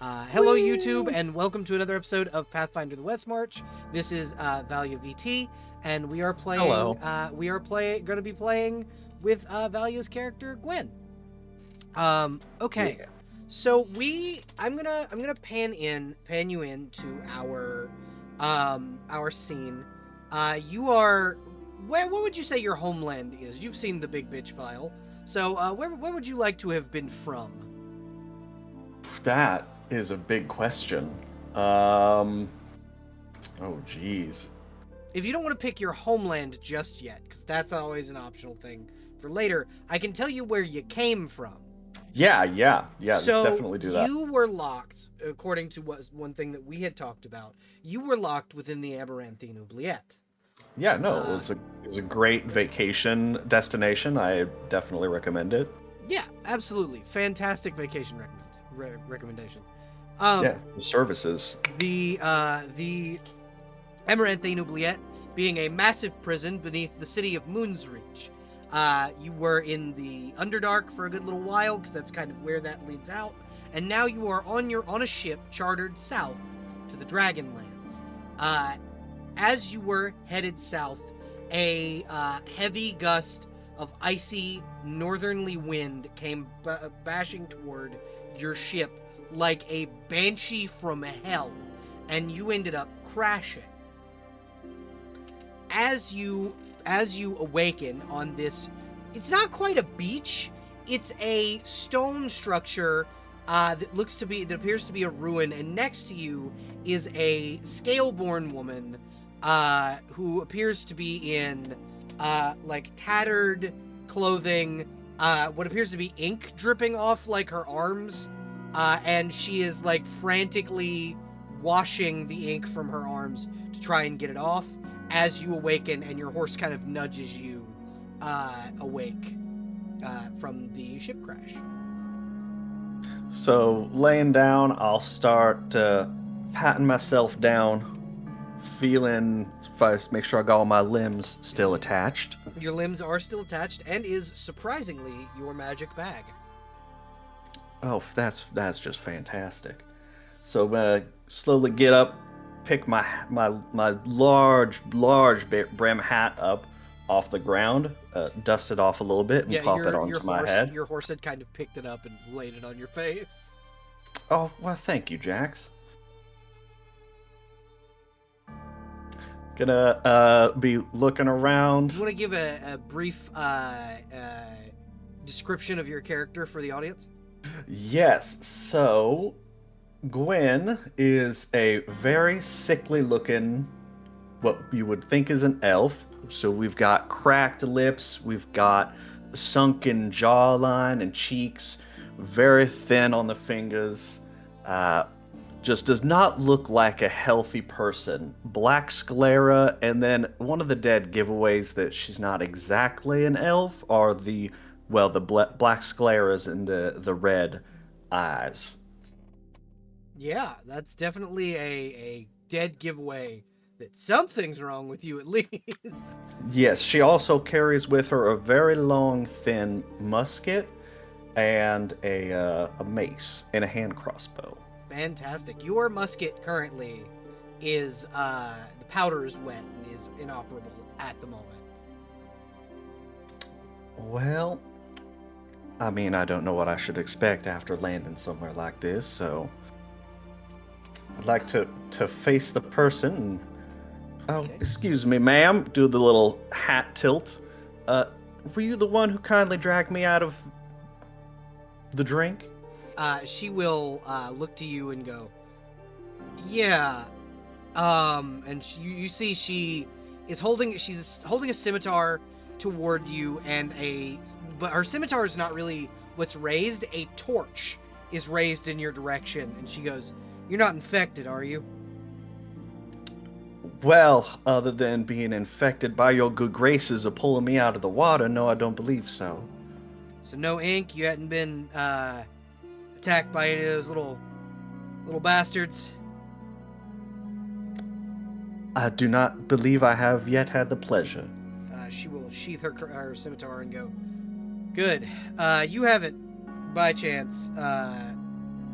Hello, YouTube, and welcome to another episode of Pathfinder the Westmarch. This is Valia VT, and we are playing. Hello. Going to be playing with Valia's character Gwen. Okay. Yeah. So I'm gonna pan you into our scene. You are what would you say your homeland is? You've seen the Big Bitch File. So where would you like to have been from? That is a big question. Oh, geez. If you don't want to pick your homeland just yet, because that's always an optional thing for later, I can tell you where you came from. Yeah. Let's So definitely do that. you were locked, according to one thing that we had talked about. You were locked within the Amaranthine Oubliette. Yeah, no, it was a great vacation destination. I definitely recommend it. Yeah, absolutely, fantastic vacation recommendation. Yeah, the services. The Amaranthine Oubliette being a massive prison beneath the city of Moonsreach. You were in the Underdark for a good little while, because that's kind of where that leads out, and now you are on a ship chartered south to the Dragonlands. As you were headed south, a heavy gust of icy northerly wind came bashing toward your ship like a banshee from hell, and you ended up crashing. As you awaken on this, it's not quite a beach, it's a stone structure that appears to be a ruin, and next to you is a scale-born woman who appears to be in like tattered clothing, what appears to be ink dripping off like her arms, and she is like frantically washing the ink from her arms to try and get it off as you awaken, and your horse kind of nudges you awake from the ship crash. So laying down, I'll start patting myself down, make sure I got all my limbs still attached. Your limbs are still attached, and is surprisingly your magic bag. Oh, that's just fantastic. So I'm gonna slowly get up, pick my large brim hat up off the ground, dust it off a little bit, and pop it onto my head. Your horse had kind of picked it up and laid it on your face. Oh, well, thank you, Jax. Gonna be looking around. You want to give a brief description of your character for the audience? Yes, so Gwen is a very sickly looking, what you would think is an elf. So we've got cracked lips, we've got sunken jawline and cheeks, very thin on the fingers, just does not look like a healthy person. Black sclera, and then one of the dead giveaways that she's not exactly an elf are the black scleras and the red eyes. Yeah, that's definitely a dead giveaway that something's wrong with you, at least. Yes, she also carries with her a very long, thin musket and a mace and a hand crossbow. Fantastic. Your musket currently is the powder is wet and is inoperable at the moment. Well, I mean, I don't know what I should expect after landing somewhere like this, so I'd like to face the person and... Oh, Okay. excuse me, ma'am. Do the little hat tilt. Were you the one who kindly dragged me out of the drink? She will look to you and go, yeah. And you see she is she's holding a scimitar toward you, but her scimitar is not really what's raised. A torch is raised in your direction, and she goes, "You're not infected, are you?" Well, other than being infected by your good graces of pulling me out of the water, no, I don't believe so. So no ink. You hadn't been attacked by any of those little bastards. I do not believe I have yet had the pleasure. She will sheath her scimitar and go, "Good. You haven't, by chance,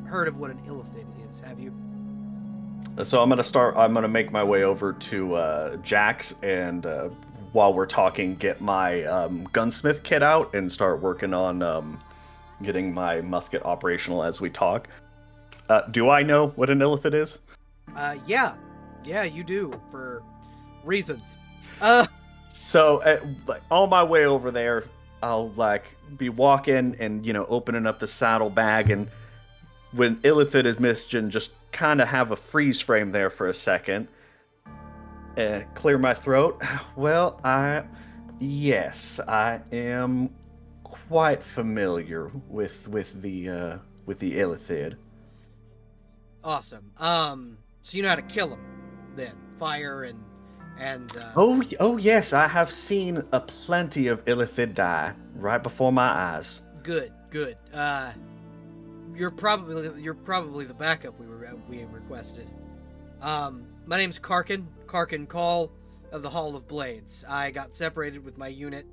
heard of what an illithid is, have you? So I'm gonna make my way over to Jax, and while we're talking, get my gunsmith kit out and start working on getting my musket operational as we talk. Do I know what an illithid is? Yeah. Yeah, you do, for reasons. So, like, on my way over there, I'll like be walking and opening up the saddlebag, and when illithid is mentioned, just kind of have a freeze frame there for a second, and clear my throat. Well, yes, I am quite familiar with the illithid. Awesome. So you know how to kill them, then? Fire and Oh yes, I have seen a plenty of illithid die right before my eyes. Good, good. You're probably the backup we requested. My name's Karkin Call of the Hall of Blades. I got separated with my unit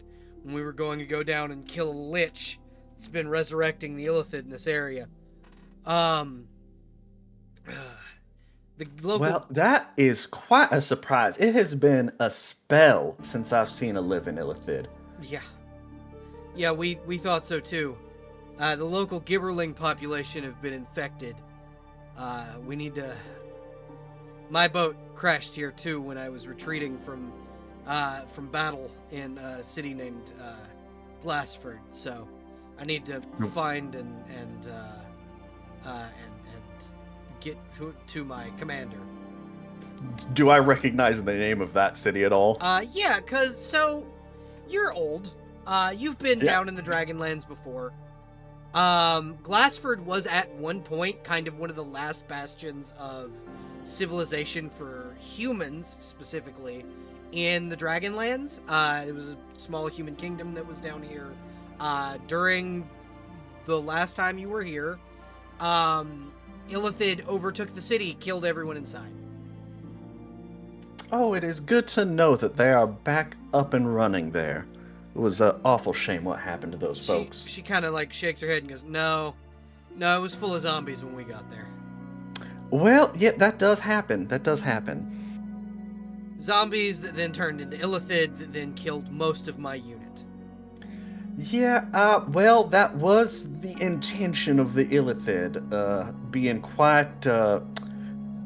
when we were going to go down and kill a lich that's been resurrecting the illithid in this area. The local... Well, that is quite a surprise. It has been a spell since I've seen a living illithid. Yeah, we thought so too. The local gibberling population have been infected. We need to... My boat crashed here too when I was retreating from battle in a city named Glassford. So I need to find and get to my commander. Do I recognize the name of that city at all? Yeah, so you're old. You've been down in the Dragonlands before. Glassford was at one point kind of one of the last bastions of civilization for humans, specifically in the Dragonlands. It was a small human kingdom that was down here during the last time you were here. Illithid overtook the city, killed everyone inside. Oh, it is good to know that they are back up and running there. It was an awful shame what happened to those folks. She kind of like shakes her head and goes, No, it was full of zombies when we got there. Well, yeah, that does happen. Zombies that then turned into illithid that then killed most of my unit. Yeah, well, that was the intention of the illithid, being quite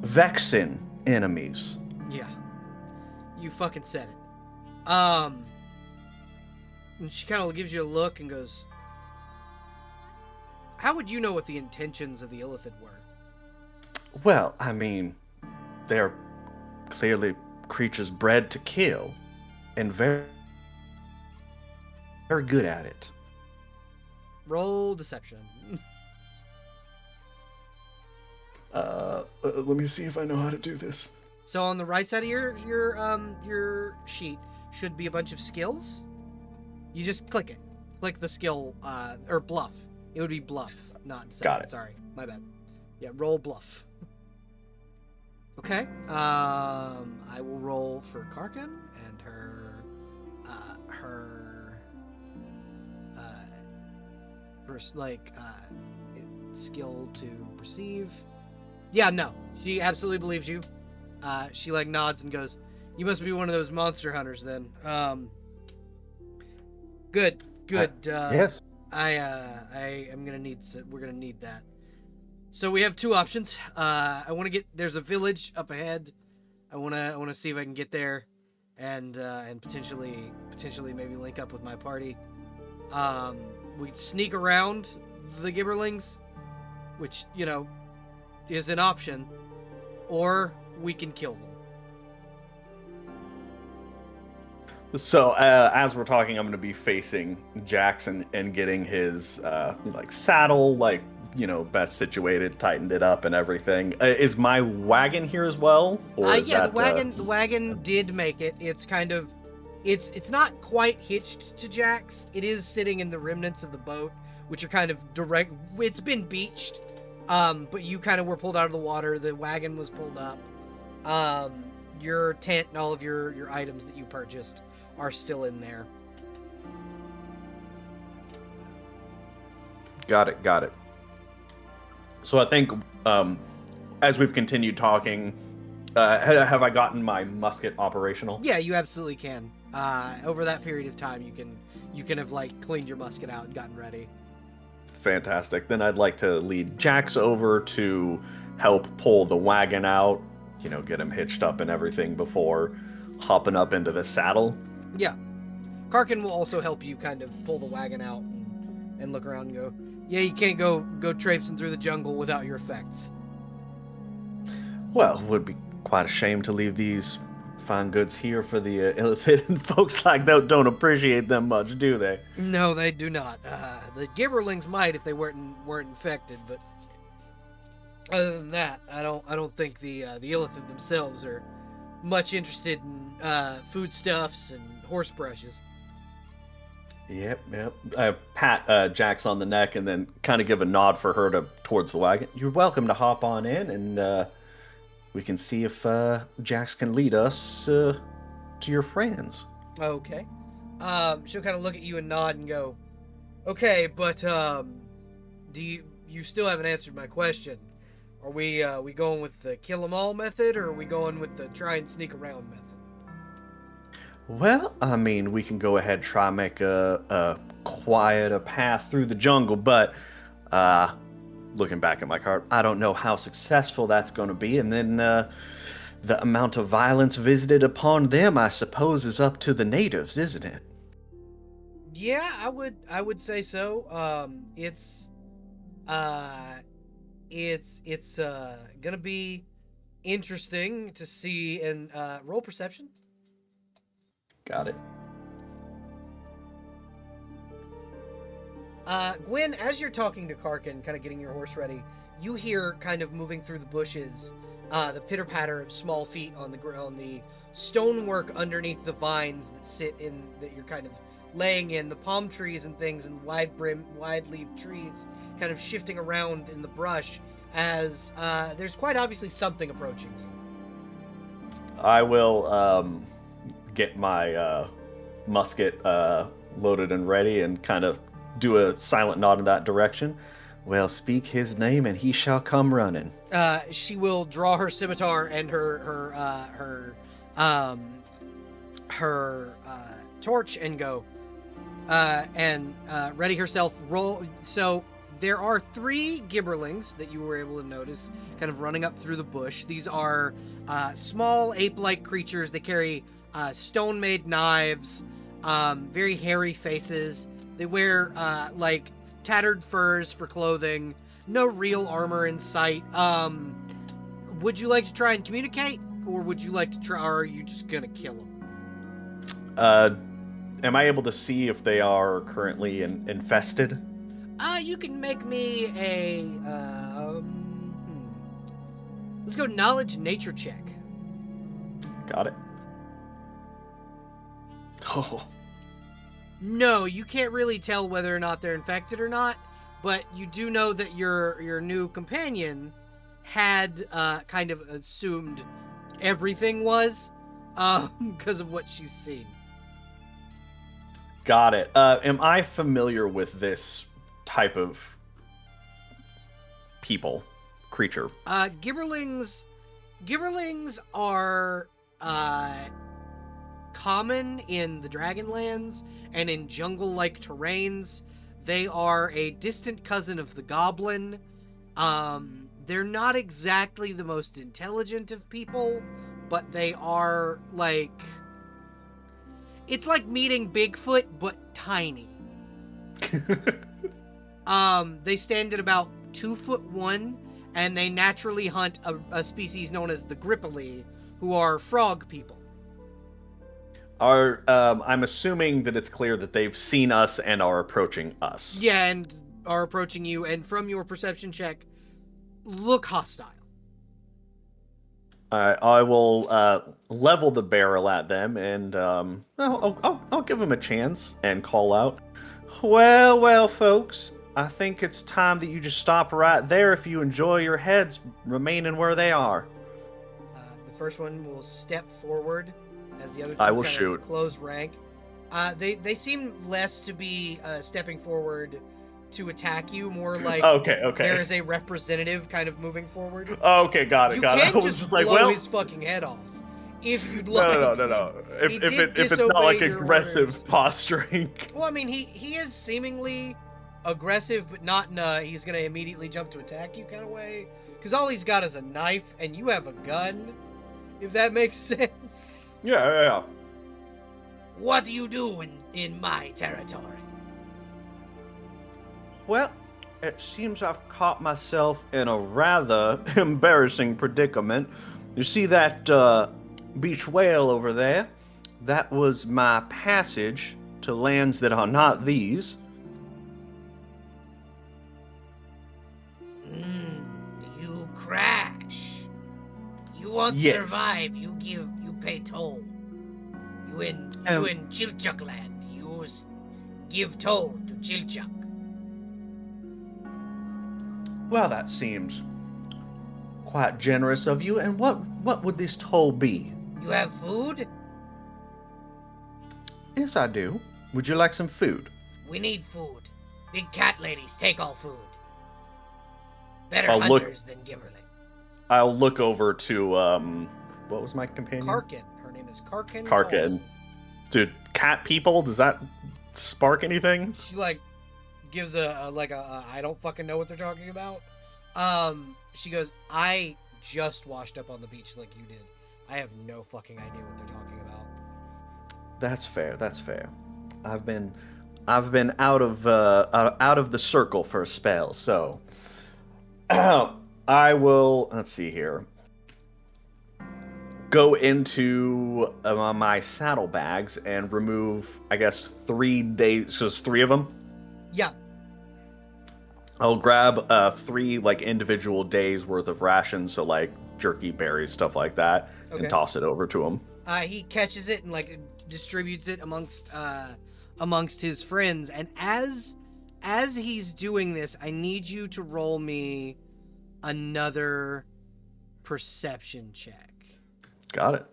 vexing enemies. Yeah, you fucking said it. And she kind of gives you a look and goes, how would you know what the intentions of the illithid were? Well, I mean, they're clearly creatures bred to kill, and very good at it. Roll deception. Let me see if I know how to do this. So on the right side of your sheet should be a bunch of skills. You just click it. Click the skill, or bluff. It would be bluff, not deception. Got it. Sorry, my bad. Yeah, roll bluff. Okay. I will roll for Karkin and her skill to perceive. Yeah, no, she absolutely believes you. She like nods and goes, "You must be one of those monster hunters, then." Good. Yes. I am gonna need. We're gonna need that. So we have two options. I want to get. There's a village up ahead. I wanna see if I can get there, and potentially maybe link up with my party. We sneak around the Gibberlings, which is an option, or we can kill them. So as we're talking, I'm going to be facing Jackson and getting his saddle best situated, tightened it up and everything. Is my wagon here as well? Or the wagon did make it. It's kind of it's not quite hitched to Jack's. It is sitting in the remnants of the boat, which are kind of direct. It's been beached, but you kind of were pulled out of the water. The wagon was pulled up. Your tent and all of your items that you purchased are still in there. Got it. So I think as we've continued talking, have I gotten my musket operational? Yeah, you absolutely can. Over that period of time, you can have like cleaned your musket out and gotten ready. Fantastic. Then I'd like to lead Jax over to help pull the wagon out, get him hitched up and everything before hopping up into the saddle. Yeah, Karkin will also help you kind of pull the wagon out and look around and go, yeah, you can't go traipsing through the jungle without your effects. Well, it would be quite a shame to leave these fine goods here for the ill-fitting folks like that don't appreciate them much, do they? No, they do not. The Gibberlings might if they weren't infected, but other than that, I don't think the Illithid themselves are much interested in foodstuffs and horse brushes. Yep. I pat Jax on the neck and then kind of give a nod for her towards the wagon. You're welcome to hop on in, and we can see if Jax can lead us to your friends. Okay. She'll kind of look at you and nod and go, okay, but do you still haven't answered my question? Are we going with the kill 'em all method, or are we going with the try and sneak around method? Well, I mean, we can go ahead and try make a quieter path through the jungle, but looking back at my card, I don't know how successful that's going to be. And then the amount of violence visited upon them, I suppose, is up to the natives, isn't it? Yeah, I would say so. It's gonna be interesting to see. And roll perception. Got it. Gwen, as you're talking to Karkin, kind of getting your horse ready, you hear kind of moving through the bushes, the pitter patter of small feet on the stonework underneath the vines that you're kind of laying in, the palm trees and things, and wide-leaved trees kind of shifting around in the brush as there's quite obviously something approaching you. I will get my musket loaded and ready and kind of do a silent nod in that direction. Well, speak his name and he shall come running. She will draw her scimitar and her torch and go and ready herself. Roll. So there are 3 gibberlings that you were able to notice kind of running up through the bush. These are small ape-like creatures. They carry stone-made knives, very hairy faces. They wear like tattered furs for clothing. No real armor in sight. Would you like to try and communicate, or would you like to try, or are you just gonna kill them? Am I able to see if they are currently infested? You can make me a let's go knowledge nature check. Got it. Oh. No, you can't really tell whether or not they're infected or not, but you do know that your new companion had kind of assumed everything was because of what she's seen. Got it. Am I familiar with this type of creature? Gibberlings are common in the Dragonlands and in jungle-like terrains. They are a distant cousin of the goblin. They're not exactly the most intelligent of people, but they are like... It's like meeting Bigfoot, but tiny. They stand at about 2'1", and they naturally hunt a species known as the Grippoli, who are frog people. I'm assuming that it's clear that they've seen us and are approaching us. Yeah, and are approaching you, and from your perception check, look hostile. I will level the barrel at them, and I'll give them a chance and call out, Well, folks, I think it's time that you just stop right there if you enjoy your heads remaining where they are. The first one will step forward as the other two I will kind shoot. of close rank. They seem less to be stepping forward to attack you. More like Okay. there is a representative kind of moving forward. Okay, got it. You Got it. I can was just like, blow well, his fucking head off if you'd like. no. He If did it's not like disobey your aggressive orders. posturing. Well, I mean, he is seemingly aggressive, but not in a he's gonna immediately jump to attack you kind of way. Because all he's got is a knife, and you have a gun. If that makes sense. Yeah. What do you do in my territory? Well, it seems I've caught myself in a rather embarrassing predicament. You see that beach whale over there? That was my passage to lands that are not these. You crash. You won't survive. You pay toll. You in Chilchuck land. You give toll to Chilchuck. Well, that seems quite generous of you. And what would this toll be? You have food? Yes, I do. Would you like some food? We need food. Big cat ladies take all food. Better I'll hunters than Gimmerling. I'll look over to what was my companion? Karkin. Her name is Karkin. Karkin. Dude, cat people? Does that spark anything? She gives a I don't fucking know what they're talking about. She goes, I just washed up on the beach like you did. I have no fucking idea what they're talking about. That's fair. I've been out of the circle for a spell, so I will, let's see here, go into my saddlebags and remove, I guess, 3 days, because 3 of them? Yeah. I'll grab 3 individual days worth of rations, so jerky, berries, stuff like that, and toss it over to him. He catches it and distributes it amongst his friends, and as he's doing this, I need you to roll me another perception check. Got it.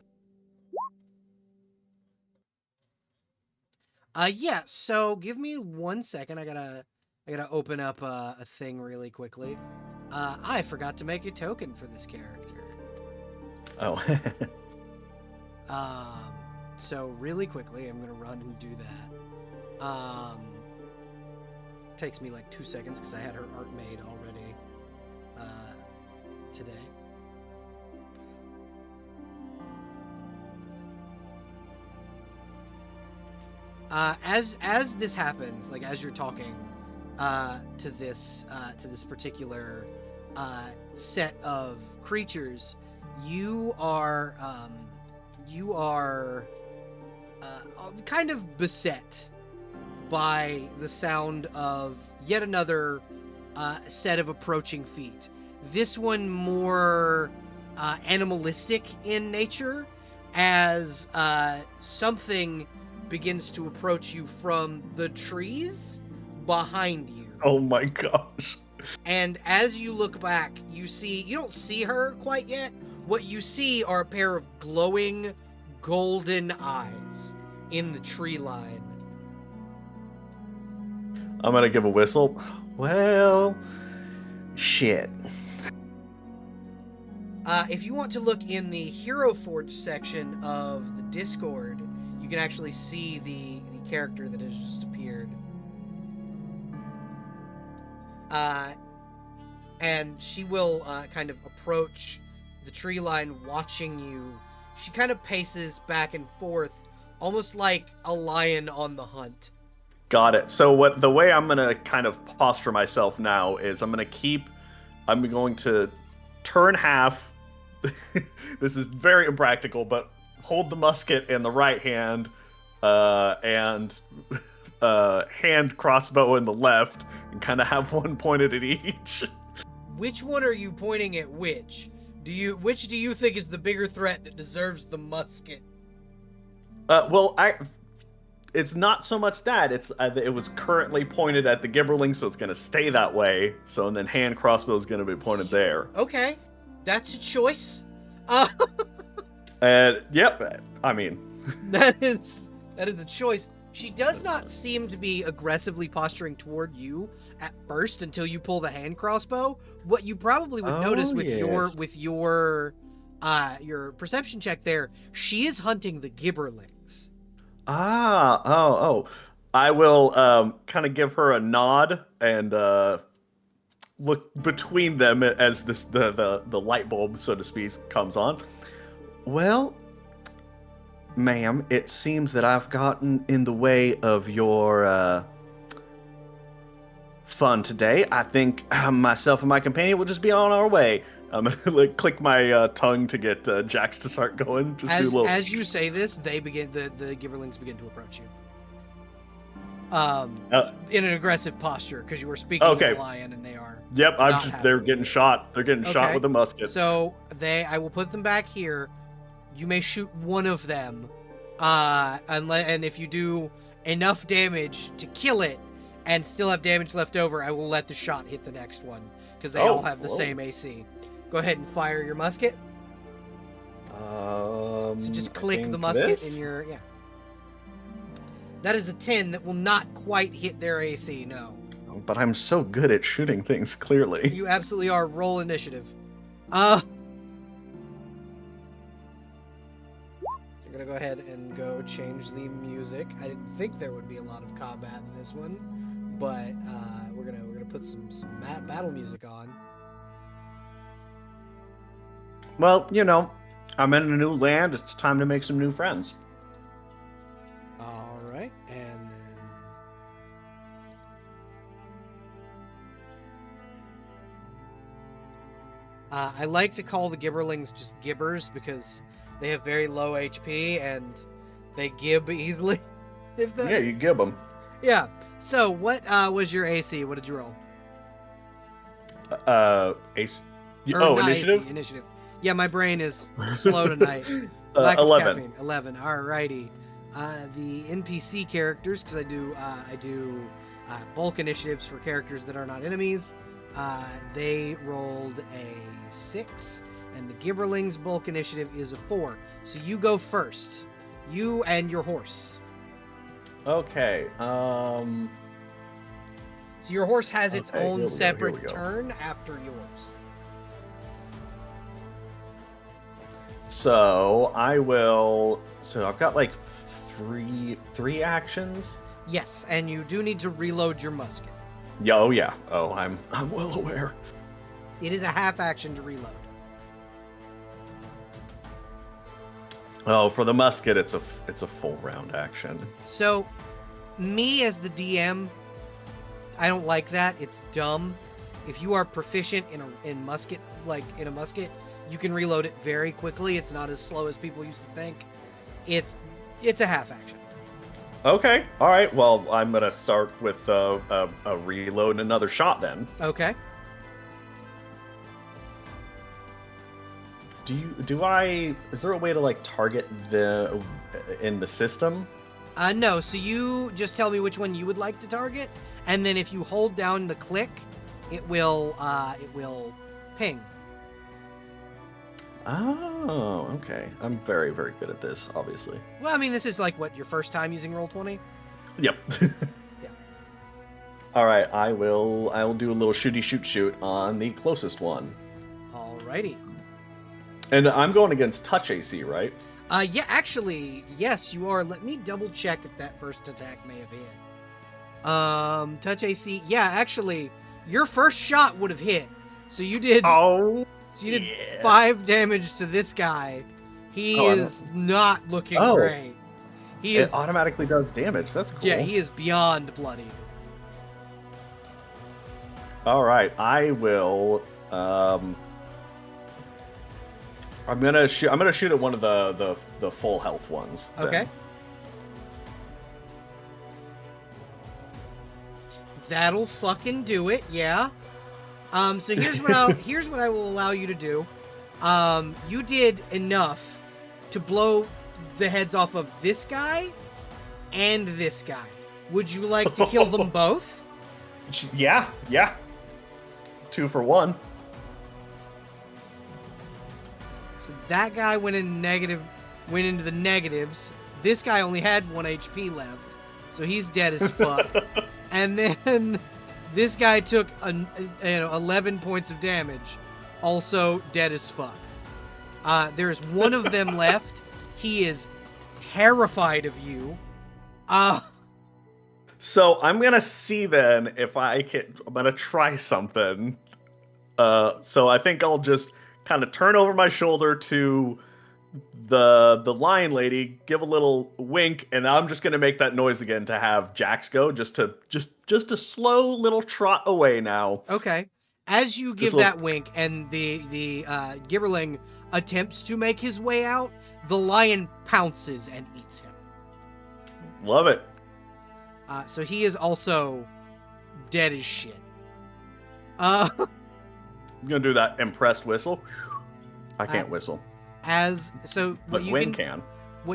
Yeah, so give me 1 second. I gotta open up a thing really quickly. I forgot to make a token for this character. Oh. So really quickly, I'm gonna run and do that. Takes me 2 seconds because I had her art made already today. As this happens, as you're talking to this particular set of creatures, you are kind of beset by the sound of yet another set of approaching feet. This one more animalistic in nature, as something begins to approach you from the trees behind you. Oh my gosh. And as you look back, you don't see her quite yet. What you see are a pair of glowing golden eyes in the tree line. I'm gonna give a whistle. Well, shit. If you want to look in the Hero Forge section of the Discord, you can actually see the character that has just appeared. And she will kind of approach the tree line watching you. She kind of paces back and forth, almost like a lion on the hunt. Got it. So the way I'm going to kind of posture myself now is I'm going to turn half. This is very impractical, but hold the musket in the right hand and hand crossbow in the left, and kind of have one pointed at each. Which one are you pointing at which? Which do you think is the bigger threat that deserves the musket? It's not so much that. It was currently pointed at the Gibberling, so it's going to stay that way. So, and then hand crossbow is going to be pointed there. Okay, that's a choice. Yep. I mean, that is a choice. She does not seem to be aggressively posturing toward you at first until you pull the hand crossbow. What you probably would notice with your perception check there, she is hunting the gibberlings. I will kind of give her a nod and look between them as the light bulb, so to speak, comes on. Well, ma'am, it seems that I've gotten in the way of your fun today. I think myself and my companion will just be on our way. I'm gonna click my tongue to get Jax to start going. Just do a little... As you say this, the gibberlings begin to approach you. In an aggressive posture because you were speaking to the lion and they are. Yep, they're getting shot. They're getting shot with a musket. So I will put them back here. You may shoot one of them, and if you do enough damage to kill it and still have damage left over, I will let the shot hit the next one because they all have the same AC. Go ahead and fire your musket. So just click the musket in your That is a 10 that will not quite hit their AC. No. But I'm so good at shooting things. Clearly, you absolutely are. Roll initiative. We're gonna go ahead and change the music. I didn't think there would be a lot of combat in this one, but we're gonna put some battle music on. Well, I'm in a new land. It's time to make some new friends. All right, and then I like to call the gibberlings just gibbers because they have very low HP and they gib easily. Yeah, you gib them. Yeah. So, what was your AC? What did you roll? AC. Initiative. AC, initiative. Yeah, my brain is slow tonight. 11. 11. Alrighty. The NPC characters, because I do bulk initiatives for characters that are not enemies. They rolled a 6, and the Gibberlings bulk initiative is a 4. So you go first. You and your horse. Okay. So your horse has its own separate turn after yours. So I will. So I've got like three actions. Yes, and you do need to reload your musket. Yeah. Oh yeah. Oh, I'm well aware. It is a half action to reload. Oh, for the musket, it's a full round action. So, me as the DM, I don't like that. It's dumb. If you are proficient in a musket, you can reload it very quickly. It's not as slow as people used to think. It's a half action. Okay. All right. Well, I'm gonna start with a reload and another shot then. Okay. Is there a way to like target in the system? No. So you just tell me which one you would like to target, and then if you hold down the click, it will ping. Oh, okay. I'm very, very good at this, obviously. Well, I mean, this is like what, your first time using Roll20? Yep. Yeah. All right. I'll do a little shooty shoot on the closest one. Alrighty. And I'm going against touch AC, right? Yeah, actually, yes, you are. Let me double check if that first attack may have hit. Touch AC. Yeah, actually, your first shot would have hit. So you did. Oh. So you did 5 damage to this guy. He is not looking great. It automatically does damage. That's cool. Yeah, he is beyond bloody. All right, I will. I'm gonna shoot at one of the full health ones. Okay. Then. That'll fucking do it. Yeah. So here's what I will allow you to do. You did enough to blow the heads off of this guy and this guy. Would you like to kill them both? Yeah. 2 for 1. So that guy went into the negatives. This guy only had 1 HP left. So he's dead as fuck. And then this guy took 11 points of damage, also dead as fuck. There's one of them left. He is terrified of you. So I'm gonna see then if I can. I'm gonna try something. So I think I'll just kind of turn over my shoulder to the lion lady, give a little wink, and I'm just gonna make that noise again to have Jax go, just a slow little trot away now. Okay. As you give that wink and the Gibberling attempts to make his way out, the lion pounces and eats him. Love it. So he is also dead as shit. I'm gonna do that impressed whistle. I can't whistle. What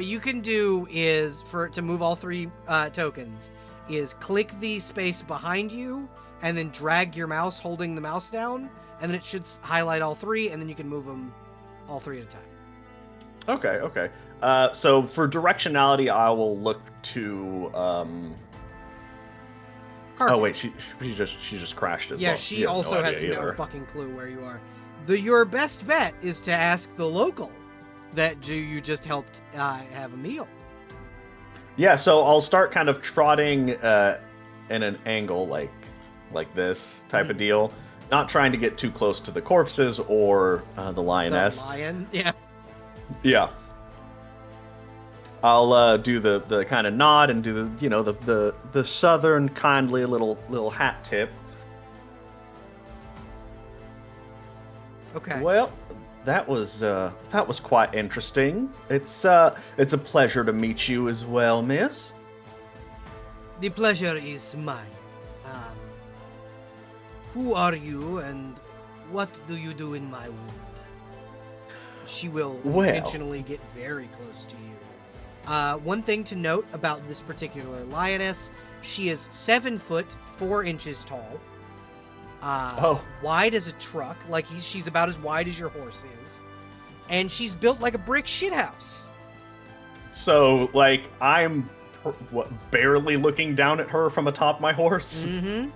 you can do is to move all 3 tokens is click the space behind you and then drag your mouse holding the mouse down, and then it should highlight all 3, and then you can move them all 3 at a time. Okay. So for directionality, I will look to. Carpet. Oh wait, she just crashed as well. Yeah, she also has no fucking clue where you are. Your best bet is to ask the local that you just helped have a meal. Yeah, so I'll start kind of trotting in an angle like this type of deal, not trying to get too close to the corpses or the lioness. The lion, yeah. Yeah. I'll do the kind of nod and do the southern kindly little hat tip. Okay. Well, that was quite interesting. It's a pleasure to meet you as well, miss. The pleasure is mine. Who are you and what do you do in my world? She will intentionally get very close to you. One thing to note about this particular lioness, she is 7 foot 4 inches tall. Wide as a truck, she's about as wide as your horse is, and she's built like a brick shithouse. So, I'm barely looking down at her from atop my horse. Mm-hmm.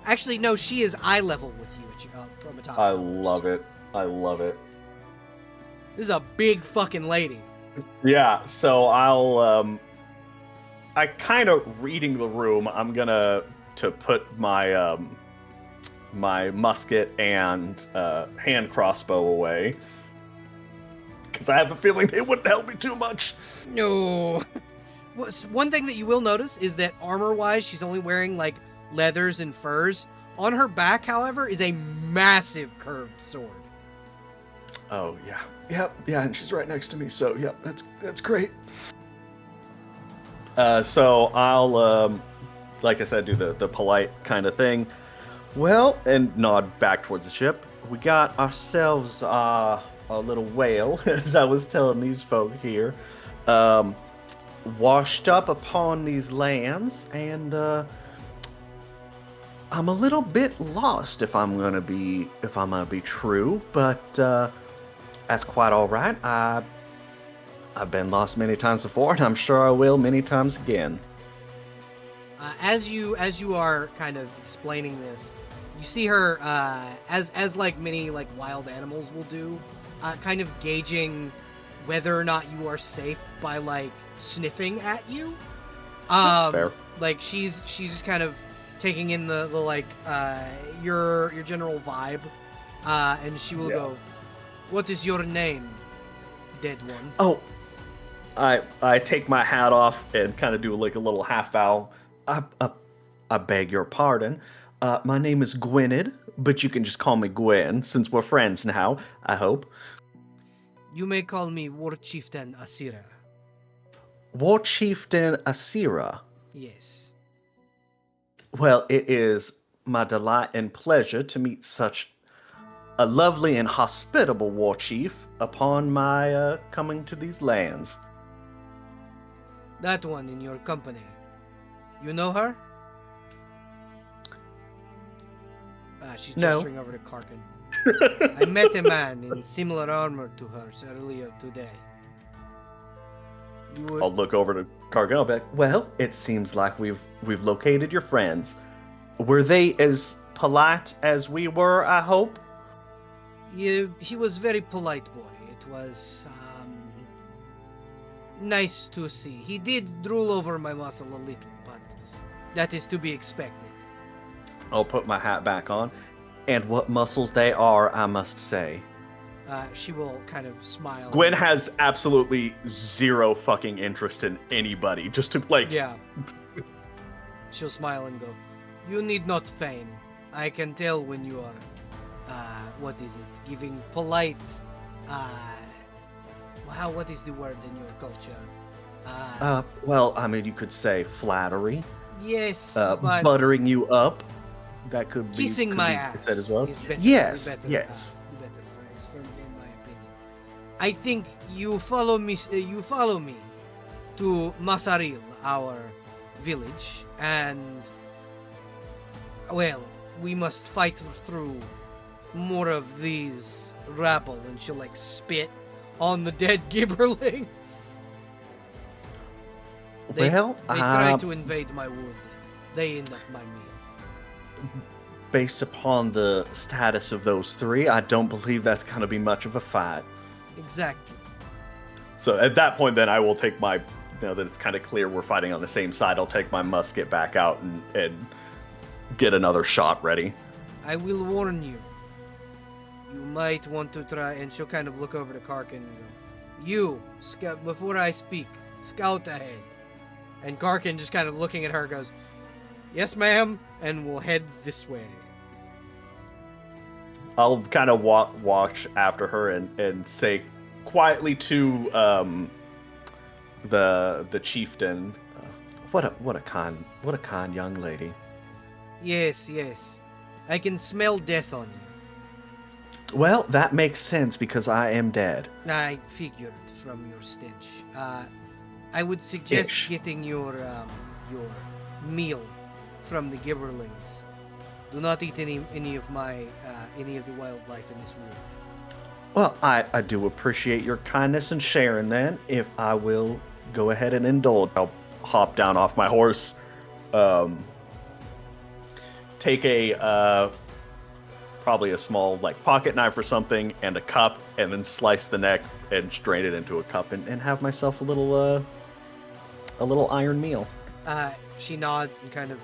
Actually, no, she is eye level with you from atop. I love it. I love it. This is a big fucking lady. Yeah. So I kind of reading the room. I'm gonna put my my musket and hand crossbow away because I have a feeling they wouldn't help me too much. No. One thing that you will notice is that armor-wise, she's only wearing leathers and furs. On her back, however, is a massive curved sword. Oh yeah, yeah, and she's right next to me. So yeah, that's great. So I'll like I said, do the polite kind of thing. Well, and nod back towards the ship. We got ourselves a little whale, as I was telling these folk here, washed up upon these lands, and I'm a little bit lost if I'm gonna be true, but that's quite all right. I've been lost many times before, and I'm sure I will many times again. As you are kind of explaining this, you see her as many wild animals will do, kind of gauging whether or not you are safe by sniffing at you. Fair. She's just kind of taking in the your general vibe, and she will go, "What is your name, dead one?" Oh, I take my hat off and kind of do a little half bow. I beg your pardon. My name is Gwynedd, but you can just call me Gwen, since we're friends now, I hope. You may call me War Chieftain Asira. War Chieftain Asira? Yes. Well, it is my delight and pleasure to meet such a lovely and hospitable war chief upon my coming to these lands. That one in your company. You know her? She's gesturing over to Karkin. I met a man in similar armor to hers earlier today. I'll look over to Cargan will be like, well, it seems like we've located your friends. Were they as polite as we were, I hope? He was very polite boy. It was nice to see. He did drool over my muscle a little, but that is to be expected. I'll put my hat back on. And what muscles they are, I must say. She will kind of smile. Gwen has absolutely zero fucking interest in anybody. Just to, like... Yeah. She'll smile and go, you need not feign. I can tell when you are, what is it? Giving polite, wow, what is the word in your culture? Well, I mean, you could say flattery. Yes, but... buttering you up. That could be... Kissing my ass said as well. is better, yes, the better, yes. The better phrase, in my opinion. I think you follow me to Masaril, our village, and... well, we must fight through more of these rabble, and she'll like spit on the dead gibberlings. They try to invade my wood. They end up my meal. Based upon the status of those three, I don't believe that's going to be much of a fight. Exactly. So at that point, then I will take my, now that it's kind of clear we're fighting on the same side, I'll take my musket back out and get another shot ready. I will warn you. You might want to try, and she'll kind of look over to Karkin and go, you, scout, before I speak, scout ahead. And Karkin, just kind of looking at her, goes, yes, ma'am, and we'll head this way. I'll kind of watch after her and say quietly to the chieftain, what a kind young lady. Yes, yes. I can smell death on you. Well, that makes sense because I am dead. I figured from your stench. I would suggest getting your meal from the gibberlings. Do not eat any of the wildlife in this wood. Well, I do appreciate your kindness and sharing then. If I will go ahead and indulge, I'll hop down off my horse, take a probably a small like pocket knife or something and a cup, and then slice the neck and strain it into a cup and have myself a little iron meal. She nods and kind of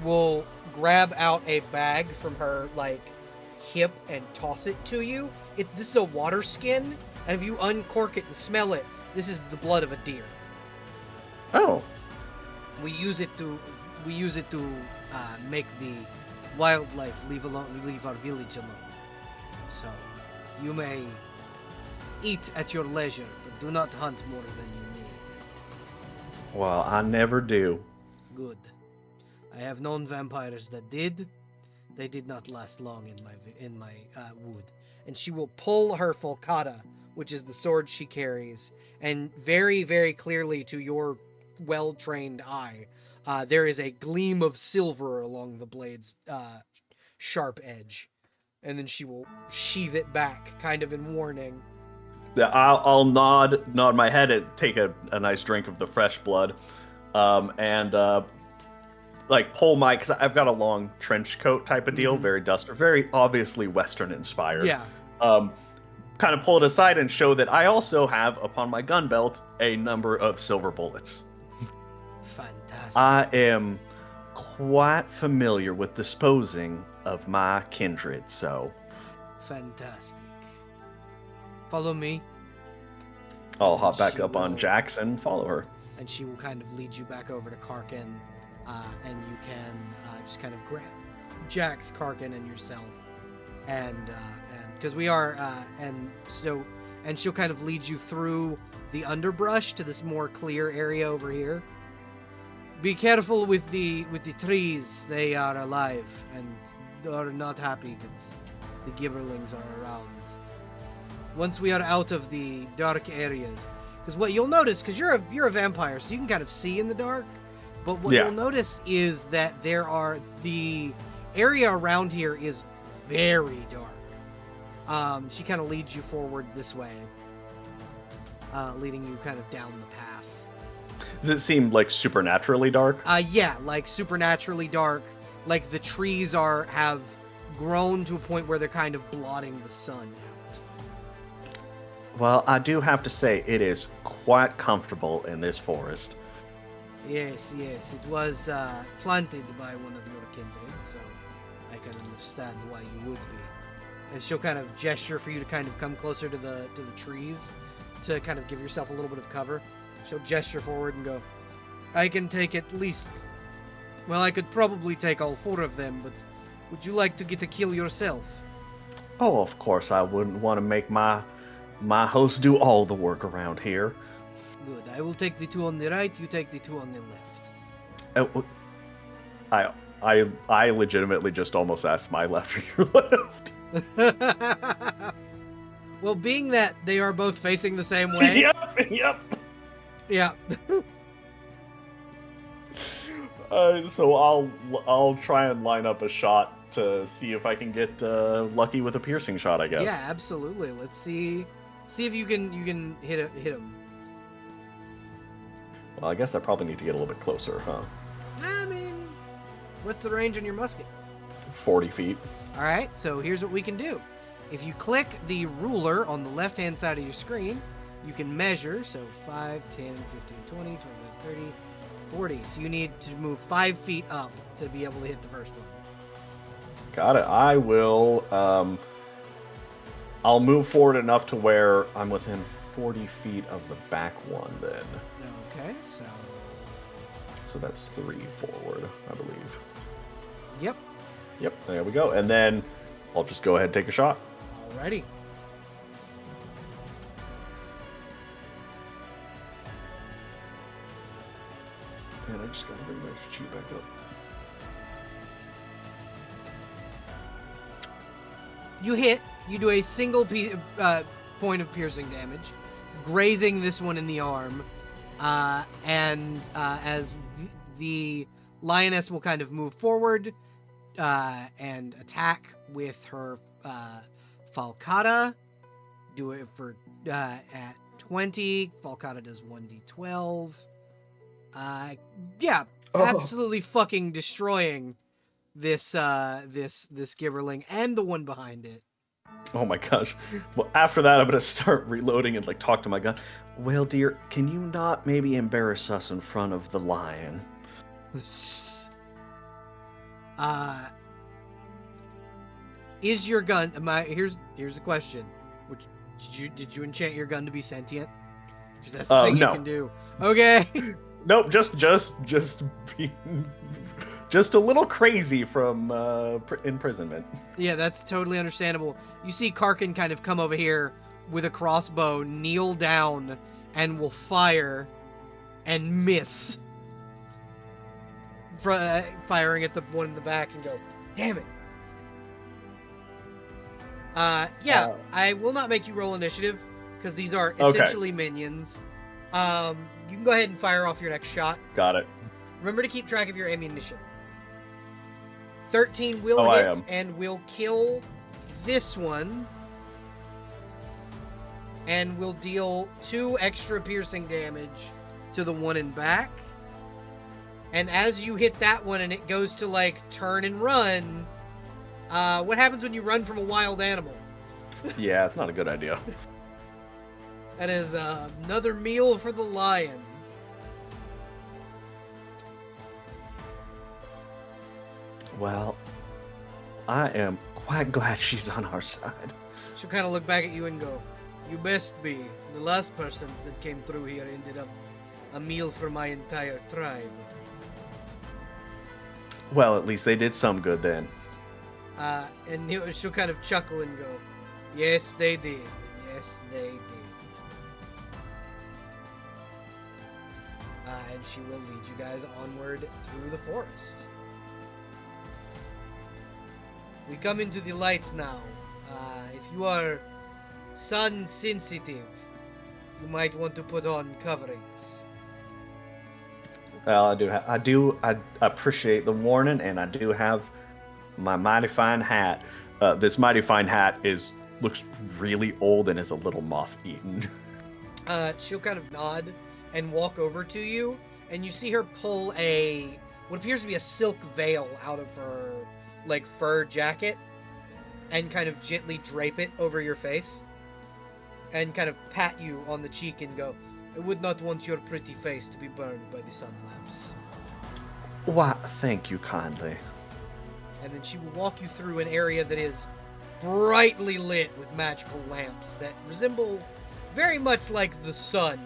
will grab out a bag from her like hip and toss it to you. This is a water skin, and if you uncork it and smell it, this is the blood of a deer. Oh. We use it to make the wildlife leave our village alone. So you may eat at your leisure, but do not hunt more than you need. Well, I never do. Good. I have known vampires that did. They did not last long in my wood. And she will pull her falcata, which is the sword she carries, and very, very clearly to your well-trained eye, there is a gleam of silver along the blade's sharp edge. And then she will sheath it back, kind of in warning. Yeah, I'll nod my head and take a nice drink of the fresh blood, and like pull my, because I've got a long trench coat type of deal, very duster, very obviously Western inspired. Yeah. Kind of pull it aside and show that I also have upon my gun belt a number of silver bullets. Fantastic. I am quite familiar with disposing of my kindred, so. Fantastic. Follow me. I'll hop back up on Jackson, follow her. And she will kind of lead you back over to Karkin, and you can just kind of grab Jax, Karkin, and yourself, and because we are, and she'll kind of lead you through the underbrush to this more clear area over here. Be careful with the trees; they are alive and are not happy that the gibberlings are around. Once we are out of the dark areas, because what you'll notice, because you're a vampire, so you can kind of see in the dark, but what you'll notice is that the area around here is very dark. She kind of leads you forward this way, leading you kind of down the path. Does it seem like supernaturally dark? Yeah, like supernaturally dark. Like the trees have grown to a point where they're kind of blotting the sun out. Well, I do have to say it is quite comfortable in this forest. Yes, it was planted by one of your kindred, so I can understand why you would be. And she'll kind of gesture for you to kind of come closer to the trees to kind of give yourself a little bit of cover. She'll gesture forward and go, I can take at least... Well, I could probably take all 4 of them, but would you like to get a kill yourself? Oh, of course I wouldn't want to make my host do all the work around here. Good. I will take the 2 on the right, you take the 2 on the left. I legitimately just almost asked my left or your left. Well, being that they are both facing the same way. Yep. Yeah. So I'll try and line up a shot to see if I can get lucky with a piercing shot, I guess. Yeah, absolutely. Let's see if you can hit him. Well, I guess I probably need to get a little bit closer, huh? I mean, what's the range on your musket? 40 feet. All right, so here's what we can do. If you click the ruler on the left-hand side of your screen, you can measure, so 5, 10, 15, 20, 25, 30, 40. So you need to move 5 feet up to be able to hit the first one. Got it. I will, I'll move forward enough to where I'm within 40 feet of the back one then. Okay, So that's 3 forward, I believe. Yep, there we go. And then I'll just go ahead and take a shot. Alrighty. And I just gotta bring my sheet back up. You hit. You do a single point of piercing damage, grazing this one in the arm, and as the lioness will kind of move forward and attack with her falcata. Do it for at 20. Falcata does 1d12. Absolutely fucking destroying this Gibberling and the one behind it. Oh my gosh. Well, after that, I'm gonna start reloading and talk to my gun. Well, dear, can you not maybe embarrass us in front of the lion? Is your gun? Here's the question. Which did you enchant your gun to be sentient? Because that's the thing no. You can do. Okay. Nope. Just being just a little crazy from imprisonment. Yeah, that's totally understandable. You see Karkin kind of come over here with a crossbow, kneel down, and will fire and miss. Firing at the one in the back and go, damn it. I will not make you roll initiative because these are essentially minions. You can go ahead and fire off your next shot. Got it. Remember to keep track of your ammunition. 13 will hit and will kill this one. And will deal 2 extra piercing damage to the one in back. And as you hit that one and it goes to turn and run, what happens when you run from a wild animal? Yeah, it's not a good idea. That is another meal for the lion. Well, I am quite glad she's on our side. She'll kind of look back at you and go, you best be. The last persons that came through here ended up a meal for my entire tribe. Well, at least they did some good then. And she'll kind of chuckle and go, yes, they did. Yes, they did. And she will lead you guys onward through the forest. We come into the light now. If you are sun sensitive, you might want to put on coverings. Well, I appreciate the warning, and I do have my mighty fine hat. This mighty fine hat looks really old and is a little moth-eaten. She'll kind of nod and walk over to you and you see her pull what appears to be a silk veil out of her, like, fur jacket, and kind of gently drape it over your face, and kind of pat you on the cheek and go, I would not want your pretty face to be burned by the sun lamps. Why, thank you kindly. And then she will walk you through an area that is brightly lit with magical lamps that resemble very much like the sun.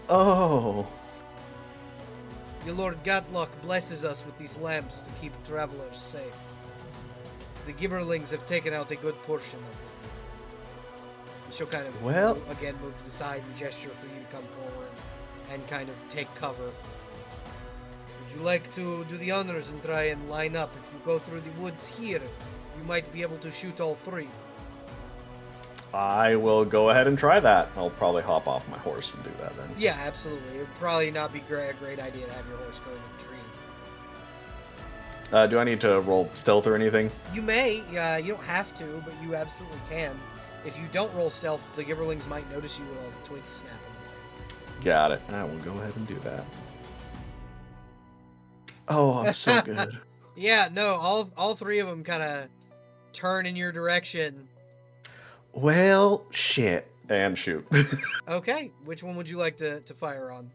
Oh. Your Lord Gatlock blesses us with these lamps to keep travelers safe. The Gibberlings have taken out a good portion of them. And she'll kind of, again, move to the side and gesture for you to come forward and kind of take cover. Would you like to do the honors and try and line up? If you go through the woods here, you might be able to shoot all three. I will go ahead and try that. I'll probably hop off my horse and do that then. Yeah, absolutely. It would probably not be a great idea to have your horse go into the trees. Do I need to roll stealth or anything? You may. You don't have to, but you absolutely can. If you don't roll stealth, the Gibberlings might notice you with all the twigs snapping. Got it. I will go ahead and do that. Oh, I'm so good. Yeah, no, all three of them kind of turn in your direction. Well, shit. And shoot. Okay, which one would you like to fire on?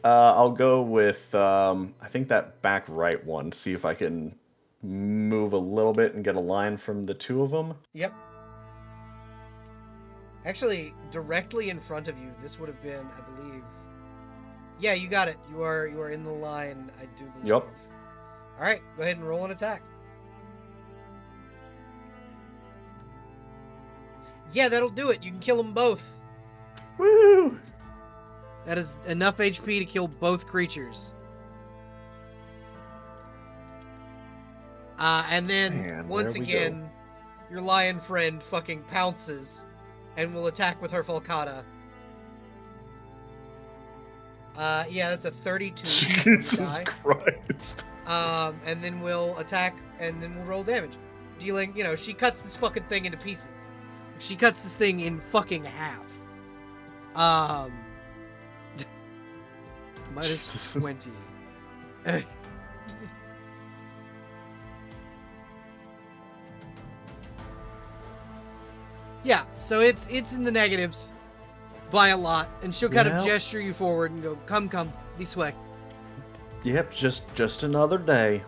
I'll go with, I think that back right one. See if I can move a little bit and get a line from the two of them. Yep. Actually, directly in front of you, this would have been, I believe... Yeah, you got it. You are in the line, I do believe. Yep. All right, go ahead and roll an attack. Yeah, that'll do it. You can kill them both. Woo! That is enough HP to kill both creatures. And then, Man, once again, your lion friend fucking pounces and will attack with her falcata. Yeah, that's a 32. Jesus Christ. And then we'll attack, and then we'll roll damage. Dealing, she cuts this fucking thing into pieces. She cuts this thing in fucking half. Minus 20. Yeah, so it's in the negatives by a lot, and she'll kind of gesture you forward and go, come, this way. Yep, just another day.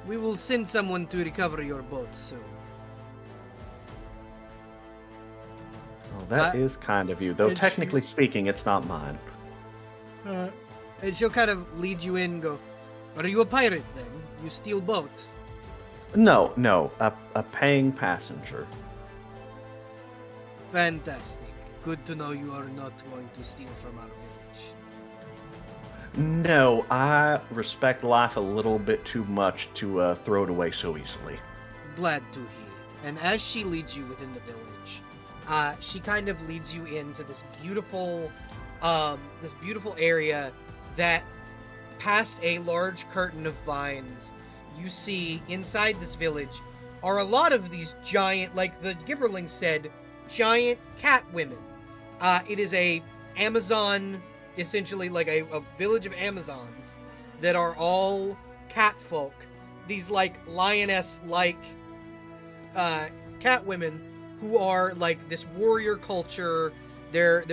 We will send someone to recover your boat soon. Well, that is kind of you, though technically speaking, it's not mine. And she'll kind of lead you in and go, are you a pirate then? You steal boat? No, a paying passenger. Fantastic. Good to know you are not going to steal from our village. No, I respect life a little bit too much to throw it away so easily. Glad to hear it. And as she leads you within the village, she kind of leads you into this beautiful area that, past a large curtain of vines, you see inside this village are a lot of these giant, like the Gibberling said, giant cat women. It is a Amazon, essentially like a village of Amazons that are all cat folk. These like lioness-like cat women who are like this warrior culture. They're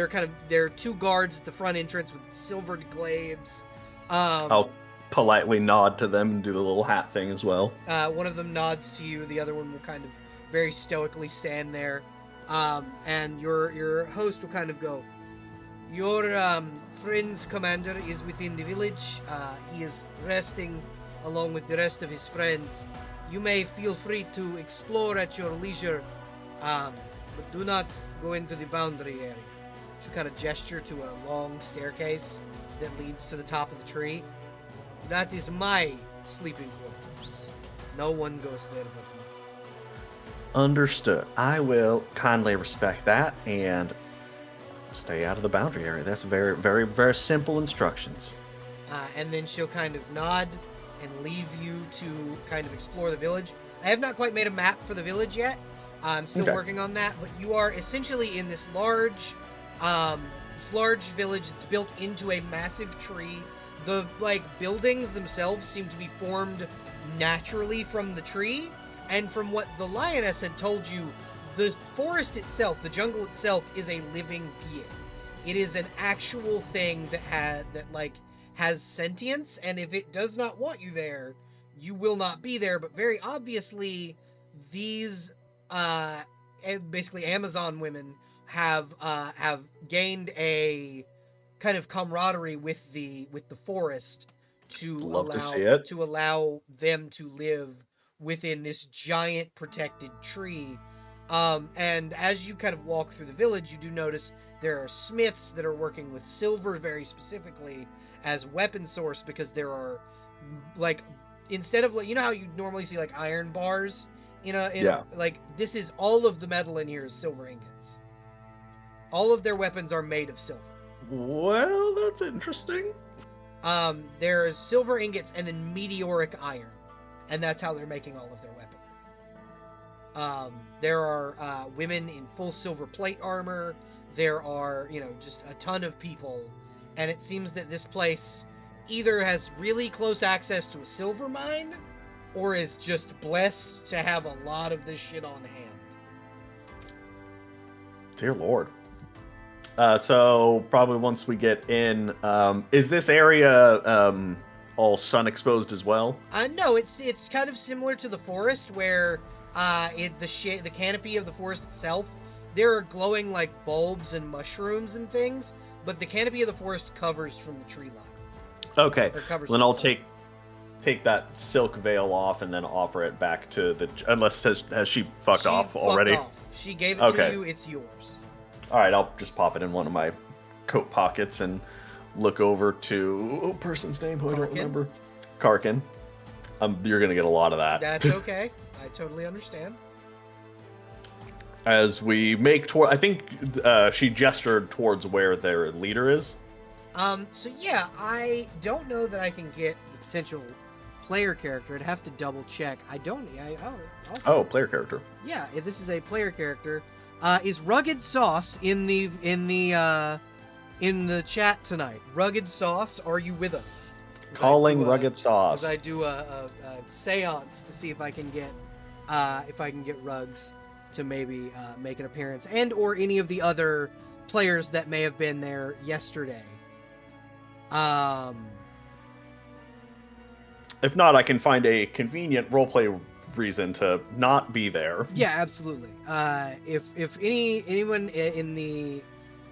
two guards at the front entrance with silvered glaives. I'll politely nod to them and do the little hat thing as well. One of them nods to you. The other one will kind of very stoically stand there. And your host will kind of go, your friend's commander is within the village. He is resting along with the rest of his friends. You may feel free to explore at your leisure, but do not go into the boundary area. She'll kind of gesture to a long staircase that leads to the top of the tree. That is my sleeping quarters. No one goes there but me. Understood. I will kindly respect that and stay out of the boundary area. That's very, very, very simple instructions. And then she'll kind of nod and leave you to kind of explore the village. I have not quite made a map for the village yet. I'm still working on that, but you are essentially in this large this large village. It's built into a massive tree. The buildings themselves seem to be formed naturally from the tree, and from what the lioness had told you, the forest itself, the jungle itself, is a living being. It is an actual thing that has sentience, and if it does not want you there, you will not be there. But very obviously, these basically Amazon women have gained a kind of camaraderie with the forest to allow them to live within this giant protected tree. And as you kind of walk through the village, you do notice there are smiths that are working with silver very specifically as weapon source, because there are instead of you know how you normally see iron bars this is all of the metal in here is silver ingots. All of their weapons are made of silver. Well, that's interesting. There's silver ingots and then meteoric iron, and that's how they're making all of their weaponry. There are women in full silver plate armor. There are, just a ton of people, and it seems that this place either has really close access to a silver mine, or is just blessed to have a lot of this shit on hand. Dear Lord. So probably once we get in, is this area all sun exposed as well? No, it's kind of similar to the forest, where the canopy of the forest itself, there are glowing bulbs and mushrooms and things, but the canopy of the forest covers from the tree line. Okay, then I'll take that silk veil off and then offer it back to the... Unless has she fucked off already? She gave it to you. It's yours. All right, I'll just pop it in one of my coat pockets and look over to person's name who I don't remember. Karkin. You're gonna get a lot of that. That's okay. I totally understand. As we make toward, I think she gestured towards where their leader is. So yeah, I don't know that I can get the potential player character. I'd have to double check. I don't. Player character. Yeah, if this is a player character. Is Rugged Sauce in the chat tonight? Rugged Sauce, are you with us? Calling Rugged Sauce. As I do a seance to see if I can get Rugs to maybe make an appearance, and or any of the other players that may have been there yesterday. If not, I can find a convenient roleplay reason to not be there. Yeah, absolutely. If anyone in the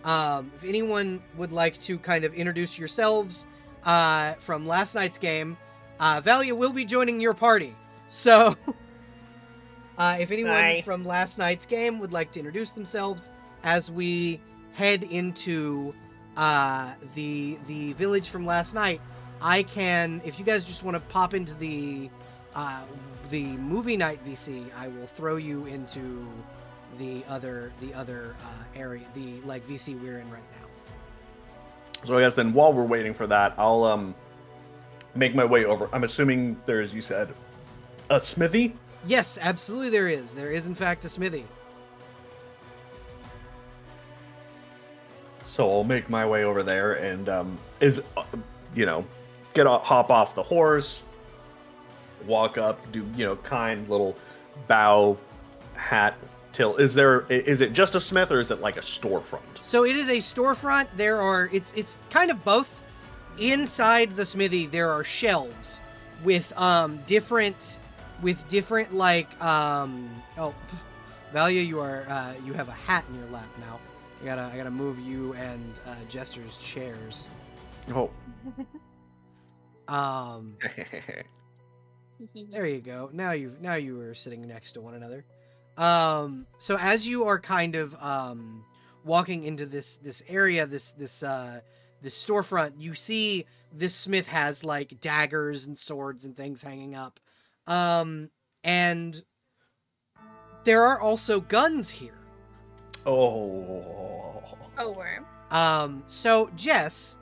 if anyone would like to kind of introduce yourselves from last night's game, Valia will be joining your party. So if anyone from last night's game would like to introduce themselves as we head into the village from last night, I can, if you guys just want to pop into the movie night VC, I will throw you into the other area, the VC we're in right now. So I guess then while we're waiting for that, I'll make my way over. I'm assuming there's, you said, a smithy? Yes, absolutely there is. There is in fact a smithy. So I'll make my way over there and hop off the horse, walk up, do kind little bow, hat, tilt. Is it just a smith or is it like a storefront? So it is a storefront. It's kind of both. Inside the smithy there are shelves with different Valia, you have a hat in your lap now. I gotta move you and Jester's chairs. Oh. There you go. Now you are sitting next to one another. So as you are kind of walking into this area, this storefront, you see this smith has daggers and swords and things hanging up. And there are also guns here. Oh, worm. So Jess,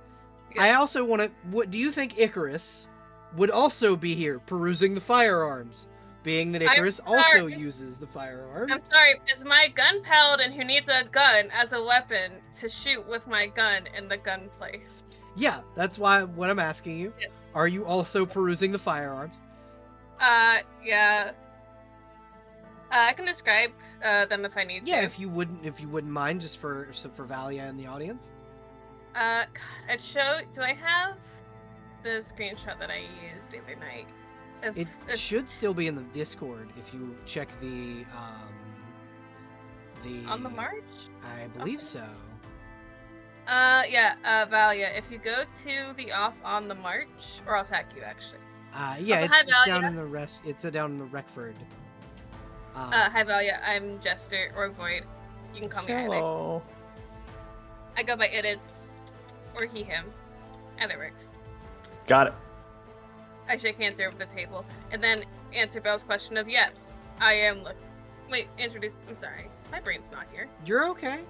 yes. I also want to. What do you think Icarus would also be here perusing the firearms? being that Icarus also uses the firearms. I'm sorry, is my gun paladin who needs a gun as a weapon to shoot with my gun in the gun place? Yeah, that's what I'm asking you. Yes. Are you also perusing the firearms? Yeah. I can describe them if I need to. Yeah, if you wouldn't mind, just for Valia in the audience. God, I'd show. Do I have the screenshot that I used the other night? It should still be in the Discord if you check the On the march? I believe so. Yeah, Valia, if you go to the off on the march, or I'll attack you actually. Yeah, also, it's down in the rest. It's down in the Reckford. Hi Valia, I'm Jester or Void. You can call me Hello. either. I go by it's or he him. Either works. Got it. I shake hands over the table and then answer Belle's question of yes, I am. Wait, introduce. I'm sorry, my brain's not here. You're okay.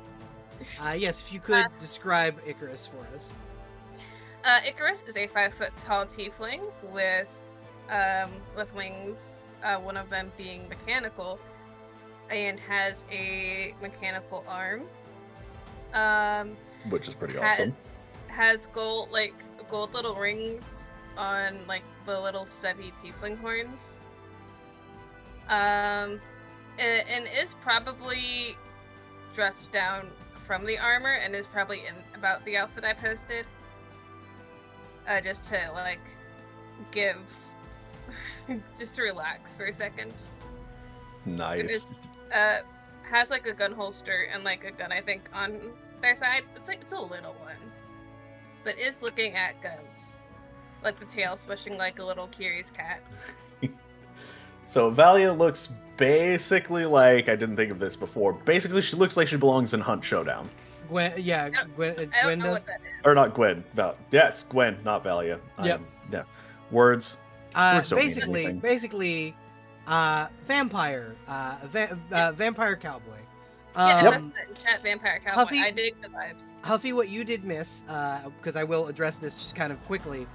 Yes, if you could describe Icarus for us. Icarus is a 5-foot tall tiefling with wings. One of them being mechanical, and has a mechanical arm. Which is pretty awesome. Has gold little rings on like the little stubby tiefling horns. And is probably dressed down from the armor and is probably in about the outfit I posted. Just to like give, just to relax for a second. Nice. Has like a gun holster and like a gun I think on their side. It's a little one, but is looking at guns, like the tail swishing like a little curious cat's. So Valia looks basically like, I didn't think of this before. Basically, she looks like she belongs in Hunt Showdown. Gwen, yeah, Gwen know does. what that is. Or not Gwen. Yes, Gwen, not Valia. Yep. Yeah. Words. Words don't mean Basically, anything. vampire, vampire cowboy. Yeah, Yep. that's the chat vampire cowboy. Huffy- I dig the vibes. Huffy, what you did miss, because I will address this just kind of quickly,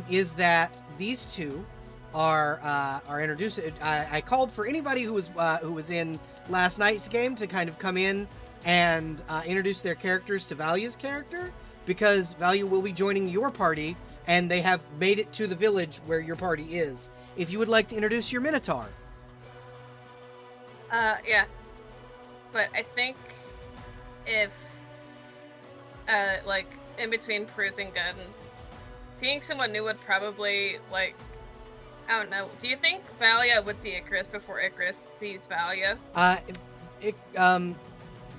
is that these two are introduced. I called for anybody who was in last night's game to kind of come in and introduce their characters to Valia's character, because Valia will be joining your party, and they have made it to the village where your party is. If you would like to introduce your Minotaur. Yeah. But I think if, like, in between perusing guns, seeing someone new would probably, like, I don't know. Do you think Valia would see Icarus before Icarus sees Valia?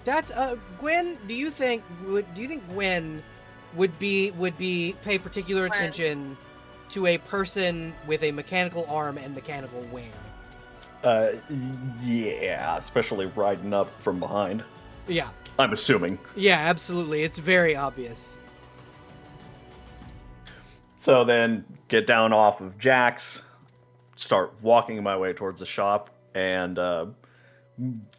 That's Gwen. Do you think Gwen would pay particular attention to a person with a mechanical arm and mechanical wing? Yeah, especially riding up from behind. Yeah. I'm assuming. Yeah, absolutely. It's very obvious. So then, get down off of Jack's, start walking my way towards the shop, and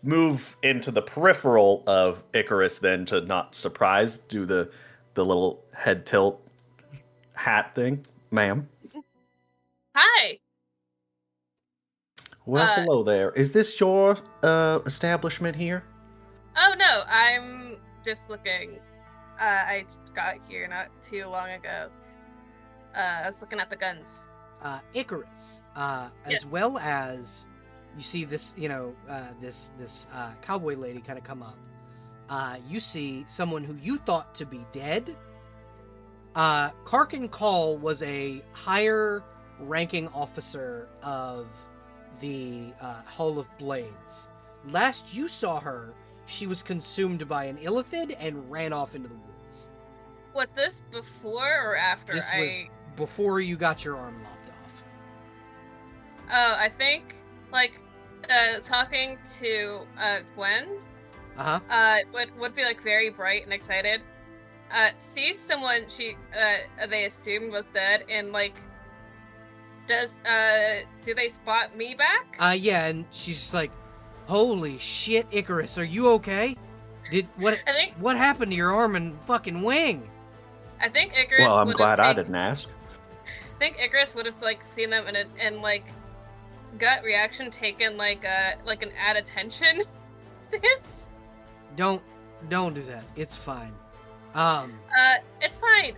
move into the peripheral of Icarus. Then, to not surprise, do the little head tilt hat thing, ma'am. Hi. Well, hello there. Is this your establishment here? Oh no, I'm just looking. I got here not too long ago. I was looking at the guns. Icarus, Yes. as well as you see this, this cowboy lady kind of come up. You see someone who you thought to be dead. Karkin Call was a higher ranking officer of the Hall of Blades. Last you saw her, she was consumed by an illithid and ran off into the woods. Was this before or after This was before you got your arm lopped off. Oh, I think, like, talking to Gwen, would be, like, very bright and excited. Sees someone they assumed was dead, and, like, do they spot me back? Yeah, and she's just like, holy shit, Icarus, are you okay? What happened to your arm and fucking wing? I think Icarus. Well, I'm glad I didn't ask. I think Icarus would have like seen them and like gut reaction taken like an add attention stance? Don't do that. It's fine. It's fine.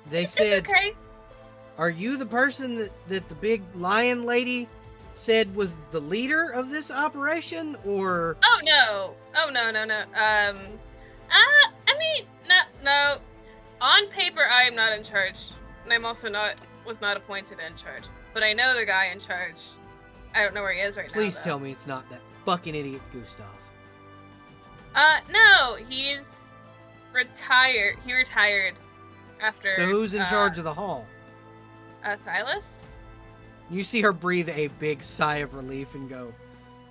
They It's said, okay. "Are you the person that the big lion lady said was the leader of this operation, or?" Oh no. I mean, no. On paper, I am not in charge, and I'm also was not appointed in charge. But I know the guy in charge. I don't know where he is right now. Please tell me it's not that fucking idiot Gustav. No, he's retired. He retired after. So who's in charge of the hall? Silas? You see her breathe a big sigh of relief and go,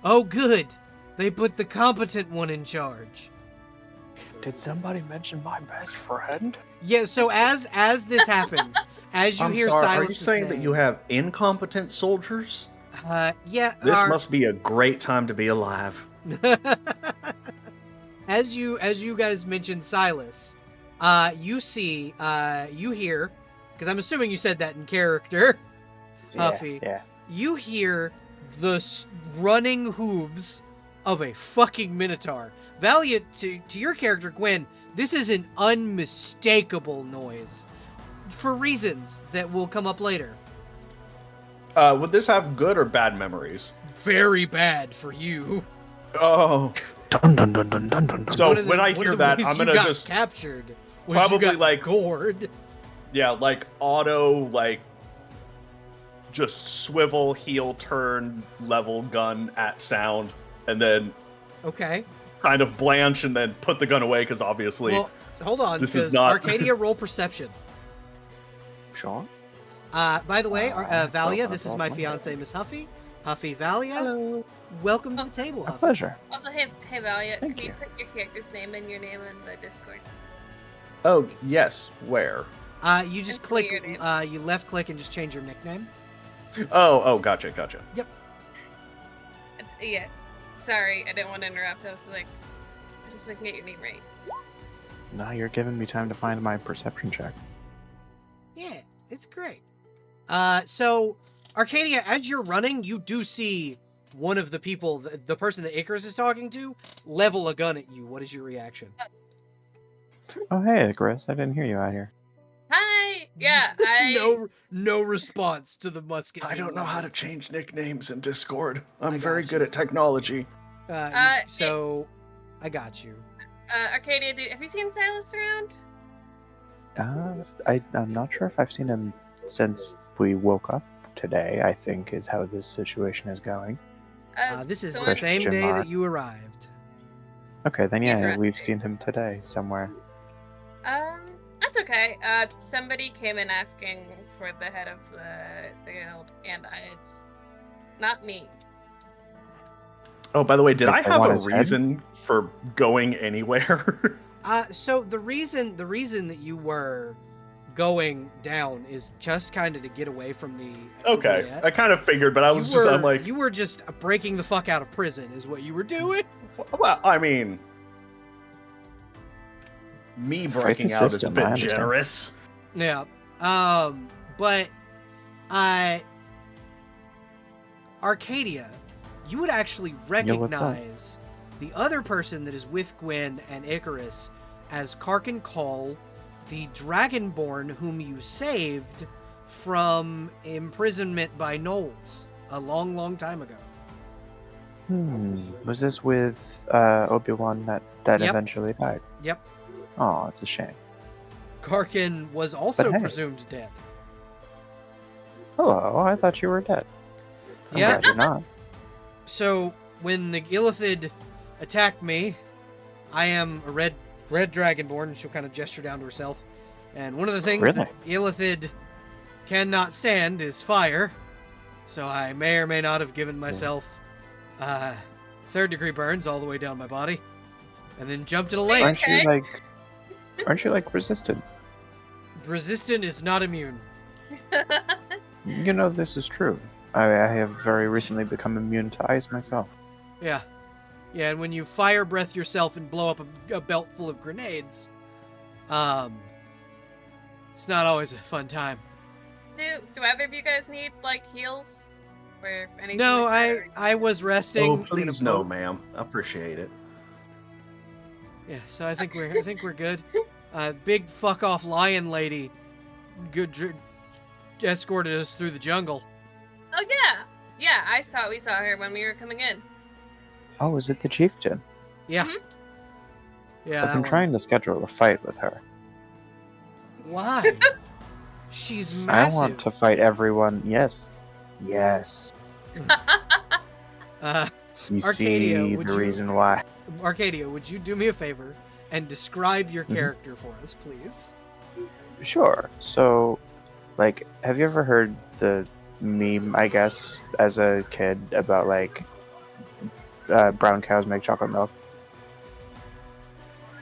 "Oh, good. They put the competent one in charge." Did somebody mention my best friend? Yeah, so as this happens, as you I'm hear sorry, Silas, are you saying that you have incompetent soldiers? Yeah. This must be a great time to be alive. As you guys mentioned Silas, you see, you hear, because I'm assuming you said that in character, Huffy. Yeah. You hear the running hooves of a fucking minotaur. Valiant, to your character, Gwen, this is an unmistakable noise. For reasons that will come up later. Would this have good or bad memories? Very bad for you. Oh. Dun dun dun dun dun dun. So when I one hear of the that, ways I'm you gonna got just captured. Was probably, you got like, gored. yeah, like auto, like just swivel, heel turn, level gun at sound, and then Okay. kind of blanch and then put the gun away because obviously Well, hold on, this is because not- Arcadia roll perception. Sure. By the way, Valia, well, this is well, my well. fiance, Miss Huffy. Huffy Valia, Hello. welcome to the table, A Huffy. pleasure. Also, hey, Valiant, Thank can you you. put your character's name and your name in the Discord? Oh yes, where? You just And click, clear name. you left click and just change your nickname. Oh, gotcha. Yeah. Sorry, I didn't want to interrupt. I was like, just looking at your name right. Now you're giving me time to find my perception check. Yeah, it's great. So, Arcadia, as you're running, you do see one of the people, the person that Icarus is talking to, level a gun at you. What is your reaction? Oh hey, Chris, I didn't hear you out here. Hi. Yeah. I. no response to the musket. I don't know how to change nicknames in Discord. I'm I very got good you. at technology. So, I got you. Arcadia, have you seen Silas around? I'm not sure if I've seen him since we woke up today, I think is how this situation is going. This is so the same Question day mark. that you arrived. Okay, then He's yeah, around we've today. seen him today somewhere. That's okay. Somebody came in asking for the head of the guild, and it's not me. Oh, by the way, did If I they have want a his head? reason for going anywhere? So the reason that you were going down is just kind of to get away from the Okay, oubliette. I kind of figured, but I'm like, you were just breaking the fuck out of prison is what you were doing. well, I mean, me Fight breaking the out is a system, I bit understand. generous. Yeah. But Arcadia, you would actually Yo, what's up? recognize the other person that is with Gwen and Icarus as Karkin Call, the Dragonborn whom you saved from imprisonment by Knowles a long, long time ago. Was this with Obi-Wan that Yep. eventually died? Yep. Oh, it's a shame. Karkin was also hey. presumed dead. Hello, I thought you were dead. I'm Yeah. glad you're not. So when the Illithid attacked me, I am a red dragonborn, and she'll kind of gesture down to herself. And one of the things Really? that Illithid cannot stand is fire. So I may or may not have given myself third-degree burns all the way down my body, and then jumped in a lake. Okay. Aren't you like resistant? Resistant is not immune. You know this is true. I have very recently become immune to ice myself. Yeah. Yeah, and when you fire breath yourself and blow up a belt full of grenades, it's not always a fun time. Do either of you guys need like heals? Or anything No, like that, I was resting. Oh, in a please no, boat. ma'am. I appreciate it. Yeah, so I think we're good. Big fuck off lion lady, escorted us through the jungle. Oh yeah, we saw her when we were coming in. Oh, is it the chieftain? Yeah. Mhm. Yeah. I've that been one. trying to schedule a fight with her. Why? She's I massive. want to fight everyone. Yes. Yes. You Arcadia, see would the you- reason why. Arcadia, would you do me a favor and describe your Mhm. character for us, please? Sure. So, like, have you ever heard the meme, I guess, as a kid about, like, brown cows make chocolate milk?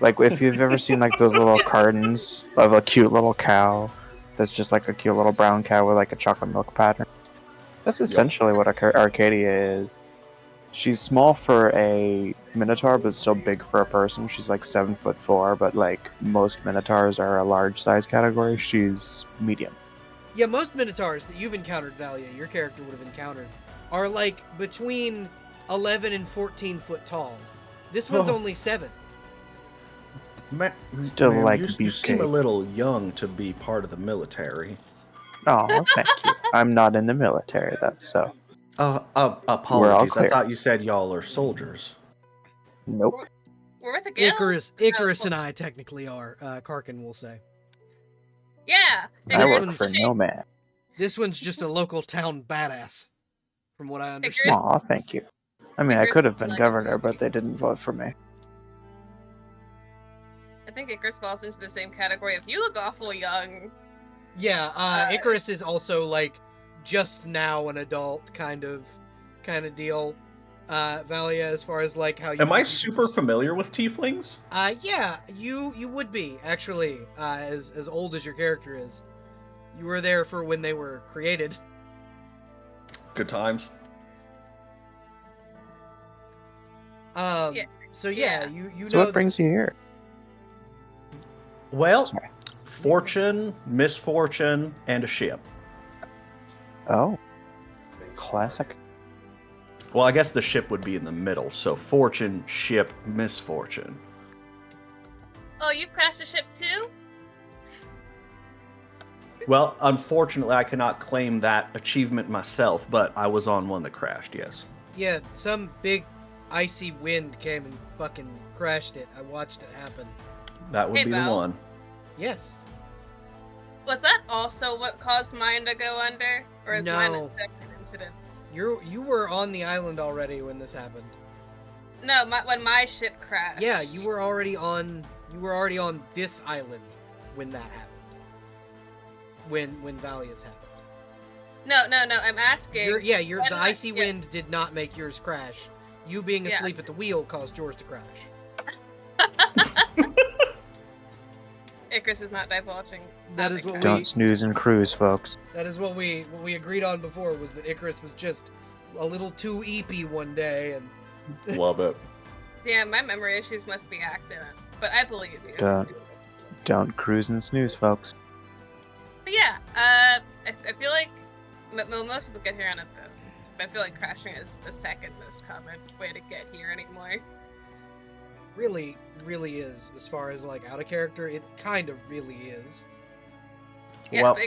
Like, if you've ever seen, like, those little cartons of a cute little cow that's just, like, a cute little brown cow with, like, a chocolate milk pattern. That's essentially what Arcadia is. She's small for a minotaur, but still big for a person. She's like 7'4", but like most minotaurs are a large size category. She's medium. Yeah, most minotaurs that you've encountered, Valia, your character would have encountered, are like between 11 and 14 foot tall. This one's Oh. only 7. Still ma'am, like you seem a beefcake. little young to be part of the military. Oh, thank you. I'm not in the military though, so Apologies. I clear. thought you said y'all are soldiers. nope. We're with the guild. Icarus Oh, and I technically are, Karkin will say. Yeah. I This work one's- for no man. This one's just a local town badass, from what I understand. Aw, thank you. I mean, I could have been governor, but they didn't vote for me. I think Icarus falls into the same category of you look awful young. Yeah, Icarus is also like just now an adult kind of deal. Valia, as far as like how you Am I super familiar with tieflings? Yeah, you would be actually, as old as your character is. You were there for when they were created. Good times. Yeah. So yeah, Yeah. you So know what brings you here? Well, Sorry. fortune, misfortune, and a ship. Oh, classic. Well, I guess the ship would be in the middle. So fortune, ship, misfortune. Oh, you crashed a ship too? Well, unfortunately, I cannot claim that achievement myself, but I was on one that crashed, yes. Yeah, some big icy wind came and fucking crashed it. I watched it happen. That would Hey, be Val. the one. Yes. Was that also what caused mine to go under? Or is mine a No. separate incident? You were on the island already when this happened. No, when my ship crashed. Yeah, you were already on this island when that happened. When Valia's happened. No, I'm asking. The when icy yeah. wind did not make yours crash. You being Yeah. asleep at the wheel caused yours to crash. Icarus is not divulging. That is what Don't snooze and cruise, folks. That is what we agreed on before, was that Icarus was just a little too eepy one day, and Love it. Damn, my memory issues must be acting up. But I believe you. Don't cruise and snooze, folks. But yeah, I feel like most people get here on a boat. But I feel like crashing is the second most common way to get here anymore. really is, as far as like out of character, it kind of really is. Yeah, Well- but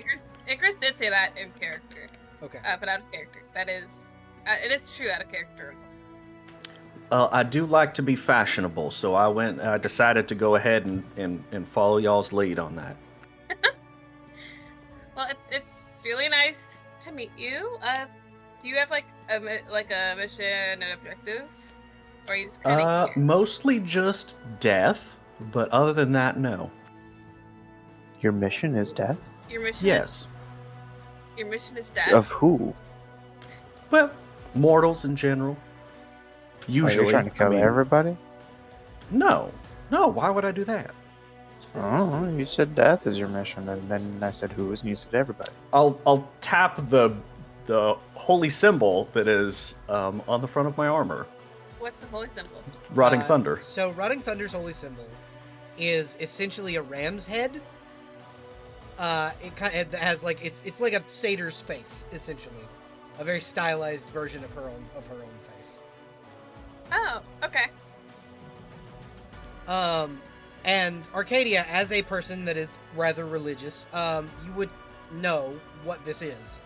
Icarus did say that in character. Okay. But out of character. That is... it is true out of character also. I do like to be fashionable, so I decided to go ahead and follow y'all's lead on that. Well, it's really nice to meet you. Do you have like a mission and objective, or are you just kind of here? Mostly just death, but other than that, no. Your mission is death? Your mission Yes. Your mission is death. Of who? Well, mortals in general. Usually. Are you trying to kill everybody? No. Why would I do that? Oh, you said death is your mission, and then I said who, and you said everybody. I'll tap the holy symbol that is on the front of my armor. What's the holy symbol? Rotting Thunder. So Rotting Thunder's holy symbol is essentially a ram's head. It has like it's like a satyr's face, essentially, a very stylized version of her own face. Oh, okay. And Arcadia, as a person that is rather religious, you would know what this is.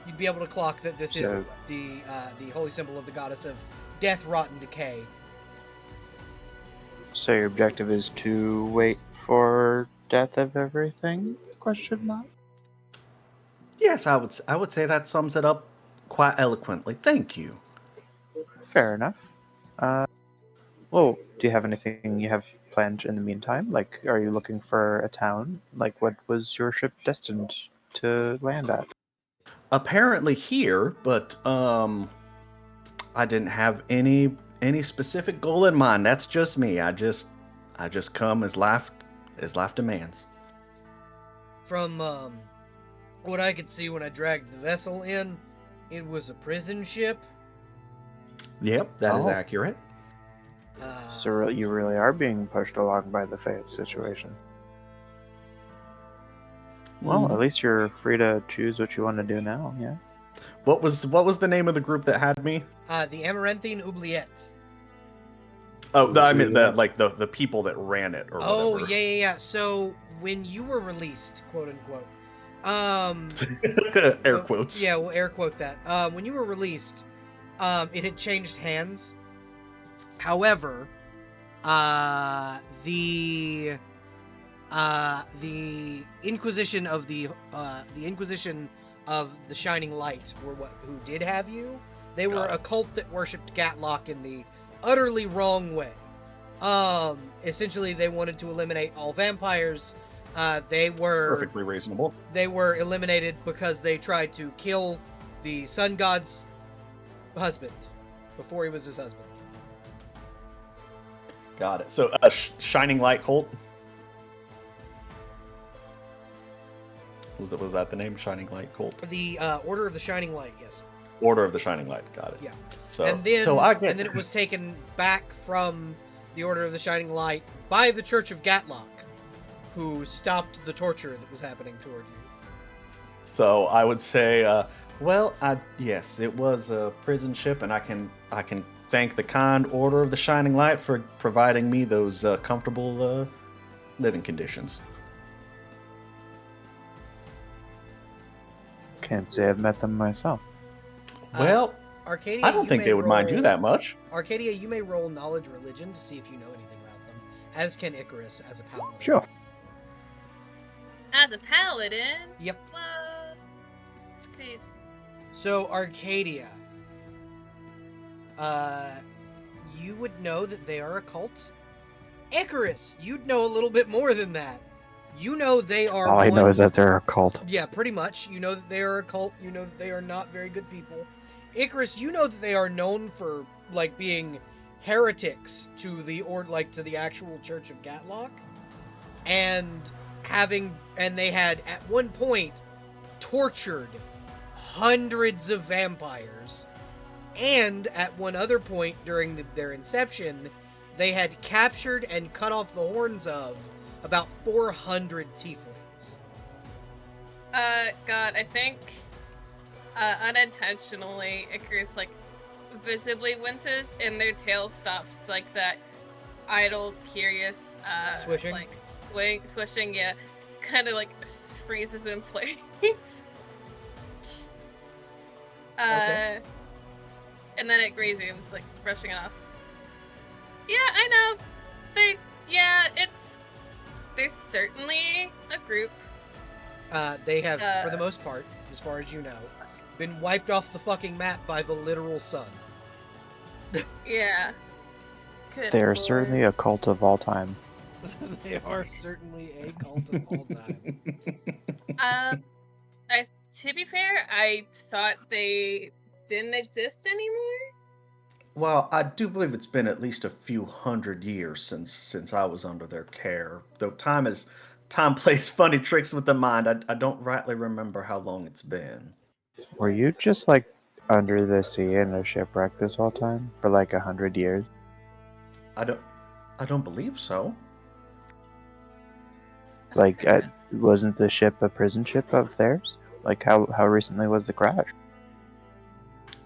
You'd be able to clock that this is the holy symbol of the goddess of death, rot, and decay. So your objective is to wait for death of everything? Question mark. Yes, I would say that sums it up quite eloquently. Thank you. Fair enough. Well, do you have anything you have planned in the meantime? Like, are you looking for a town? Like, what was your ship destined to land at? Apparently here, but I didn't have any specific goal in mind. That's just me. I just come as life demands. From what I could see when I dragged the vessel in, it was a prison ship. Yep, that is accurate. So you really are being pushed along by the fate situation. Well, at least you're free to choose what you want to do now, yeah? What was the name of the group that had me? The Amaranthine Oubliettes. Oh, I meant the people that ran it or Oh, whatever. yeah. So when you were released, quote unquote, air quotes. Yeah, we'll air quote that. When you were released, it had changed hands. However, the Inquisition of the Shining Light were who did have you. They were a cult that worshipped Gatlock in the utterly wrong way. Essentially, they wanted to eliminate all vampires. They were perfectly reasonable. They were eliminated because they tried to kill the sun god's husband before he was his husband. Got it. So, Shining Light cult. Was that the name? Shining Light cult. The Order of the Shining Light, yes. Order of the Shining Light. Got it. Yeah. And then it was taken back from the Order of the Shining Light by the Church of Gatlock, who stopped the torture that was happening toward you. So I would say, yes, it was a prison ship, and I can thank the kind Order of the Shining Light for providing me those comfortable living conditions. Can't say I've met them myself. Well, Arcadia, I don't think they would mind you that much. Arcadia, you may roll knowledge religion to see if you know anything about them, as can Icarus as a paladin. Sure. As a paladin? Yep. What? It's crazy. So, Arcadia, you would know that they are a cult. Icarus, you'd know a little bit more than that. You know they are... All I know is that they're a cult. Yeah, pretty much. You know that they are a cult. You know that they are not very good people. Icarus, you know that they are known for, being heretics to the actual Church of Gatlock. And they had, at one point, tortured hundreds of vampires. And at one other point during their inception, they had captured and cut off the horns of about 400 tieflings. God, I think unintentionally Icarus visibly winces and their tail stops that idle, curious swishing. Swishing, yeah. It's kind of freezes in place. Okay. And then it resumes, brushing it off. Yeah, I know. There's certainly a group. They have, for the most part, as far as you know, been wiped off the fucking map by the literal sun. Yeah. Good They are Lord. certainly a cult of all time. They are certainly a cult of all time. To be fair, I thought they didn't exist anymore. Well, I do believe it's been at least a few hundred years since I was under their care. Though time plays funny tricks with the mind. I don't rightly remember how long it's been. Were you just under the sea in a shipwreck this whole time for 100 years? I don't believe so. Wasn't the ship a prison ship of theirs? Like, how recently was the crash?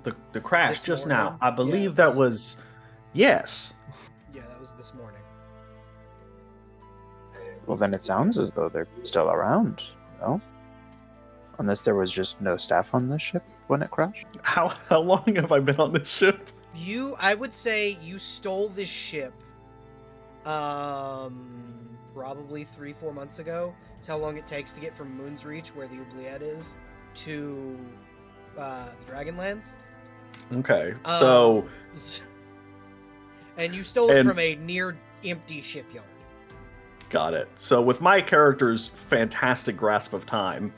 The crash This just morning? now. I believe Yeah, that was. Yes. Yeah, that was this morning. Well, then it sounds as though they're still around, no? Unless there was just no staff on the ship when it crashed? How long have I been on this ship? I would say you stole this ship, probably 3-4 months ago. It's how long it takes to get from Moon's Reach, where the oubliette is, to the Dragonlands. Okay, so and you stole it from a near empty shipyard. Got it. So with my character's fantastic grasp of time,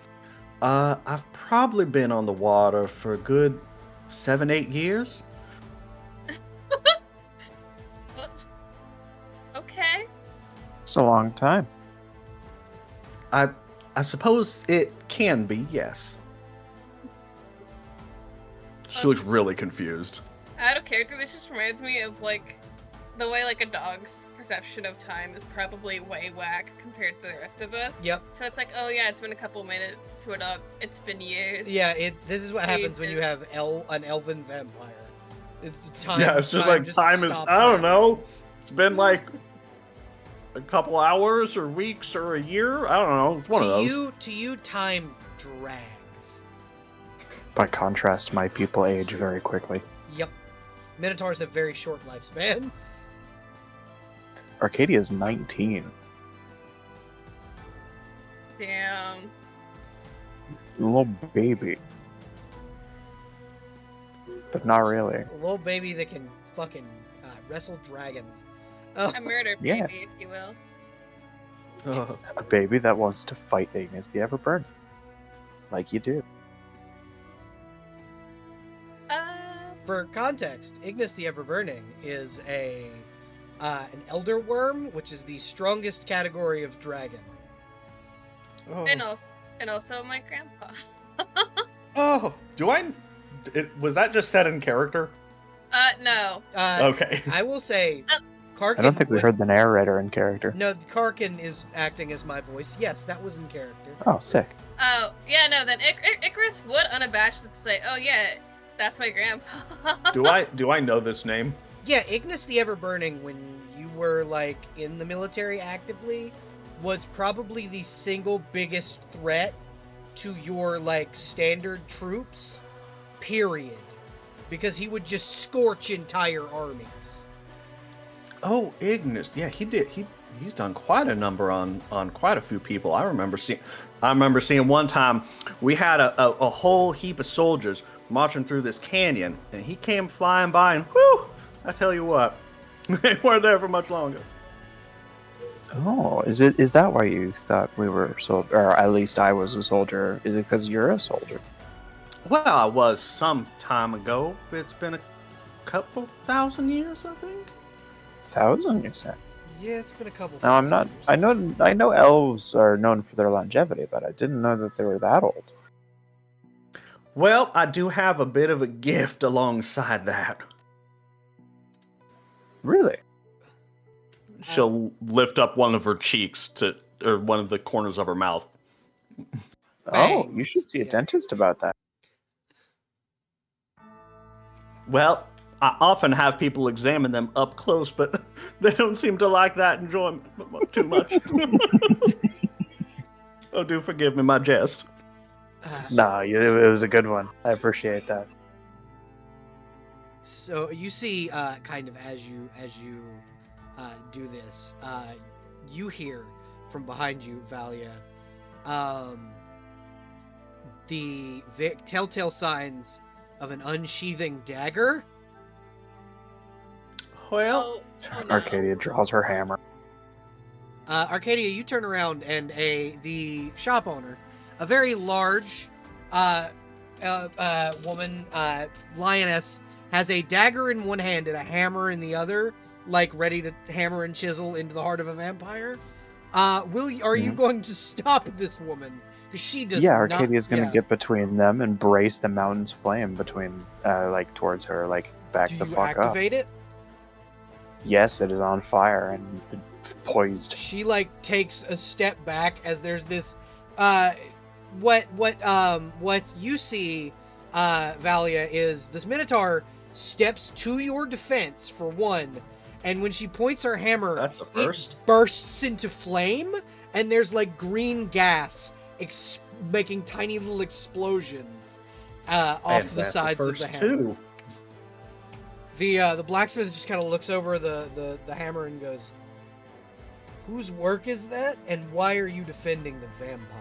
I've probably been on the water for a good 7-8 years. Okay. It's a long time. I suppose it can be, yes. She looks really confused. Out of character, this just reminds me of, like, the way, like, a dog's perception of time is probably way whack compared to the rest of us. Yep. So it's like, oh yeah, it's been a couple minutes. To a dog, it's been years. Yeah, this is what happens when you have an elven vampire. It's time. Yeah, it's just like time is, I don't know. It's been like a couple hours or weeks or a year. I don't know. It's one of those. To you, time drags. By contrast, my people age very quickly. Yep. Minotaurs have very short lifespans. Arcadia's 19. Damn. A little baby. But not really. A little baby that can fucking wrestle dragons. A murder baby, Yeah. if you will. A baby that wants to fight Ignis the Everburning. Like you do. For context, Ignis the Everburning is an elder worm, which is the strongest category of dragon. Oh. And also my grandpa. Oh, was that just set in character? No. Okay. I will say, Karkin. I don't think we heard the narrator in character. No, Karkin is acting as my voice. Yes, that was in character. Oh, sick. Oh, yeah, no, then Icarus would unabashedly say, oh yeah, that's my grandpa. Do I know this name? Yeah, Ignis the Everburning, when you were, like, in the military actively, was probably the single biggest threat to your, like, standard troops, period. Because he would just scorch entire armies. Oh, Ignis. Yeah, he did. He's done quite a number on quite a few people. I remember seeing one time we had a whole heap of soldiers marching through this canyon, and he came flying by, and whew, I tell you what, they weren't there for much longer. Oh, is that why you thought we were or at least I was a soldier? Is it because you're a soldier? Well, I was some time ago. It's been a couple thousand years, I think. 1,000, you said? Yeah, it's been a couple. No, I'm not. years. I know elves are known for their longevity, but I didn't know that they were that old. Well, I do have a bit of a gift alongside that. Really? She'll lift up one of her cheeks or one of the corners of her mouth. Oh, you Bangs, should see a yeah. dentist about that. Well, I often have people examine them up close, but they don't seem to like that enjoyment too much. Oh, do forgive me my jest. No, it was a good one. I appreciate that. So you see, kind of as you do this, you hear from behind you, Valia, the telltale signs of an unsheathing dagger. Well, Oh, no. Arcadia draws her hammer. Arcadia, you turn around and the shop owner, a very large woman, lioness, has a dagger in one hand and a hammer in the other, like ready to hammer and chisel into the heart of a vampire. Are you going to stop this woman? Because she does. Yeah, not, Arcadia's gonna get between them and brace the mountain's flame between, towards her, back Do the you fuck up. activate it? Yes, it is on fire and poised. She like takes a step back as there's this what you see, Valia, is this Minotaur steps to your defense for one, and when she points her hammer, That's a first. it bursts into flame, and there's like green gas making tiny little explosions off And the that's a sides of first the hammer. too. The blacksmith just kind of looks over the hammer and goes, "Whose work is that, and why are you defending the vampire?"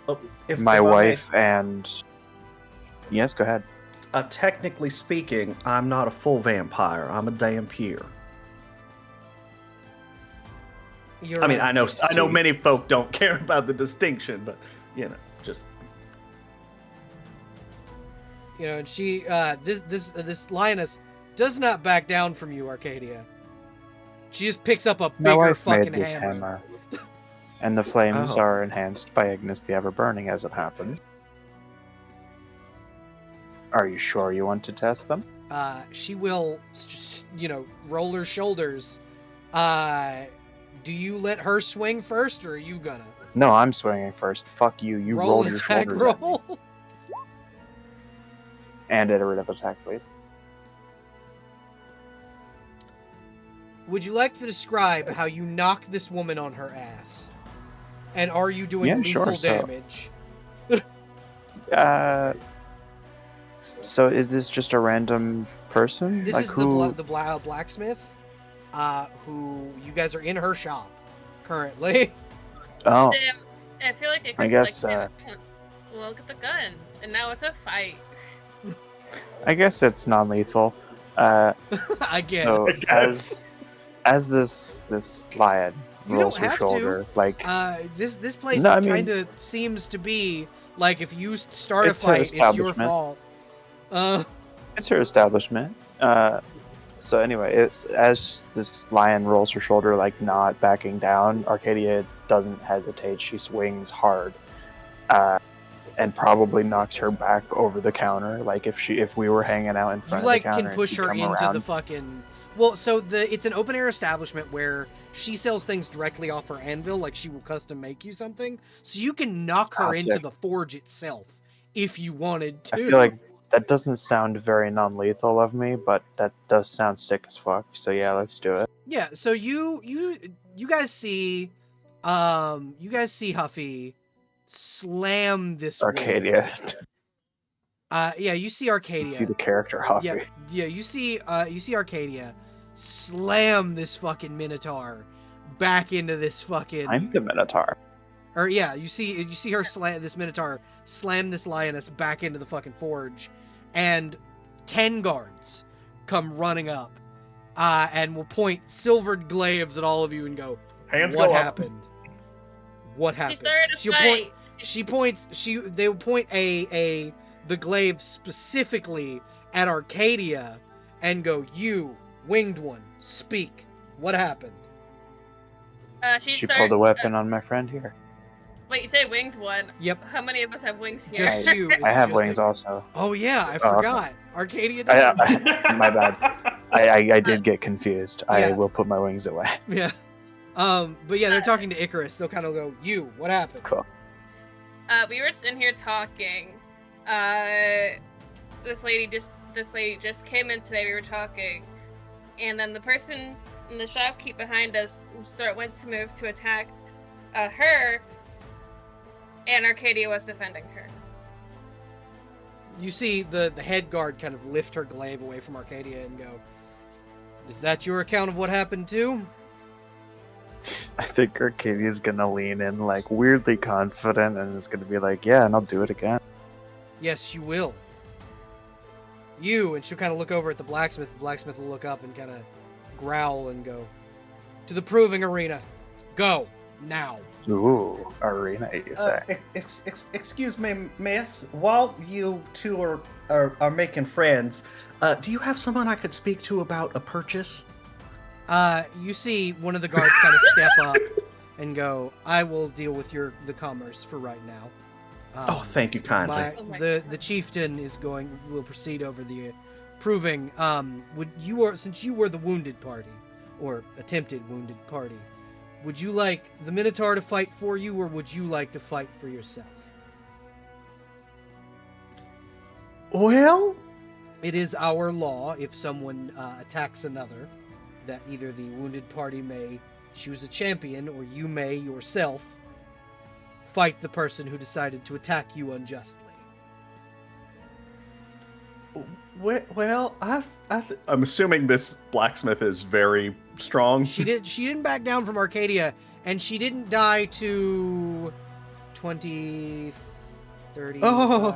Oh, My if I may, wife and... Yes, go ahead. technically speaking, I'm not a full vampire. I'm a vampire. I mean, I know many folk don't care about the distinction, but just and she this lioness does not back down from you, Arcadia. She just picks up a My bigger wife fucking made this hammer. And the flames Oh. are enhanced by Ignis the Ever-Burning as it happens. Are you sure you want to test them? She will just roll her shoulders. Do you let her swing first, or are you gonna No, I'm swinging first. Fuck you. You roll rolled an your attack shoulders at me. roll? And iterative attack, please. Would you like to describe how you knock this woman on her ass? And are you doing Yeah, lethal sure, so- damage? So is this just a random person? This like is who? the blacksmith, who you guys are in her shop currently. Oh, Damn, I feel like it I was guess, like, look at the guns, and now it's a fight. I guess it's non-lethal. I guess. So as this lion You rolls don't her have shoulder, to. like This place No, I mean- kind of seems to be like if you start a It's her fight, it's your establishment. fault. it's her establishment. So anyway, it's as this lion rolls her shoulder, like not backing down. Arcadia doesn't hesitate. She swings hard, and probably knocks her back over the counter. Like if we were hanging out in You front like of the counter, can push and she'd her come into around. the fucking. Well, so it's an open air establishment where she sells things directly off her anvil, like she will custom make you something. So you can knock her into sick. the forge itself if you wanted to. I feel like that doesn't sound very non-lethal of me, but that does sound sick as fuck. So yeah, let's do it. Yeah, so you guys see Huffy slam this woman. Arcadia. Yeah, you see Arcadia. See the character Huffy. Yeah, you see Arcadia slam this fucking Minotaur back into this fucking I'm the Minotaur. Or yeah, you see her slam this Minotaur slam this lioness back into the fucking forge, and 10 guards come running up, and will point silvered glaives at all of you and go, hands "What go happened? What She happened?" started a She'll fight. They will point the glaive specifically at Arcadia and go, "You, winged one, speak. What happened?" She pulled a weapon on my friend here. Wait, you say winged one? Yep. How many of us have wings here? Just you. I have Just wings a- also. Oh yeah, I Oh, okay. forgot. Arcadia does. My bad. I did get confused. I Yeah. will put my wings away. Yeah. But yeah, they're talking to Icarus. They'll kind of go, "You, what happened?" Cool. We were sitting here talking. This lady just came in today. We were talking, and then the person in the shopkeep behind us went to move to attack her, and Arcadia was defending her. You see the head guard kind of lift her glaive away from Arcadia and go, "Is that your account of what happened too?" I think Arcadia's gonna lean in like weirdly confident and is gonna be like, yeah, and I'll do it again. "Yes, you will." You, and she'll kind of look over at the blacksmith. The blacksmith will look up and kind of growl and go, "To the proving arena. Go, now." Ooh, arena, you say? Excuse me, miss. While you two are making friends, do you have someone I could speak to about a purchase? You see one of the guards kind of step up and go, "I will deal with the commerce for right now." Oh, thank you kindly. Oh my The chieftain will proceed over the proving. Since you were the wounded party, or attempted wounded party, would you like the Minotaur to fight for you, or would you like to fight for yourself? Well, It is our law, if someone attacks another, that either the wounded party may choose a champion, or you may yourself fight the person who decided to attack you unjustly. well, I'm assuming this blacksmith is very strong. She didn't back down from Arcadia, and she didn't die to 20, 35. Oh.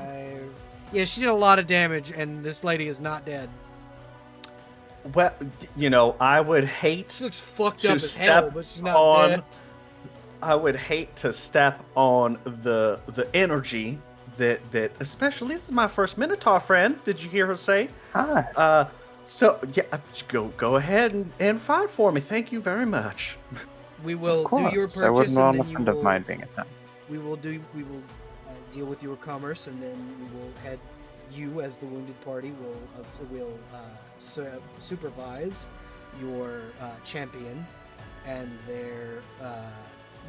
Yeah, she did a lot of damage, and this lady is not dead. Well, you know, I would hate She looks fucked to up as hell, step but she's not on. dead. I would hate to step on the energy that especially this is my first Minotaur friend. Did you hear her say? Hi. So yeah, go ahead and fight for me. Thank you very much. We will Of course. do your purchase, I wouldn't and want a then you friend of will. mine being attacked. We will deal with your commerce, and then we will head. You, as the wounded party, will supervise your champion and their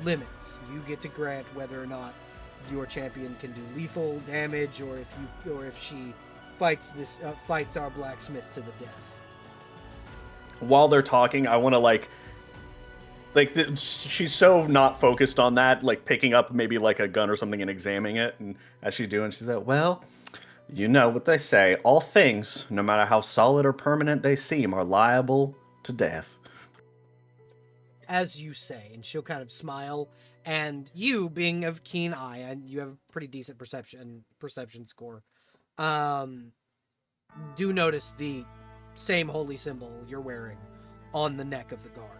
limits. You get to grant whether or not your champion can do lethal damage, or if she fights our blacksmith to the death. While they're talking, I want to she's so not focused on that, like picking up maybe like a gun or something and examining it. And as she's doing, she's like, well, you know what they say. All things, no matter how solid or permanent they seem, are liable to death. As you say, and she'll kind of smile. And you, being of keen eye, and you have a pretty decent perception score, do notice the same holy symbol you're wearing on the neck of the guard.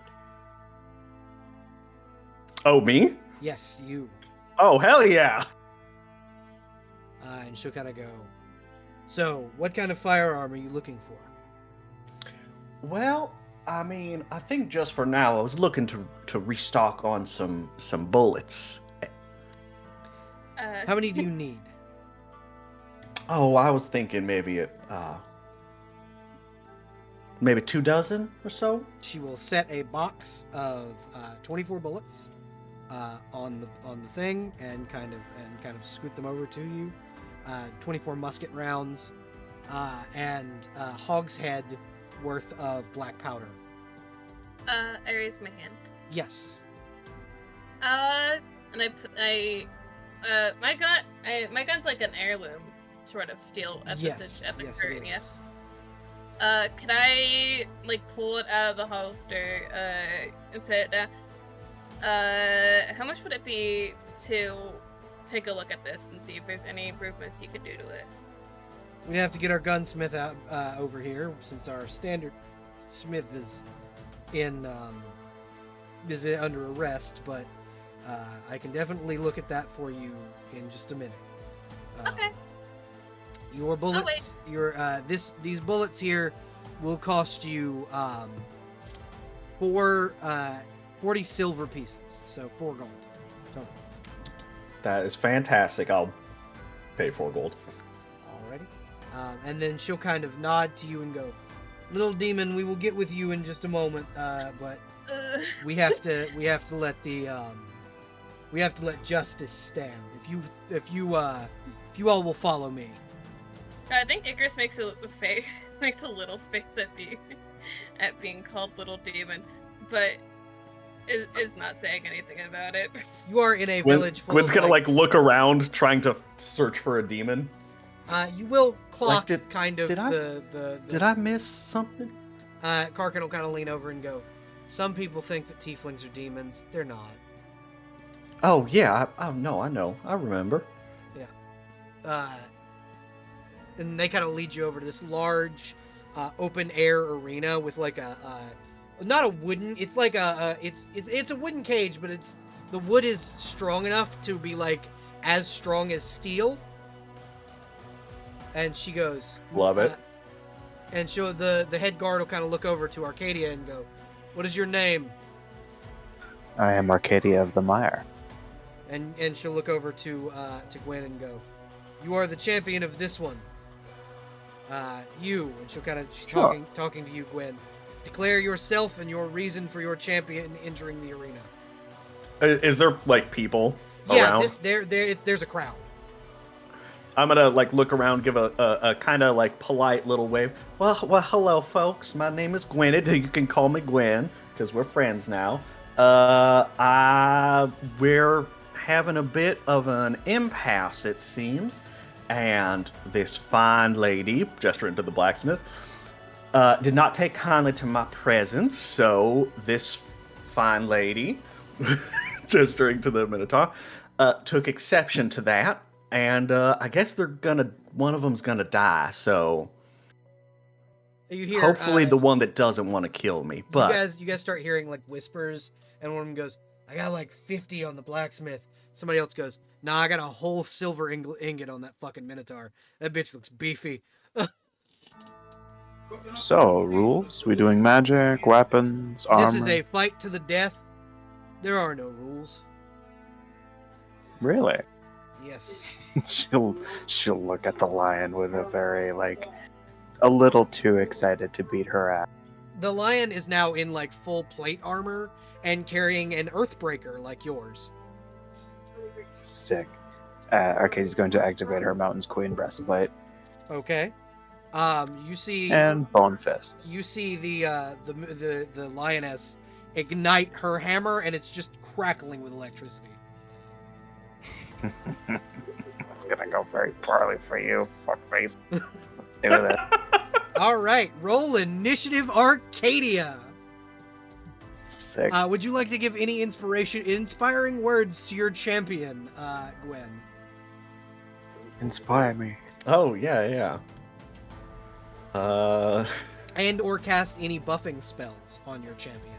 Oh, me? Yes, you. Oh, hell yeah! And she'll kind of go, so, what kind of firearm are you looking for? Well, I mean, I think just for now, I was looking to restock on some bullets. How many do you need? Oh, I was thinking maybe maybe 2 dozen or so. She will set a box of 24 bullets on the thing, and kind of scoot them over to you. 24 musket rounds, and hogshead worth of black powder. I raise my hand. Yes. And my gun's like an heirloom sort of deal at Yes. at the Yes, current, it yeah. is. Can I like pull it out of the holster and set it down? How much would it be to take a look at this and see if there's any improvements you could do to it? We'd have to get our gunsmith out over here, since our standard smith is under arrest. But I can definitely look at that for you in just a minute. Okay. Your bullets, these bullets here, will cost you 40 silver pieces, so 4 gold total. That is fantastic. I'll pay 4 gold. Alrighty. And then she'll kind of nod to you and go, "Little demon, we will get with you in just a moment. But we have to let justice stand. If you all will follow me." I think Icarus makes a little face at being called little demon, but is not saying anything about it. You are in a village full Gwen's of gonna like look around, trying to search for a demon. You will clock Did I miss something? Karkin will kind of lean over and go, "Some people think that tieflings are demons. They're not." Oh yeah, I know. I remember. Yeah. And they kind of lead you over to this large, open air arena with like not a wooden. It's like it's a wooden cage, but the wood is strong enough to be like as strong as steel. And she goes, Love it. And the head guard will kind of look over to Arcadia and go, "What is your name?" I am Arcadia of the Mire. And she'll look over to Gwen and go, "You are the champion of this one. You, and she's Sure. talking to you, Gwen. Declare yourself and your reason for your champion entering the arena. Is there like people Yeah, around? there's a crowd. I'm gonna like look around, give a kind of like polite little wave. Well, hello, folks. My name is Gwen. You can call me Gwen because we're friends now. We're having a bit of an impasse, it seems, and this fine lady, gesturing to the blacksmith, did not take kindly to my presence. So this fine lady, gesturing to the Minotaur, took exception to that. And I guess one of them's gonna die. So You hear hopefully the one that doesn't want to kill me. But you guys start hearing like whispers, and one of them goes, "I got like 50 on the blacksmith." Somebody else goes, "Nah, I got a whole silver ingot on that fucking Minotaur. That bitch looks beefy." So, rules? We doing magic, weapons, armor? This is a fight to the death. There are no rules. Really? Yes. she'll look at the lion with a very a little too excited to beat her ass. The lion is now in like full plate armor and carrying an earthbreaker like yours. Sick. Arcadie's going to activate her Mountain's Queen breastplate Okay. You see and bone fists. You see the lioness ignite her hammer, and it's just crackling with electricity. It's gonna go very poorly for you, fuckface. Let's do this. All right, roll initiative, Arcadia. Sick. Would you like to give any inspiring words to your champion, Gwen? Inspire me. oh yeah. And or cast any buffing spells on your champion.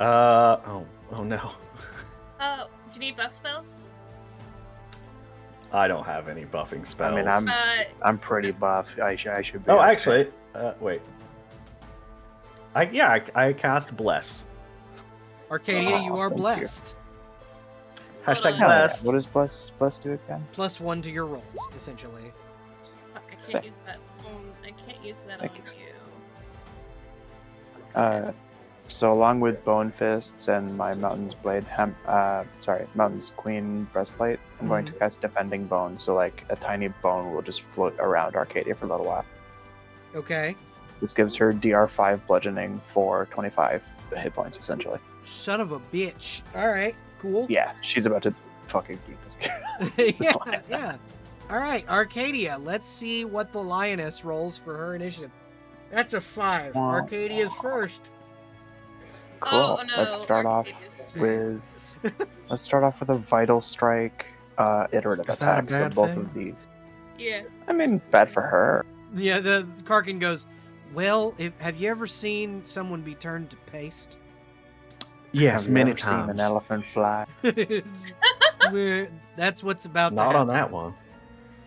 Oh no. Oh, do you need buff spells? I don't have any buffing spells. I mean, I'm pretty buff. I should be. Oh, okay. actually, wait. I cast bless. Arcadia, you are thank you. blessed. Hashtag Hell Hell yeah. blessed. What does bless do again? +1 to your rolls, essentially. Fuck, I can't Sick. use that. I can't use that Thank on you. you. So along with bone fists and my Mountain's Mountain's Queen breastplate, I'm going to cast defending bone. So like a tiny bone will just float around Arcadia for a little while. Okay. This gives her DR5 bludgeoning for 25 hit points, essentially. Son of a bitch. All right, cool. Yeah, she's about to fucking beat this guy. yeah. All right, Arcadia, let's see what the lioness rolls for her initiative. That's a 5. Wow. Arcadia's first. Cool. Oh, no, Let's start off with a vital strike iterative Is that a attack. So bad both thing? of these. Yeah. I mean, bad for her. Yeah, the Karkin goes, well, have you ever seen someone be turned to paste? Yes, Have you many ever seen an times. elephant fly? That's what's about to Not happen. on that one.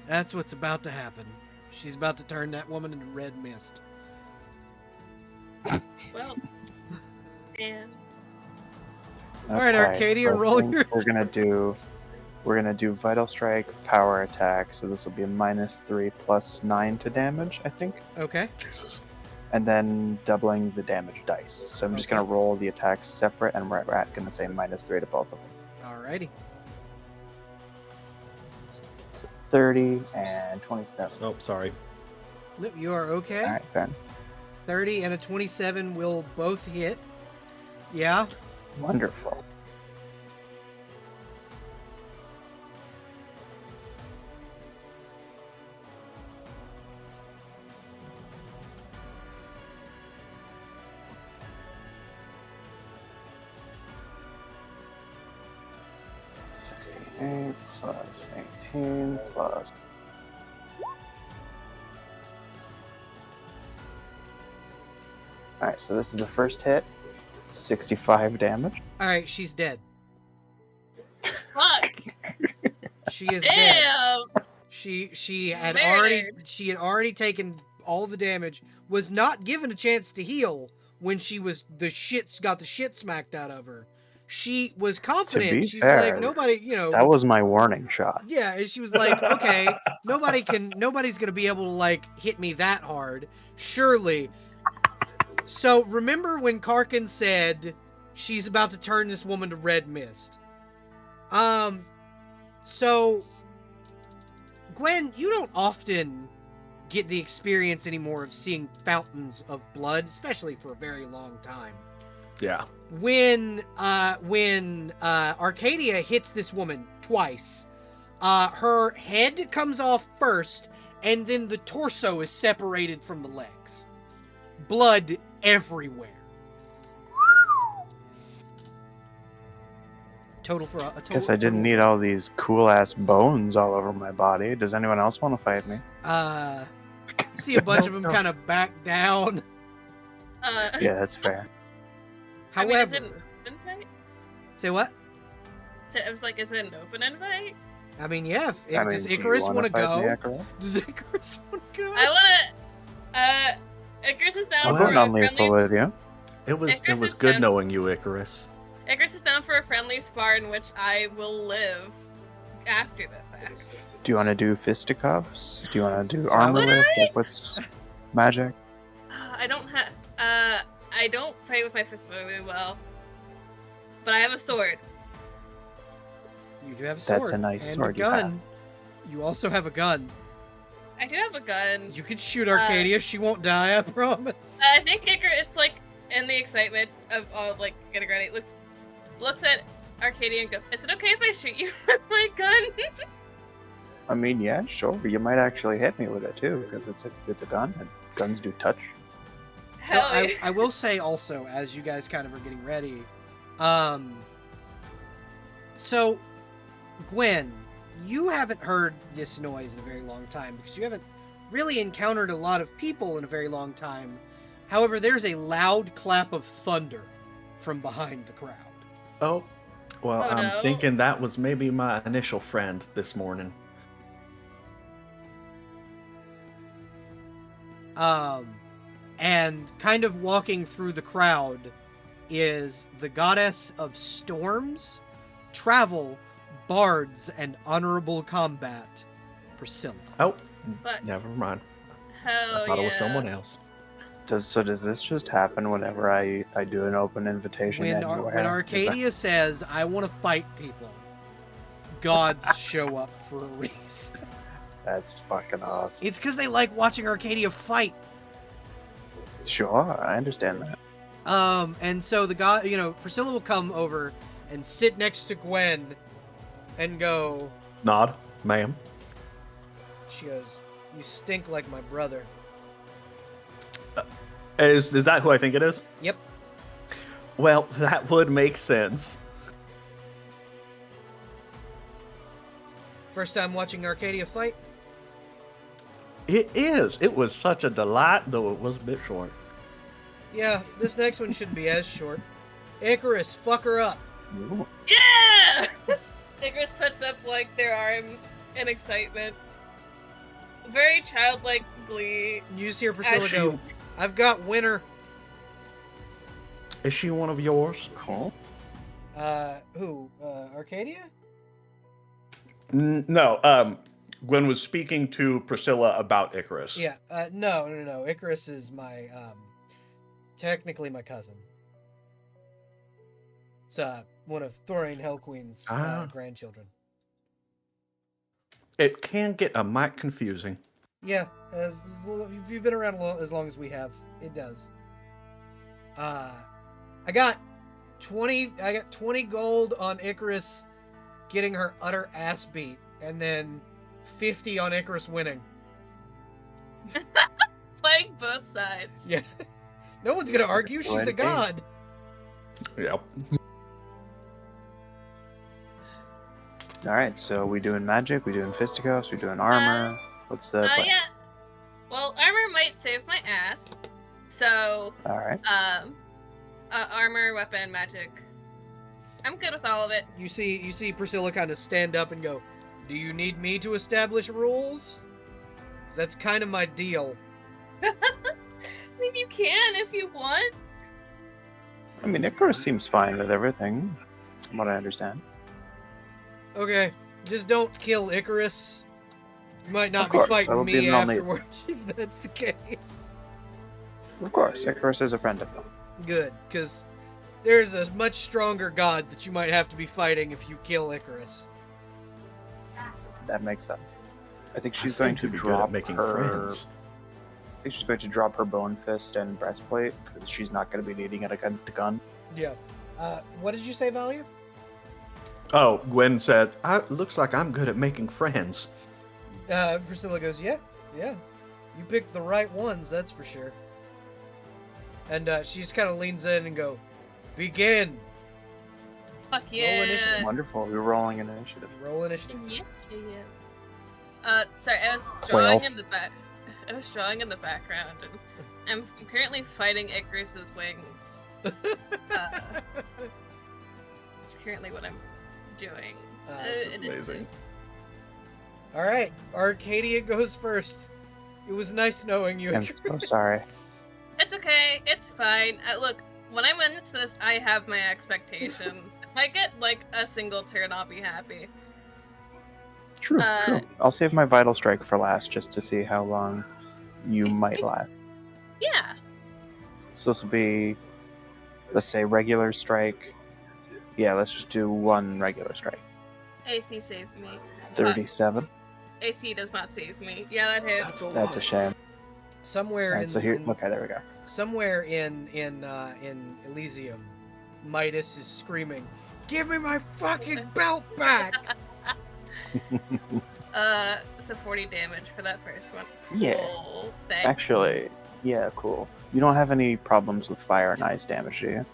That's what's about to happen. She's about to turn that woman into red mist. Well. And All right, Arcadia, so I roll think your We're gonna do vital strike, power attack. So this will be a -3 + 9 to damage, I think, Okay. Jesus. and then doubling the damage dice. So I'm just gonna Okay. roll the attacks separate, and we're gonna say -3 to both of them. Alrighty. So 30 and 27. Oh, sorry. Yep, you are okay. All right, fair. 30 and a 27 will both hit. Yeah. Wonderful. +8 +18 plus. Alright, so this is the first hit. 65 damage. All right, she's dead. fuck. She is dead. Damn. She had Murdered. already taken all the damage. Was not given a chance to heal when she was got the shit smacked out of her. she was confident. be She's fair, like, nobody, you know. That was my warning shot. Yeah, and she was like, okay, nobody's gonna be able to like hit me that hard, surely. So remember when Karkin said she's about to turn this woman to red mist? So Gwen, you don't often get the experience anymore of seeing fountains of blood, especially for a very long time. Yeah. When Arcadia hits this woman twice, her head comes off first, and then the torso is separated from the legs. Blood everywhere. Total for a total. Guess I didn't need all these cool ass bones all over my body. Does anyone else want to fight me? See a bunch of them kind of back down. Yeah, that's fair. However, is it an open invite? Say what? So it was like, is it an open invite? I mean, yeah. Does do you Icarus wanna want to fight me, go? Icarus? Does Icarus want to go? I wanna. Icarus is down I'll for go a non-lethal friendly. with you. It was Icarus is good down- knowing you, Icarus. Icarus is down for a friendly spar in which I will live after the fact. Do you want to do fisticuffs? Do you want to do So armorless? Like, what's magic? I don't have. I don't fight with my fists really well, but I have a sword. You do have a sword. That's a nice and sword a you have. gun. You also have a gun. I do have a gun. You can shoot Arcadia. She won't die, I promise. I think Icarus, like, in the excitement of all, like, getting ready, looks at Arcadia and goes, "Is it okay if I shoot you with my gun?" I mean, yeah, sure. You might actually hit me with it too, because it's a gun, and guns do touch. So Hell yeah. I will say also, as you guys kind of are getting ready, so Gwen, you haven't heard this noise in a very long time because you haven't really encountered a lot of people in a very long time. However, there's a loud clap of thunder from behind the crowd. Oh, well, Oh, I'm no. thinking that was maybe my initial friend this morning. And kind of walking through the crowd is the goddess of storms, travel, bards, and honorable combat, Priscilla. Oh, But never mind. hell I thought yeah. it was someone else. Does this just happen whenever I do an open invitation anywhere? When Is that- Arcadia says, "I want to fight people," gods show up for a reason. That's fucking awesome. It's because they like watching Arcadia fight. Sure, I understand that. And so the god, Priscilla will come over and sit next to Gwen and go, Nod, ma'am. she goes, "You stink like my brother." Is that who I think it is? Yep. Well, that would make sense. First time watching Arcadia fight? It is. It was such a delight, though it was a bit short. Yeah, this next one shouldn't be as short. Icarus, fuck her up. Ooh. Yeah! Icarus puts up, like, their arms in excitement. Very childlike glee. You just hear Priscilla As go, "I've got winner." Is she one of yours? Cool. Who? Arcadia? No, Gwen was speaking to Priscilla about Icarus. Yeah, no. Icarus is my, technically my cousin. It's, one of Thorain Hellqueen's grandchildren. It can get a mite confusing. Yeah, if you've been around as long as we have, it does. I got 20 gold on Icarus getting her utter ass beat, and then 50 on Icarus winning. Playing both sides. Yeah. No one's gonna argue, That's she's a the way to be. god. Yep. All right, so we doing magic, we doing fisticuffs, we doing armor. What's the plan? Yeah. Well, armor might save my ass. So, All right. armor, weapon, magic. I'm good with all of it. You see Priscilla kind of stand up and go, "Do you need me to establish rules? 'Cause that's kind of my deal." I mean, you can if you want. I mean, Icarus seems fine with everything. from what I understand. Okay, just don't kill Icarus. You might not Of be course, I fighting will be me an all-need. afterwards if that's the case. Of course, Icarus is a friend of mine. Good, because there's a much stronger god that you might have to be fighting if you kill Icarus. That makes sense. I think I she's seem going to be good drop at making her. friends. I think she's going to drop her bone fist and breastplate because she's not going to be needing it against a gun. Yeah. What did you say, Valia? Oh, Gwen said, looks like I'm good at making friends. Priscilla goes, yeah. You picked the right ones, that's for sure. And she just kind of leans in and go, begin. Fuck Roll yeah. initiative. Wonderful. We're rolling an initiative. Roll initiative. Sorry, I was drawing in the back. I was drawing in the background, and I'm currently fighting Icarus's wings. It's currently what I'm doing. That's amazing. All right, Arcadia goes first. It was nice knowing you. I'm so sorry. It's okay. It's fine. Look, when I went into this, I have my expectations. If I get like a single turn, I'll be happy. True. I'll save my vital strike for last just to see how long you might last. Yeah. So this will be, let's say, regular strike. Yeah, let's just do one regular strike. AC saved me. 37. AC does not save me. Yeah, that hits. That's a shame. Somewhere Alright, in so here, in- okay, there we go. somewhere in Elysium, Midas is screaming, "Give me my fucking belt back!" So 40 damage for that first one. Yeah. Cool. Thanks. Actually, yeah, cool. You don't have any problems with fire and ice damage, do you?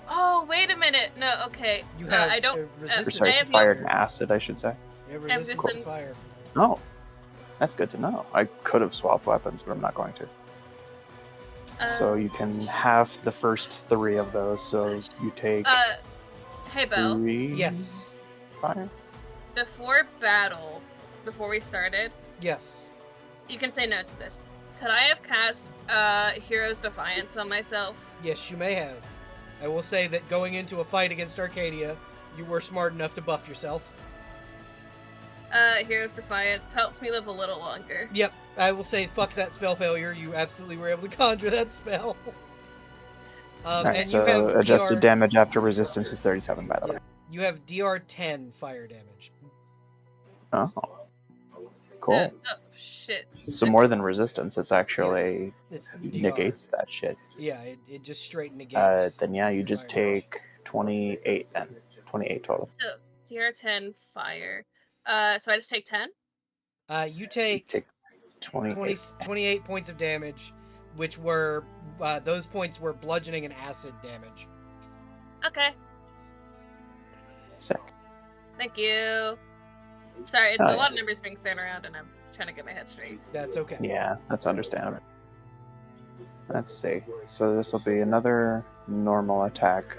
Oh, wait a minute. No, okay. You have I don't. Or resistance. sorry, I have fire and acid, I should say. You have I have resistance to resistance. fire. Oh, that's good to know. I could have swapped weapons, but I'm not going to. So you can have the first 3 of those. So you take Hey, Belle. 3 Yes. fire. Before battle, before we started, Yes. you can say no to this. Could I have cast Hero's Defiance on myself? Yes, you may have. I will say that going into a fight against Arcadia, you were smart enough to buff yourself. Hero's Defiance helps me live a little longer. Yep, I will say fuck that spell failure. You absolutely were able to conjure that spell. Alright, and so you have adjusted DR, damage after resistance is 37, by the way. You have DR 10 fire damage. Oh, cool. So, oh, shit. So more than resistance, it's actually It's DR. negates that shit. Yeah, it just straight negates. Then yeah, you your just fire damage. take 28 then. 28 total. So, DR10 fire. So I just take 10? You take Take 28. 28 points of damage, which were those points were bludgeoning and acid damage. Okay. Sick. Thank you. Sorry, it's Oh, a lot of numbers being thrown around, and I'm trying to get my head straight. That's okay. Yeah, that's understandable. Let's see. So this will be another normal attack.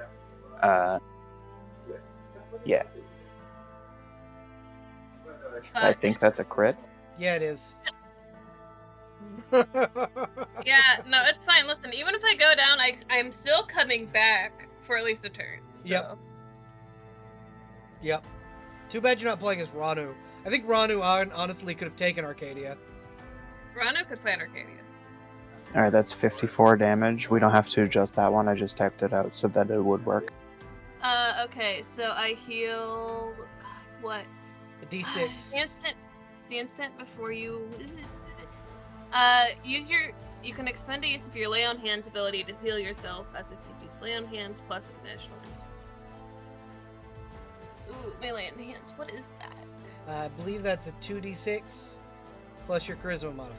Yeah, I But, think that's a crit. Yeah, it is. yeah, no, it's fine. Listen, even if I go down, I'm still coming back for at least a turn. So. Yep. Yep. Too bad you're not playing as Ranu. I think Ranu honestly could have taken Arcadia. Rano could fight Arcadia. Alright, that's 54 damage. We don't have to adjust that one. I just typed it out so that it would work. Okay, so I heal. God, what? A D6. The instant before you. You can expend a use of your Lay on Hands ability to heal yourself as if you use Lay on Hands plus an additional use. Ooh, melee on hands. What is that? I believe that's a 2d6 plus your charisma modifier.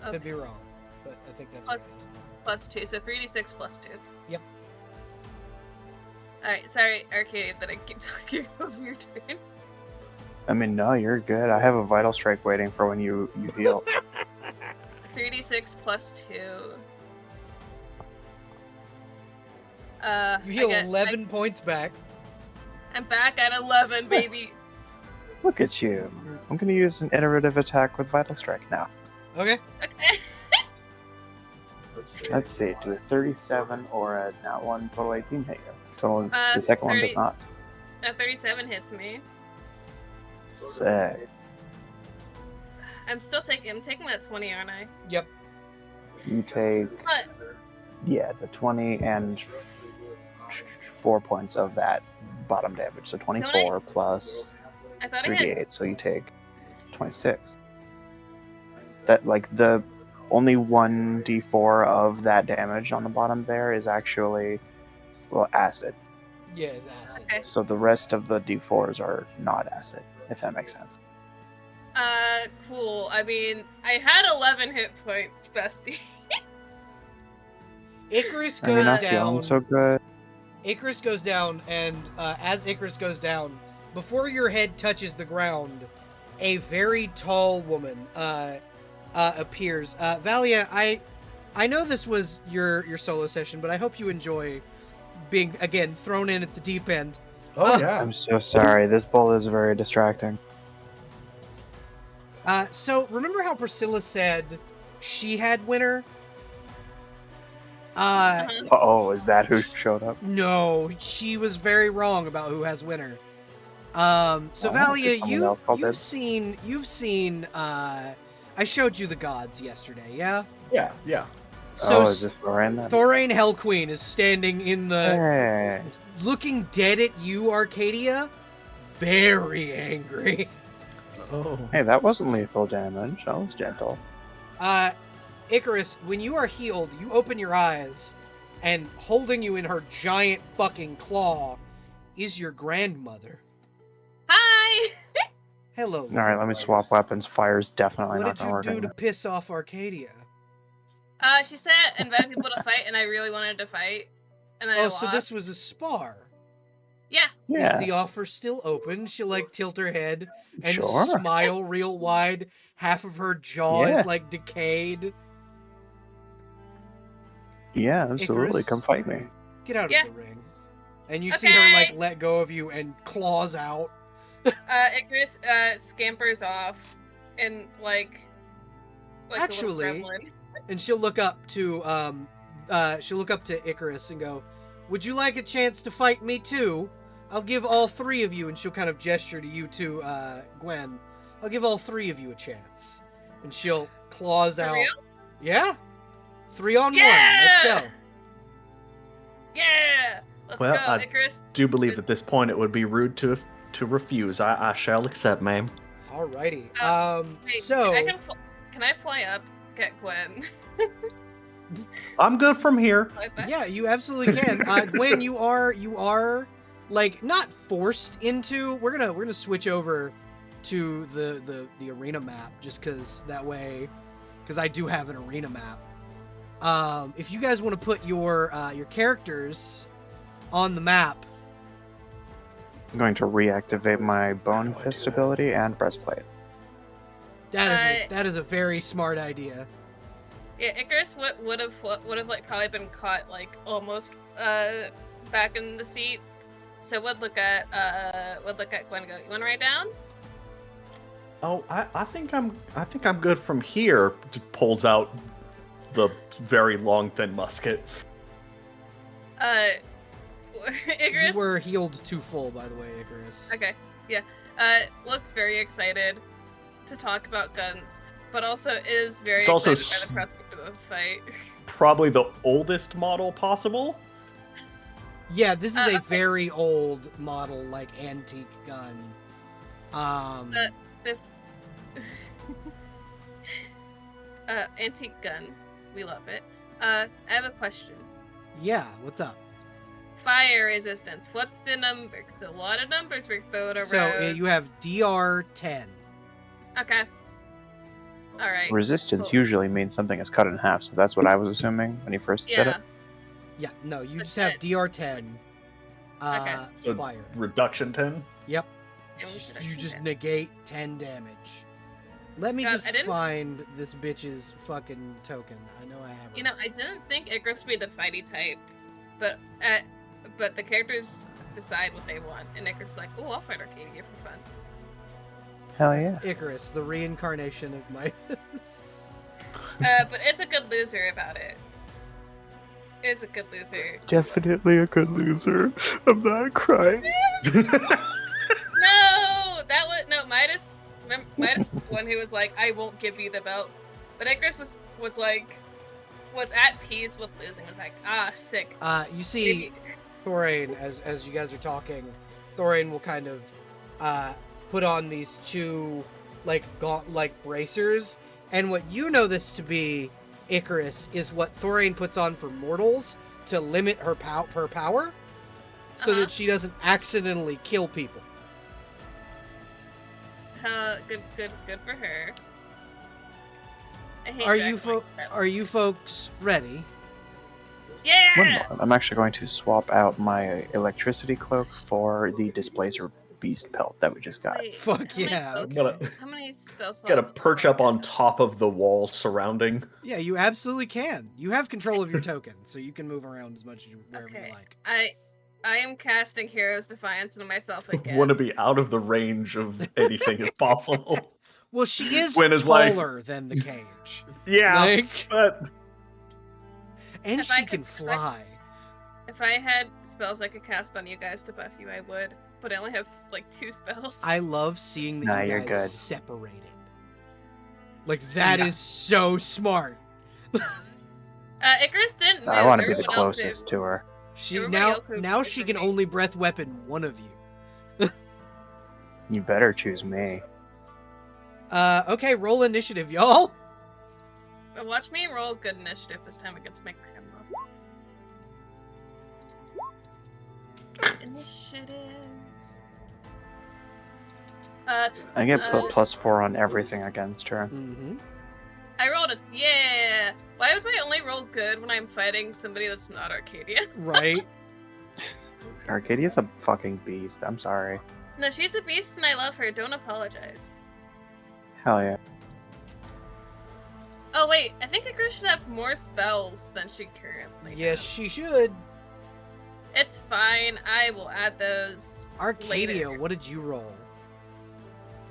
Could Okay. be wrong, but I think that's Plus- what it is. Plus 2, so 3d6 plus 2. Yep. Alright, sorry, Arcadia, that I keep talking over your turn. I mean, no, you're good. I have a vital strike waiting for when you heal. 3d6 plus 2. You heal 11 points back. I'm back at 11, baby. Look at you. I'm going to use an iterative attack with vital strike now. Okay. Okay. Let's see, do a 37 or a not one, total 18 hit you. Total. The second one does 30 not. 37 hits me. Sick. I'm taking that 20, aren't I? Yep. You take But the 20 and 4 points of that bottom damage. So 24 plus I thought I had 3d8. So you take 26. That the only 1d4 of that damage on the bottom there is actually acid. Yeah, it's acid. Okay. So the rest of the d4s are not acid, if that makes sense. Cool. I mean, I had 11 hit points, bestie. Icarus Are you goes not down. feeling so good? Icarus goes down, and as Icarus goes down, before your head touches the ground, a very tall woman appears. Valia, I know this was your solo session, but I hope you enjoy being again thrown in at the deep end. Oh yeah. I'm so sorry. This bowl is very distracting. So remember how Priscilla said she had winter? Oh, is that who showed up? No, she was very wrong about who has winter. So Oh, did Valia, someone else call you've dibs? seen I showed you the gods yesterday, yeah? Yeah, yeah. So Is this Thorin then? Thorain Hell Queen is standing in the Hey. looking dead at you, Arcadia, very angry. Oh. Hey, that wasn't lethal damage. That was gentle. Icarus, when you are healed, you open your eyes, and holding you in her giant fucking claw is your grandmother. Hi! Hello. All right, let me swap weapons. Fire's definitely What not did going to you work. do to piss off Arcadia? She said invite people to fight, and I really wanted to fight, and I lost. So this was a spar. Yeah. Yeah, Is the offer still open? She'll tilt her head and sure. smile real wide. Half of her jaw is Yeah. decayed. Yeah, absolutely. Icarus? Come fight me. Get out Yeah. of the ring. And you see her Okay. let go of you and claws out. Icarus scampers off and like Actually- a little gremlin. And she'll look up to Icarus and go, "Would you like a chance to fight me too? I'll give all three of you," and she'll kind of gesture to you too, Gwen. "I'll give all three of you a chance." And she'll claws For out. real? Yeah. 3-on-1. Yeah! Let's go. Yeah! Let's Well, go, I- Icarus. Do believe at this point it would be rude to refuse. I shall accept, ma'am. Alrighty. Wait, So can I fly up, get Gwen? I'm good from here. Fly back? yeah, you absolutely can. Gwen, you are not forced into. We're gonna switch over to the arena map just because that way, because I do have an arena map. If you guys want to put your characters on the map, I'm going to reactivate my Bone Fist ability and Breastplate. that is a very smart idea. Yeah, Icarus would have probably been caught almost back in the seat. So would look at Gwen and go, "You want to ride down?" Oh, I think I'm good from here. Pulls out the very long, thin musket. Icarus. You were healed to full, by the way, Icarus. Okay, yeah. Looks very excited to talk about guns, but also is very It's also excited by the prospect of a fight. Probably the oldest model possible. Yeah, this is a okay. very old model, antique gun. This antique gun, we love it. I have a question. Yeah, what's up? Fire resistance. What's the number? 'Cause a lot of numbers we're throwing around. So you have DR10. Okay. All right. Resistance Cool. usually means something is cut in half, so that's what I was assuming when you first said Yeah. it. Yeah, no, you That's just have it. DR10. Okay. So Fire. reduction 10. Yep. Yeah, we should You actually just do negate 10 damage. Let me God, just I didn't- find this bitch's fucking token. I know I have her. You know, I didn't think Icarus would be the fighty type, but the characters decide what they want, and Icarus is like, "Oh, I'll fight Arcadia for fun." Hell yeah. Icarus, the reincarnation of my... But it's a good loser about it. is a good loser. Definitely a good loser. I'm not crying. No, that was no Midas. Midas was the one who was like, "I won't give you the belt," but Icarus was like, was at peace with losing. Was like, "Ah, sick." You see, Thorain, as you guys are talking, Thorain will kind of put on these two like bracers, and what you know this to be, Icarus, is what Thorain puts on for mortals to limit her power, so that she doesn't accidentally kill people. Good for her. I hate Are you folks ready? Yeah. One moment. I'm actually going to swap out my electricity cloak for the displacer beast pelt that we just got. Wait, Fuck yeah. How many spell slots? Gotta perch up on top of the wall surrounding. Yeah, you absolutely can. You have control of your token, so you can move around as much as wherever you like. I am casting Hero's Defiance on myself again. Want to be out of the range of anything as possible. Well, she is Gwen is taller than the cage. Yeah, but... And If she I can could, fly. If I had spells I could cast on you guys to buff you, I would. But I only have like 2 spells. I love seeing that you you're guys good. separated. Like, that is so smart. Icarus didn't move. I want to be the Everyone else closest moved. to her. Everybody else moved Now away she from can me. only breath weapon one of you. You better choose me. Okay, roll initiative, y'all. But watch me roll good initiative this time against my grandma. Initiative. I get +4 on everything against her. Mm-hmm. I rolled a yeah. Why would I only roll good when I'm fighting somebody that's not Arcadia? Right. Arcadia's a fucking beast. I'm sorry. No, she's a beast and I love her. Don't apologize. Hell yeah. Oh wait, I think Icarus should have more spells than she currently Yes, has. she should. It's fine. I will add those. Arcadia, later. what did you roll?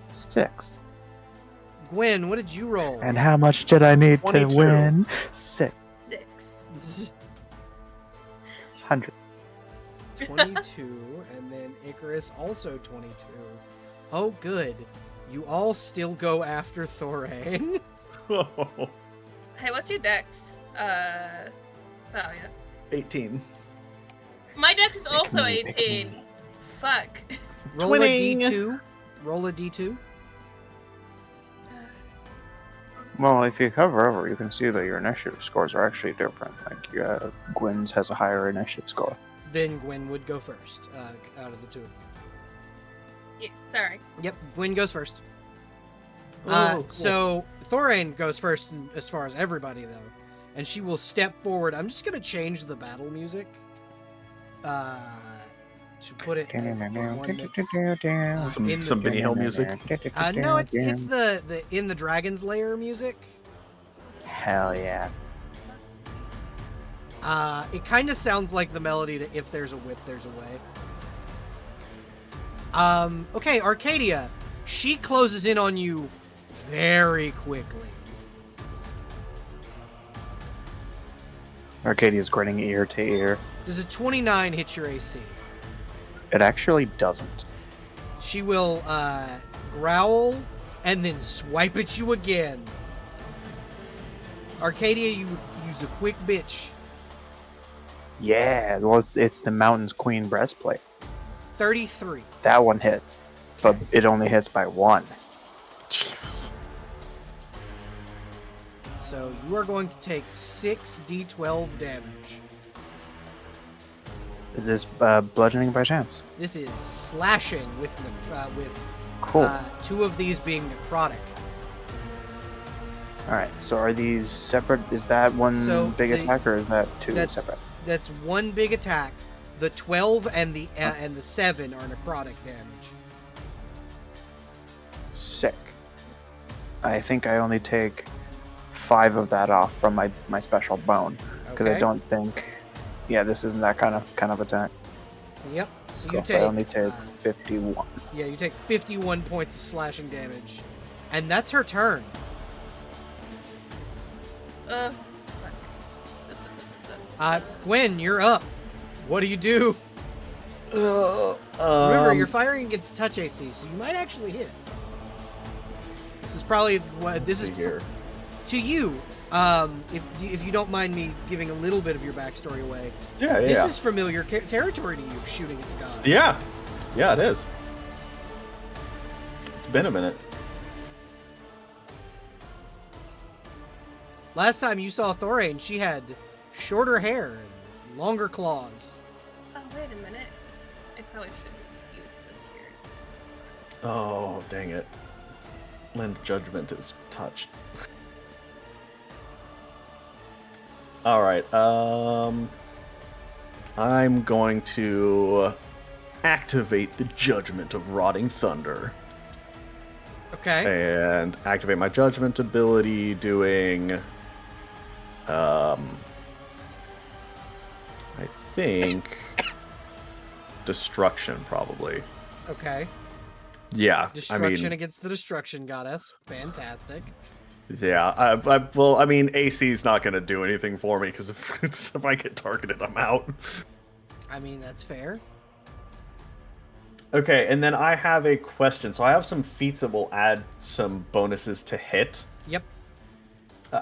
6. Gwen, what did you roll? And how much did I need 22. to win? 600. 22, and then Icarus also 22. Oh, good. You all still go after Thorain. Hey, what's your dex? Thalia. 18. My dex is also Pick me. 18. Fuck. Roll a Twinning. D2. Roll a D2. Well, if you hover over, you can see that your initiative scores are actually different. Like, Gwen's has a higher initiative score. Then Gwen would go first, out of the two. Yeah, sorry. Yep, Gwen goes first. Cool. So Thorain goes first as far as everybody, though. And she will step forward. I'm just going to change the battle music. To put it as the one that's, in Some the, Benny Hill music. no, it's the In the Dragon's Lair music. Hell yeah. It kind of sounds like the melody to If There's a Whip, There's a Way. Okay, Arcadia. She closes in on you very quickly. Arcadia's grinning ear to ear. Does a 29 hit your AC? It actually doesn't. She will growl and then swipe at you again. Arcadia, you use a quick bitch. Yeah, well, it's the Mountain's Queen breastplate. 33. That one hits, but it only hits by 1. Jesus. So you are going to take 6d12 damage. Is this bludgeoning by chance? This is slashing with Cool. 2 of these being necrotic. Alright, so are these separate? Is that one So big the- attack, or is that 2 that's- separate? That's one big attack. The 12 and the 7 are necrotic damage. Sick. I think I only take 5 of that off from my special bone, because Okay. I don't think. Yeah, this isn't that kind of attack. Yep. So Cool, you so take. I only take 51. Yeah, you take 51 points of slashing damage, and that's her turn. Fuck. Gwen, you're up. What do you do? Remember, you're firing against touch AC, so you might actually hit. This is probably what this is here. to you. If you don't mind me giving a little bit of your backstory away. Yeah, This is familiar territory to you, shooting at the gods. Yeah, it is. It's been a minute. Last time you saw Thorain, she had shorter hair and longer claws. Oh, wait a minute. I probably shouldn't use this here. Oh, dang it. Lend judgment is touched. All right. I'm going to activate the judgment of rotting thunder. Okay. And activate my judgment ability doing I think destruction probably. Okay. Yeah. Destruction against the destruction goddess. Fantastic. Yeah. Well, I mean, AC is not going to do anything for me because if I get targeted, I'm out. I mean, that's fair. Okay, and then I have a question. So I have some feats that will add some bonuses to hit. Yep.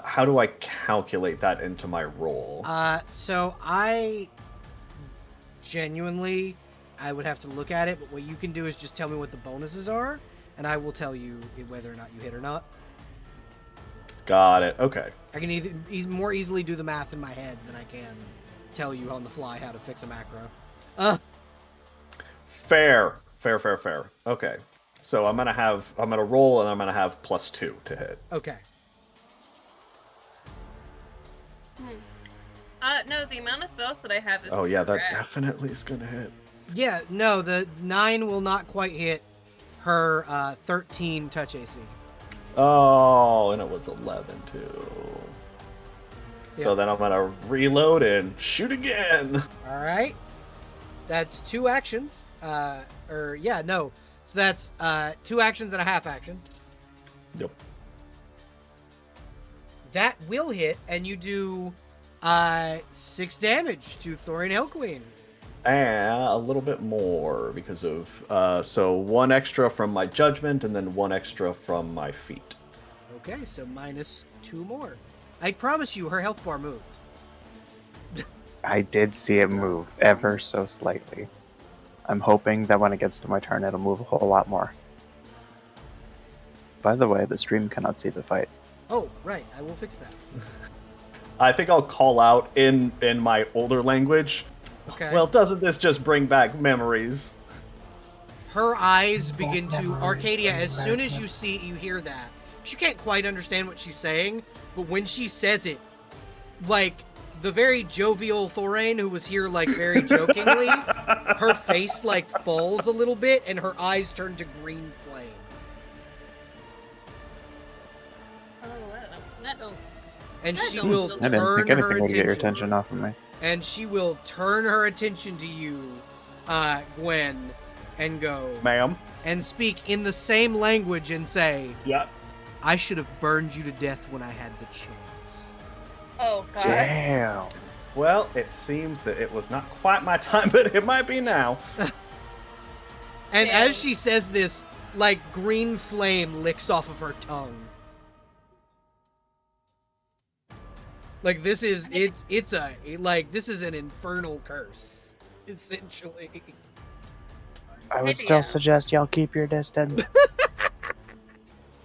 How do I calculate that into my roll? So I genuinely, I would have to look at it, but what you can do is just tell me what the bonuses are, and I will tell you whether or not you hit or not. Got it. Okay. I can more easily do the math in my head than I can tell you on the fly how to fix a macro. Fair. Okay. So I'm gonna roll and I'm gonna have +2 to hit. Okay. No, the amount of spells that I have is Oh yeah, that correct. definitely is gonna hit. Yeah, no, the 9 will not quite hit her 13 touch AC. Oh, and it was 11 too. Yeah. So then I'm gonna reload and shoot again. All right. That's 2 actions. So that's 2 actions and a half action. Yep. That will hit, and you do 6 damage to Thorin Hellqueen. And a little bit more because of so 1 extra from my judgment and then 1 extra from my feet. Okay, so minus 2 more. I promise you, her health bar moved. I did see it move ever so slightly. I'm hoping that when it gets to my turn, it'll move a whole lot more. By the way, the stream cannot see the fight. Oh, right. I will fix that. I think I'll call out in my older language. Okay. Well, doesn't this just bring back memories? Her eyes begin to Arcadia. As soon as you hear that, you can't quite understand what she's saying, but when she says it, like the very jovial Thorain who was here, like very jokingly, her face like falls a little bit, and her eyes turn to green flame. Oh, that don't. And I she don't will feel- I didn't turn think her anything would get your attention. attention off of me. And she will turn her attention to you, Gwen, and go, Ma'am? and speak in the same language and say, Yeah. I should have burned you to death when I had the chance. Oh, God. Damn. Well, it seems that it was not quite my time, but it might be now. And Damn. as she says this, like green flame licks off of her tongue. Like this is this is an infernal curse, essentially. I would Hey, still DM. suggest y'all keep your distance.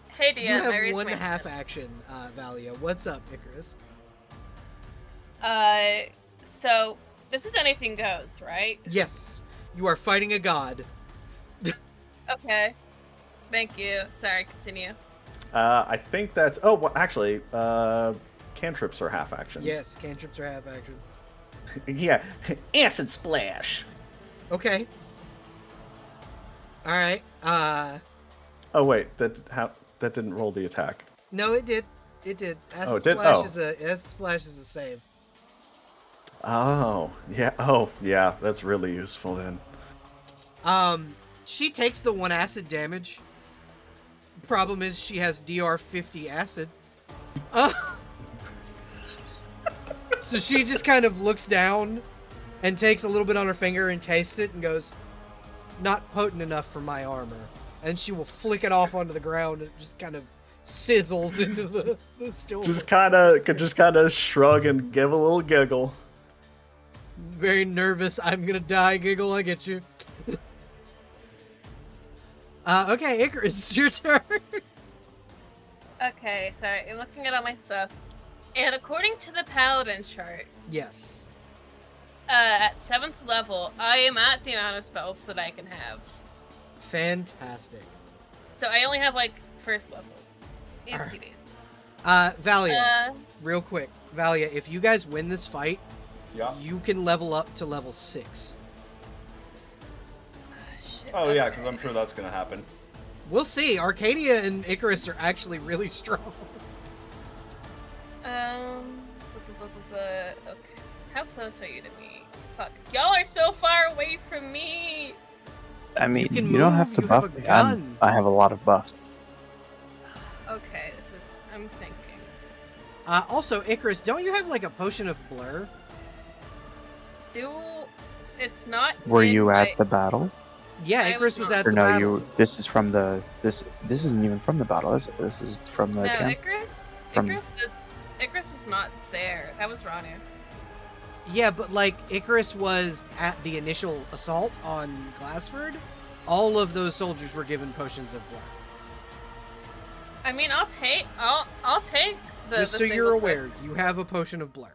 Hey, You DM, I have raised one my half hand. action, Valia. What's up, Icarus? So this is anything goes, right? Yes, you are fighting a god. Okay. Thank you. Sorry, continue. I think that's... Oh, well, actually, cantrips are half actions. Yes, cantrips are half actions. Yeah. Acid splash. Okay. All right. Oh, wait. That didn't roll the attack. No, it did. It did. Acid it did? Splash Oh. Acid Splash is a save. Oh, yeah. Oh, yeah. That's really useful then. She takes the 1 acid damage. Problem is she has DR 50 acid. So she just kind of looks down and takes a little bit on her finger and tastes it and goes, "Not potent enough for my armor." And she will flick it off onto the ground and it just kind of sizzles into the stone. Just kind of shrug and give a little giggle. Very nervous. I'm gonna die. Giggle. I get you. Okay, Icarus, it's your turn. Okay, so I'm looking at all my stuff. And according to the Paladin chart, Yes. at 7th level, I am at the amount of spells that I can have. Fantastic. So I only have, like, 1st level. Oopsie daisy. Valia, real quick. Valia, if you guys win this fight, Yeah. you can level up to level 6. Shit, Oh yeah, okay. because I'm sure that's gonna happen. We'll see. Arcadia and Icarus are actually really strong. Okay. How close are you to me? Fuck. Y'all are so far away from me! I mean, can you don't move, have to you have buff a me. gun. I have a lot of buffs. Okay, I'm thinking. Also, Icarus, don't you have like a potion of blur? It's not. Were in you my- at the battle? Yeah, I Icarus was was not. at Or the no, battle. this is from the this isn't even from the battle, is it? This is from the No, camp. Icarus was not there. That was Ranu. Yeah, but like Icarus was at the initial assault on Glassford. All of those soldiers were given potions of blur. I mean, I'll take the. Just the so you're single aware, you have a potion of blur.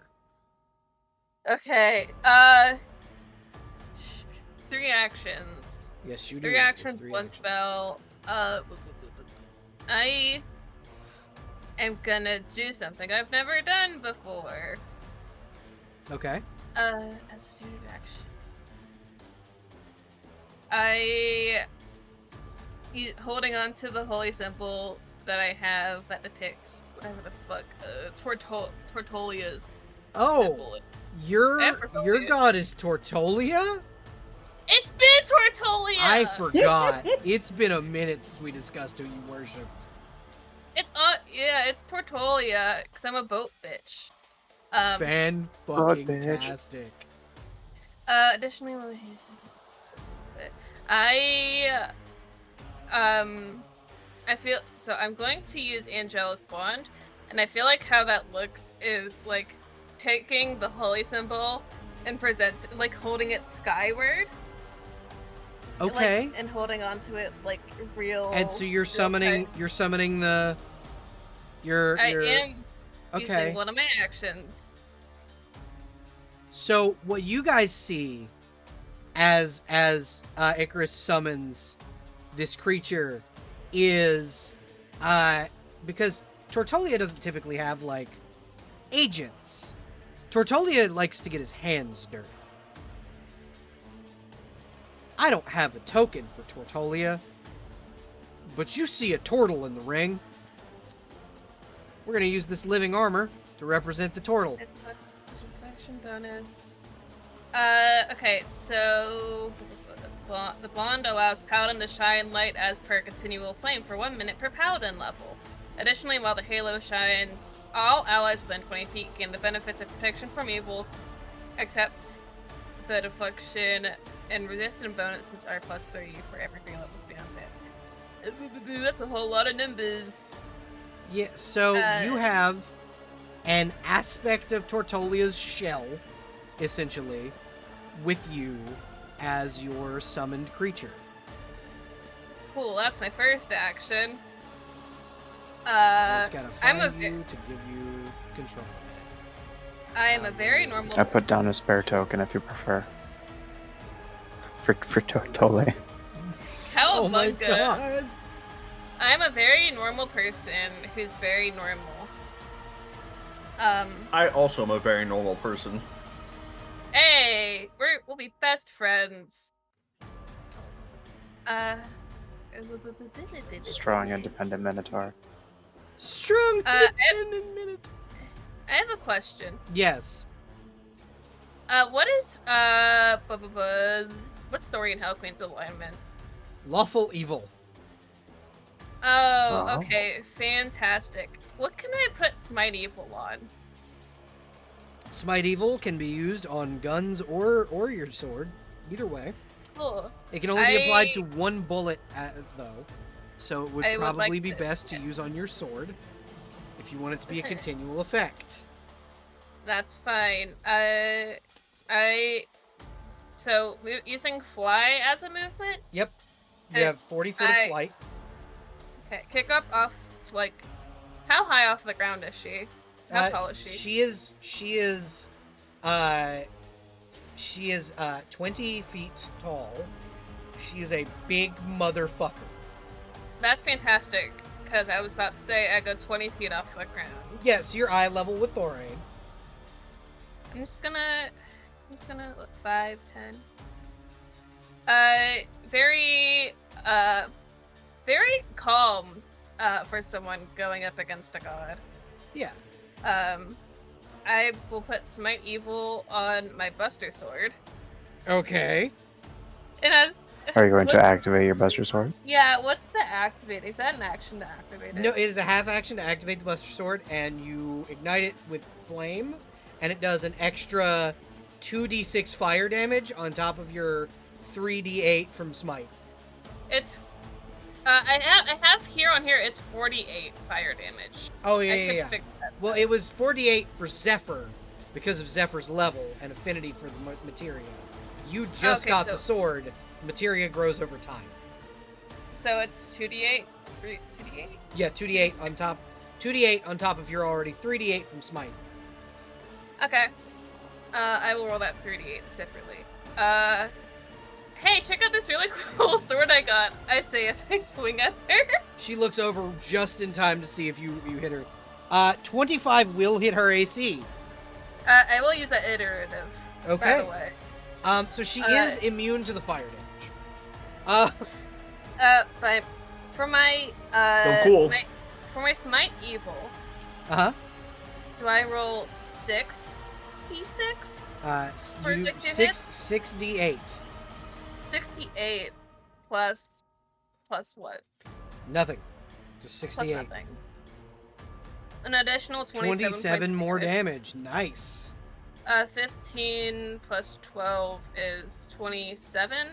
Okay. 3 actions. Yes, you do. 3 actions, Three 1 actions. spell. I am gonna do something I've never done before. Okay. As a standard action. Holding on to the holy symbol that I have that depicts whatever the fuck, Tortolia's symbol Oh, is. your Tortolia. god is Tortolia? It's been Tortolia! I forgot. It's been a minute since we discussed who you worshipped. It's Tortolia, because I'm a boat bitch. Fan-fucking-tastic. Additionally, I feel so. I'm going to use Angelic Wand, and I feel like how that looks is like taking the holy symbol and holding it skyward. Okay. And holding onto it like real. And so you're real summoning. tight. You're summoning the. Your. I am Okay. using one of my actions. So what you guys see, as Icarus summons this creature, is because Tortolia doesn't typically have like agents. Tortolia likes to get his hands dirty. I don't have a token for Tortolia, but you see a turtle in the ring. We're gonna use this living armor to represent the turtle. It's a faction bonus. Okay, so the bond allows Paladin to shine light as per continual flame for 1 minute per Paladin level. Additionally, while the halo shines, all allies within 20 feet gain the benefits of protection from evil, except the deflection and resistant bonuses are +3 for every 3 levels beyond that. That's a whole lot of numbers. Yeah, so you have an aspect of Tortolia's shell, essentially, with you as your summoned creature. Cool, that's my first action. I just gotta I'm find you to give you control of it. I am a very normal. I put down a spare token if you prefer. For Tortole. Oh my Cowabunga. god! I'm a very normal person who's very normal. I also am a very normal person. Hey, we'll be best friends. Strong, independent Minotaur. Strong independent minute. I have a question. Yes. What is what's Thorian Hell Queen's alignment? Lawful evil. Oh, okay, fantastic. What can I put Smite Evil on? Smite Evil can be used on guns or your sword. Either way. Cool. It can only be applied to one bullet, though. So it would I would probably like be to- best to use on your sword if you want it to be a continual effect. That's fine. So using fly as a movement. Yep. You Okay, have 40 foot of flight. Okay, kick up off to like. How high off the ground is she? How tall is she? She is 20 feet tall. She is a big motherfucker. That's fantastic, because I was about to say I go 20 feet off the ground. Yeah, so you're eye level with Thorain. I'm just gonna look 5, 10. Very calm, for someone going up against a god. Yeah. I will put Smite Evil on my Buster Sword. Okay. It has. Are you going to activate your Buster Sword? Yeah, what's the activate? Is that an action to activate it? No, it is a half action to activate the Buster Sword, and you ignite it with flame, and it does an extra 2d6 fire damage on top of your 3d8 from Smite. It's. I have here on here. It's 48 fire damage. Oh, I yeah. couldn't fix that. Well, it was 48 for Zephyr because of Zephyr's level and affinity for the materia. You just Okay, got so- the sword. Materia grows over time. So it's 2d8, 2d8. Yeah, 2d8 on top. 2d8 on top of your already 3d8 from Smite. Okay. I will roll that 3d8 separately. Hey, check out this really cool sword I got. I say as I swing at her. She looks over just in time to see if you hit her. 25 will hit her AC. I will use that iterative. Okay. By the way. So she is immune to the fire damage. But for my cool. for my Smite Evil, Uh-huh. do I roll 6d6? For You the 6d8. 68 plus what? Nothing. Just Plus 68. nothing. An additional 27 more damage. Nice. 15 plus 12 is 27.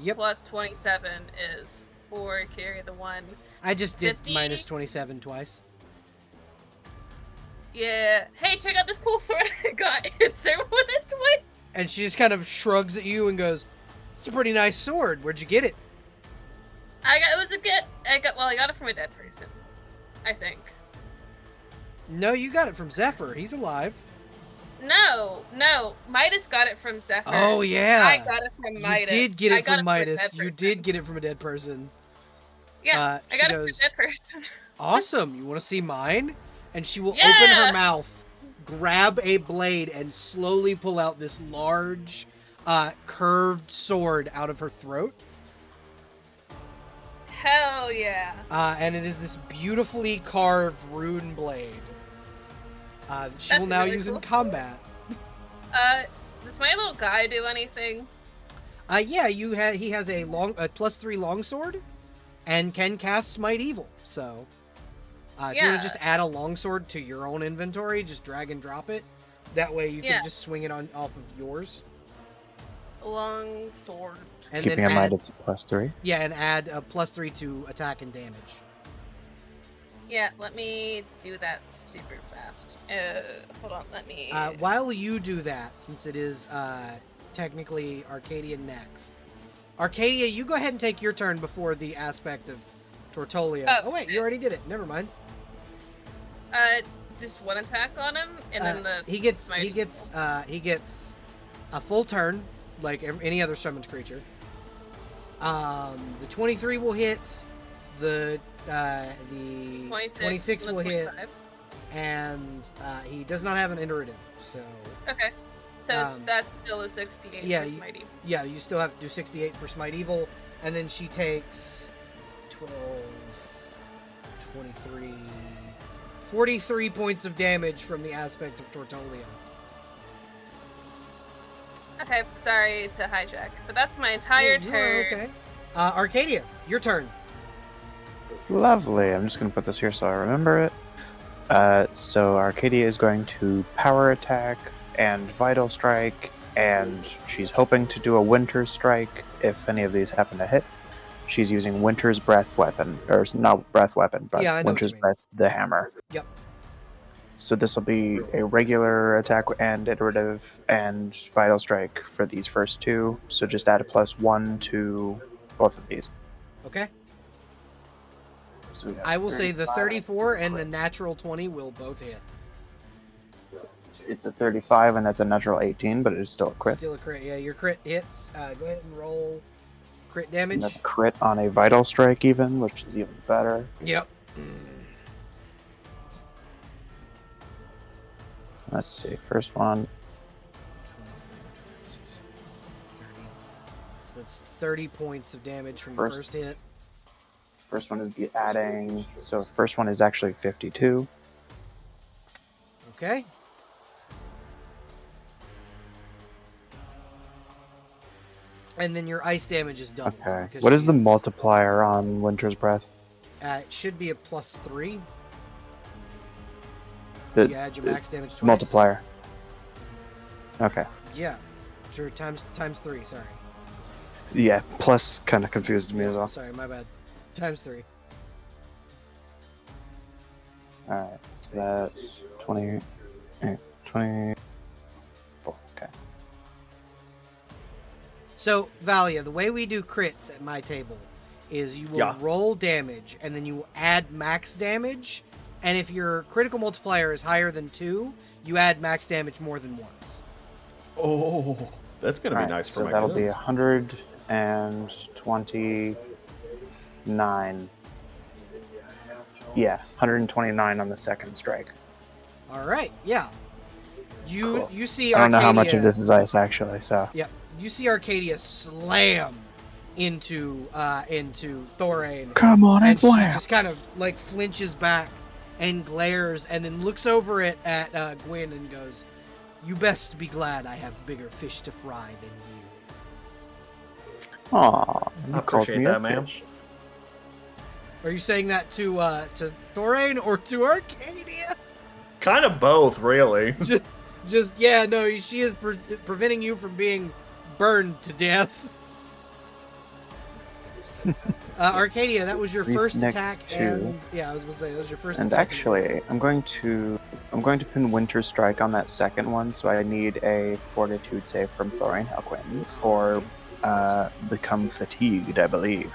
Yep. Plus 27 is 4. Carry the 1. I just did 50? minus 27 twice. Yeah. Hey, check out this cool sword I got. It's everyone at twice. And she just kind of shrugs at you and goes, "It's a pretty nice sword. Where'd you get it?" I got it from a dead person. I think. No, you got it from Zephyr. He's alive. No. Midas got it from Zephyr. Oh, yeah. I got it from Midas. You did get I it got from a Midas. dead You person. did get it from a dead person. Yeah, I she got it from goes, a dead person. "Awesome. You want to see mine?" And she will open Yeah! her mouth, grab a blade, and slowly pull out this large, curved sword out of her throat. Hell yeah. And it is this beautifully carved rune blade that she will That's now really use in cool. combat. Does my little guy do anything? Yeah, he has a +3 longsword and can cast Smite Evil. So, if you want Yeah. to just add a longsword to your own inventory, just drag and drop it. That way you Yeah. can just swing it off of yours. Long sword. And Keeping then in mind add, it's a +3. yeah, and add a +3 to attack and damage. Yeah, let me do that super fast. Hold on, let me. While you do that, since it is technically Arcadia next, Arcadia, you go ahead and take your turn before the aspect of Tortolia. Oh wait, you already did it. Never mind. Just one attack on him, and then the he gets Smite he gets a full turn like any other summoned creature. The 23 will hit. The 26 and will the hit, 25. and he does not have an iterative. So Okay, so Um, that's still a 68 yeah, for you- Smite Evil. yeah, you still have to do 68 for Smite Evil, and then she takes 12, 23, 43 points of damage from the aspect of Tortolia. Okay, sorry to hijack, but that's my entire Oh, turn. okay. Arcadia, your turn. Lovely. I'm just going to put this here so I remember it. So Arcadia is going to power attack and Vital Strike, and she's hoping to do a Winter Strike if any of these happen to hit. She's using Winter's Breath weapon, or not Breath weapon, but Yeah, I know what Winter's you mean. Breath, the hammer. Yep. So this will be a regular attack and iterative and Vital Strike for these first two. So just add a +1 to both of these. Okay. So we have I will say the 35. 34 and the natural 20 will both hit. It's a 35 and that's a natural 18, but it is still a crit. Still a crit. Yeah, your crit hits. Go ahead and roll crit damage. And that's a crit on a Vital Strike even, which is even better. Yep. Let's see, first one. 30. So that's 30 points of damage from the first hit. First one is adding, so first one is actually 52. Okay. And then your ice damage is doubled. Okay. because What is she the multiplier on Winter's Breath? It should be a +3. The You add your max damage twice. multiplier. Okay. Yeah. Sure, times 3, sorry. Yeah, plus kind of confused me as well. Sorry, my bad. Times 3. Alright, so that's 20. 24. Okay. So, Valia, the way we do crits at my table is you will roll damage, and then you add max damage, and if your critical multiplier is higher than 2, you add max damage more than once. Oh, that's gonna be Alright, nice for so my that'll be guns. 129. Yeah, 129 on the second strike. Alright, yeah. Cool. You see I don't know how much Arcadia- of this is ice actually, so. Yep. You see Arcadia slam into Thorain. Come on And and she slam! just kind of like flinches back and glares and then looks over at Gwen and goes, "You best be glad I have bigger fish to fry than you." Aw, you I called appreciate me that, a ma'am. fish. Are you saying that to Thorain or to Arcadia? Kind of both, really. Just yeah, no, she is preventing you from being burned to death. Arcadia, that was your These first next attack, two. and yeah, I was gonna say that was your first And attack. actually, I'm going to pin Winter Strike on that second one, so I need a Fortitude save from Thorin Helquin, or become fatigued, I believe,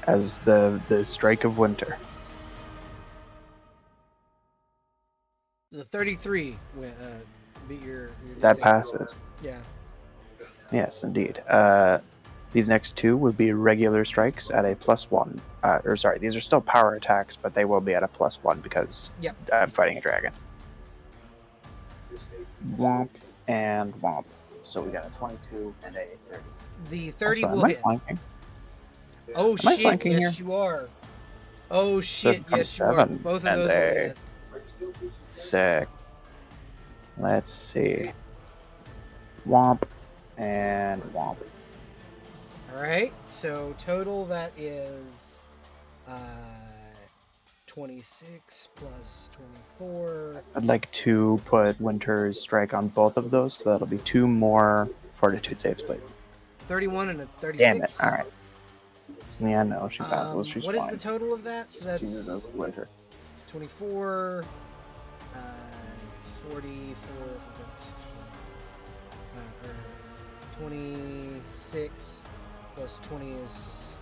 as the Strike of Winter. The 33 beat your That save. passes. Yeah. Yes, indeed. These next two will be regular strikes at a +1. Or sorry, these are still power attacks, but they will be at a +1 because Yep. I'm fighting a dragon. Womp and womp. So we got a 22 and a 30. The 30 Also, will am I hit. flanking? Oh Am I shit! flanking Yes, you are. Oh shit! Yes, you are. 7 Both of and those will a- hit. Sick. Let's see. Womp and womp. All right. So total that is 26 plus 24. I'd like to put Winter's Strike on both of those, so that'll be 2 more Fortitude saves, please. 31 and a 36. Damn it! All right. Yeah, no, she passes. She's what is fine. the total of that? So that's Jesus, that's Winter. 24, 44, or 26 plus 20 is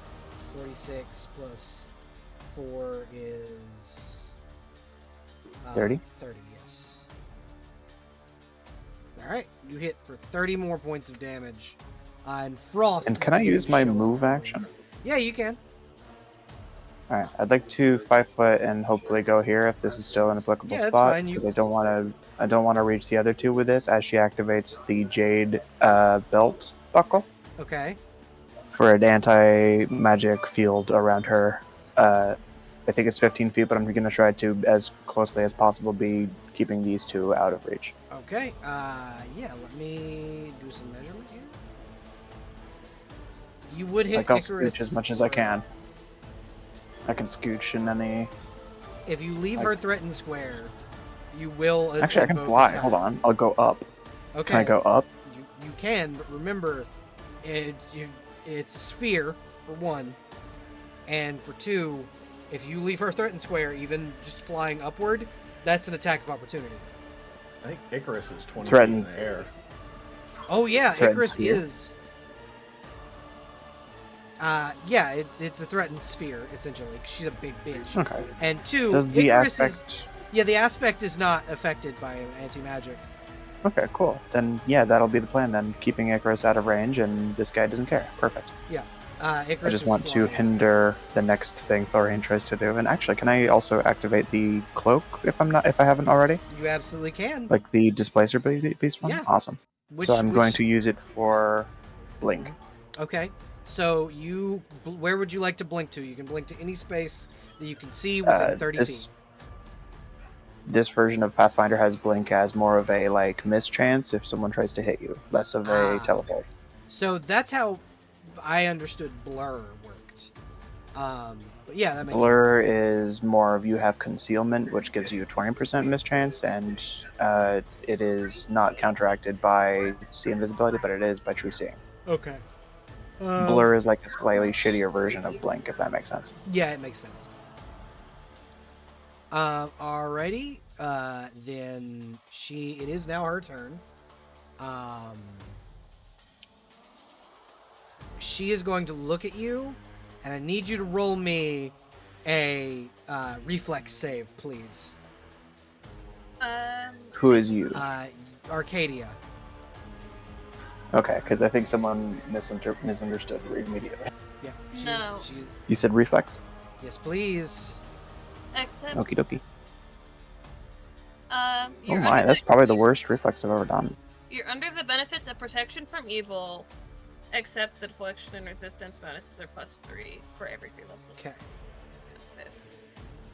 46 plus 4 is 30? 30, yes. Alright, you hit for 30 more points of damage. And Frost. And is can I beginning use to my show up move on action? things. Yeah, you can. Alright, I'd like to 5 foot and hopefully go here if this is still an applicable Yeah, that's spot. fine. Because I don't want to reach the other two with this as she activates the Jade belt buckle Okay. for an anti-magic field around her. I think it's 15 feet, but I'm going to try to, as closely as possible, be keeping these two out of reach. Okay. Yeah, let me do some measurement here. You would hit Like, I'll Icarus scooch as much as I for- can. I can scooch in any... If you leave her threatened square, You will Actually, I can invoke fly. attack. Hold on. I'll go up. Okay. Can I go up? You can, but remember, it's a sphere, for one. And for two, if you leave her threatened square, even just flying upward, that's an attack of opportunity. I think Icarus is 20 Threatened. feet in the air. Oh yeah, Threatened Icarus sphere? is. Yeah, it's a threatened sphere essentially. 'Cause she's a big bitch. Okay. And two, Does the Icarus aspect... is. Yeah, the aspect is not affected by anti-magic. Okay, cool. Then, yeah, that'll be the plan then. Keeping Icarus out of range, and this guy doesn't care. Perfect. Icarus I just is want to flying. hinder the next thing Thorian tries to do. And actually, can I also activate the cloak if I haven't already? You absolutely can. Like the displacer beast one? Yeah. Awesome. So I'm going to use it for blink. Okay. So where would you like to blink to? You can blink to any space that you can see within 30 feet. This version of Pathfinder has blink as more of a like miss chance if someone tries to hit you, less of a teleport. So that's how I understood blur worked. But yeah, that makes Blur sense. is more of you have concealment, which gives you a 20% miss chance, and it is not counteracted by see invisibility, but it is by true seeing. Okay. Blur is like a slightly shittier version of blink, if that makes sense. Yeah, it makes sense. Alrighty. Then it is now her turn. She is going to look at you, and I need you to roll me a reflex save, please. Who is you? Arcadia. Okay, because I think someone misunderstood immediately. Yeah. No. You said reflex? Yes, please. Except. Okie dokie. Oh You're my, under that's probably the worst reflex I've ever done. You're under the benefits of protection from evil, except the deflection and resistance bonuses are +3 for every 3 levels. Okay. Fifth.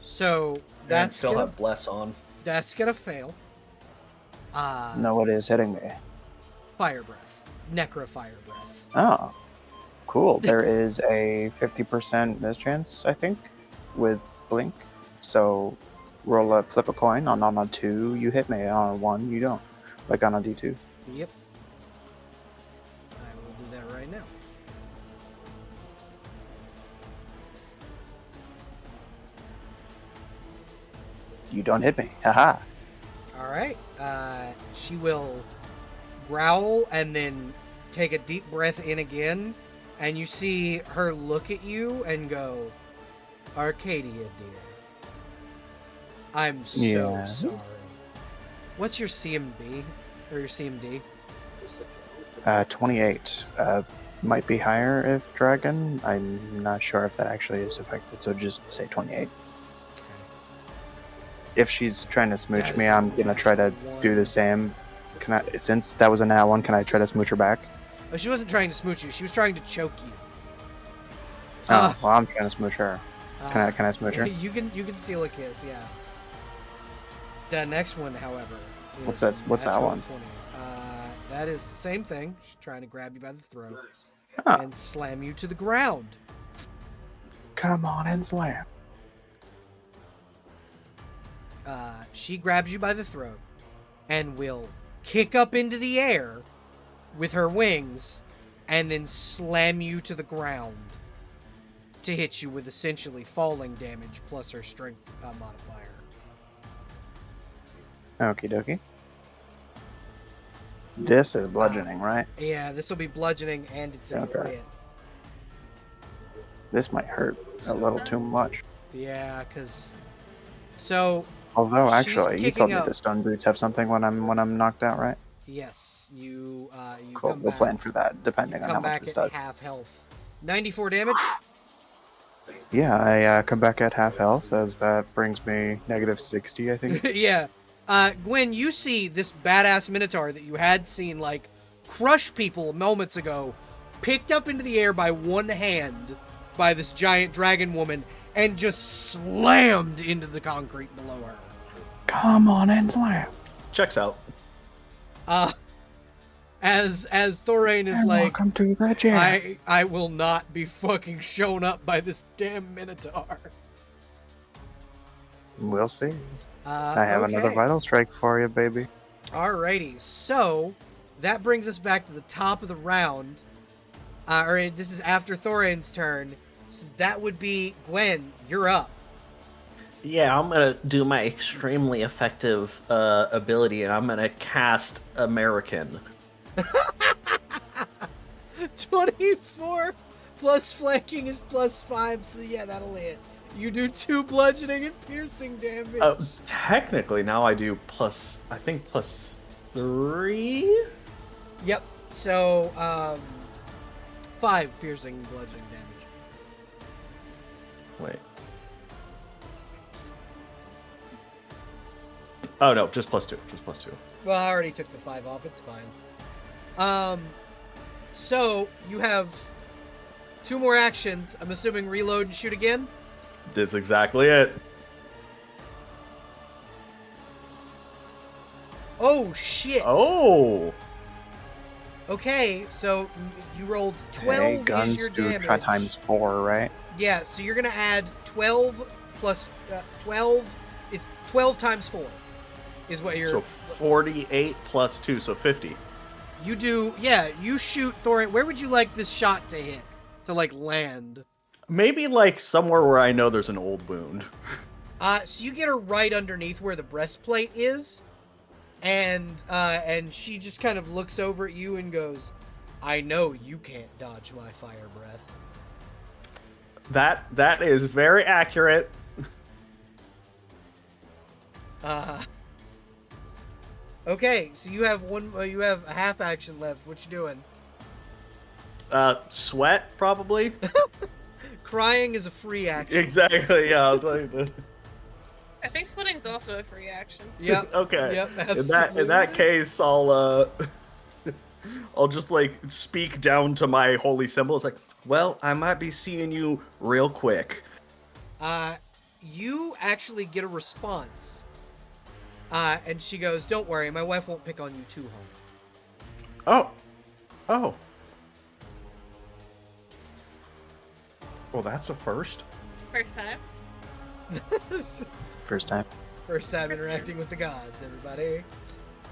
So And that's still gonna, have bless on. that's gonna fail. No, it is hitting me. Fire breath. Necro fire breath. Oh, cool. There is a 50% miss chance, I think, with blink. So flip a coin. On a 2, you hit me. On a 1, you don't. Like on a D2. Yep. I will do that right now. You don't hit me. Haha. All right. She will growl and then take a deep breath in again, and you see her look at you and go, "Arcadia, dear, I'm so Yeah. sorry. What's your CMB or your CMD?" 28. Might be higher if dragon. I'm not sure if that actually is affected, so just say 28. If she's trying to smooch That me, is a I'm gonna try to natural do one. the same. Can I? Since that was a nat 1, can I try to smooch her back? But she wasn't trying to smooch you. She was trying to choke you. Oh, well, I'm trying to smooch her. Can I smooch her? You can steal a kiss, yeah. The next one, however, is What's that- what's that natural one? 20. That is the same thing. She's trying to grab you by the throat Oh, and slam you to the ground. come on and slam. She grabs you by the throat and will kick up into the air with her wings and then slam you to the ground to hit you with essentially falling damage plus her strength modifier. Okie dokie. This is bludgeoning, right? Yeah, this will be bludgeoning and it's a Okay. crit. This might hurt a little too much. Yeah, because... So, Although, She's actually, you kicking told me up. the stone boots have something when I'm knocked out, right? yes, you Cool. come We'll back. plan for that, depending on how Come much back this at does. half health. 94 damage? Yeah, I come back at half health, as that brings me -60, I think. Yeah. Gwen, you see this badass Minotaur that you had seen, like, crush people moments ago, picked up into the air by one hand by this giant dragon woman, and just slammed into the concrete below her. Come on and slam. Checks out. As Thorain is And like, welcome to the gym. I will not be fucking shown up by this damn Minotaur. We'll see. I have another okay. vital strike for you, baby. Alrighty, so that brings us back to the top of the round. This is after Thorin's turn. So that would be Gwen, you're up. Yeah, I'm gonna do my extremely effective ability, and I'm gonna cast American. 24 plus flanking is +5, so yeah, that'll hit. You do 2 bludgeoning and piercing damage. Technically, now I do I think +3? Yep, so, 5 piercing bludgeoning damage. Wait. Oh, no, just +2. Just +2. Well, I already took the 5 off, it's fine. So, you have 2 more actions. I'm assuming reload and shoot again? That's exactly it. Oh, shit! Oh! Okay, so you rolled 12 Hey, is guns your do damage. try times 4, right? Yeah, so you're gonna add 12 plus 12. It's 12 times 4 is what you're. So 48 plus 2, so 50. You do, yeah. You shoot Thorin. Where would you like this shot to hit? To like land? Maybe like somewhere where I know there's an old wound. So you get her right underneath where the breastplate is, and she just kind of looks over at you and goes, "I know you can't dodge my fire breath." That is very accurate. Okay, so you have you have a half action left. What you doing? Sweat probably. Crying is a free action. Exactly. Yeah, I'll tell you that. I think sweating's also a free action. Yep. Okay. Yep. In that case, I'll just like speak down to my holy symbol. It's like, well, I might be seeing you real quick. You actually get a response. And she goes, "Don't worry, my wife won't pick on you too hard." Oh. Well, that's a first. First time. First time. First time interacting with the gods, everybody.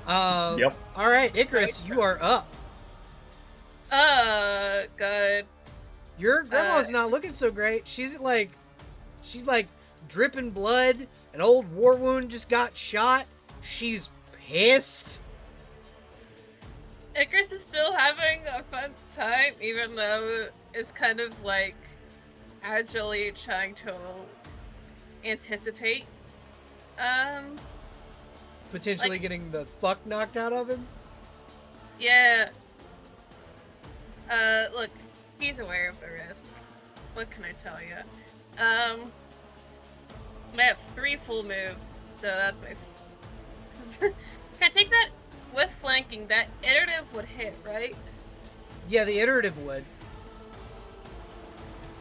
Yep. All right, Icarus, you are up. Good. Your grandma's not looking so great. She's like dripping blood. An old war wound just got shot. She's pissed. Icarus is still having a fun time, even though it's kind of like agilely trying to anticipate. Potentially like- getting the fuck knocked out of him. Yeah. Look, he's aware of the risk. What can I tell you? I have 3 full moves, so that's my. Can I take that with flanking? That iterative would hit, right? Yeah, the iterative would.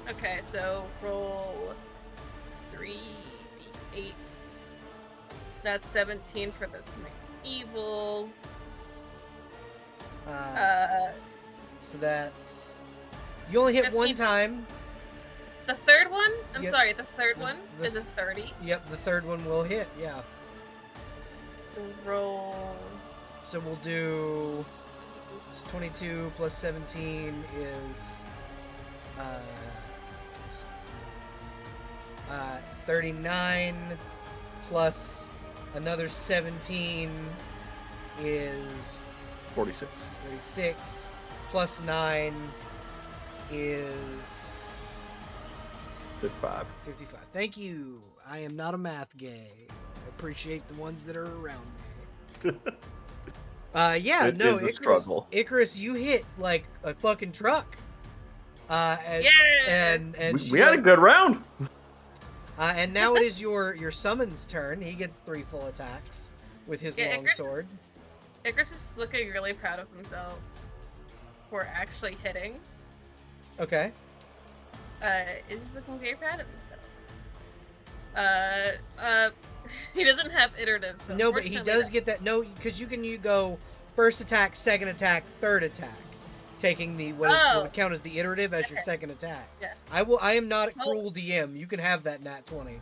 Okay, so roll 3d8. That's 17 for this evil. So that's. You only hit 15. one time. The third one? I'm Yep. sorry, the third one the- is a 30. Yep, the third one will hit. Yeah. Roll. So we'll do. It's 22 plus 17 is 39 plus another 17 is 46. 36 plus 9 is 55. 55. Thank you. I am not a math gay. I appreciate the ones that are around me. Yeah, It no, is a struggle. Icarus, you hit like a fucking truck. And, Yeah! and she We had a good round. and now it is your summon's turn. He gets 3 full attacks with his Yeah, long Icarus- sword. Icarus is looking really proud of themselves for actually hitting. Okay. Is he looking very proud of themselves? He doesn't have iterative. So No, but he unfortunately does get that. No, because you go first attack, second attack, third attack, taking the what would count as the iterative as your second attack. Yeah. I am not a cruel DM. You can have that nat 20.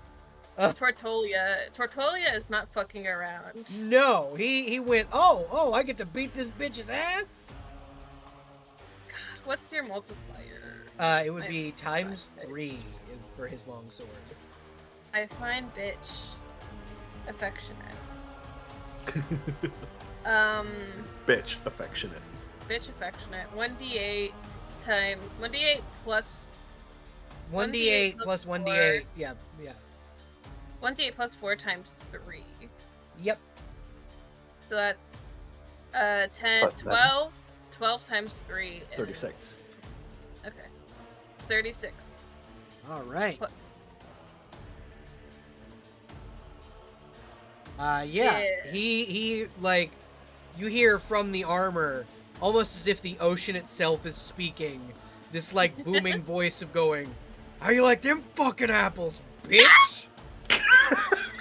Tortolia is not fucking around. No, he went, oh, I get to beat this bitch's ass? What's your multiplier? It would be ×3 for his longsword. I find bitch affectionate. Bitch affectionate. Bitch affectionate. 1d8 plus 1d8 plus 1d8. Yeah. 1d8 plus 4 times 3. Yep. So that's 10, Plus 12. 12 times 3 is 36. Okay. 36. All right. Plus. Yeah. He like, you hear from the armor, almost as if the ocean itself is speaking, this like booming voice of going, "How you like them fucking apples, bitch?"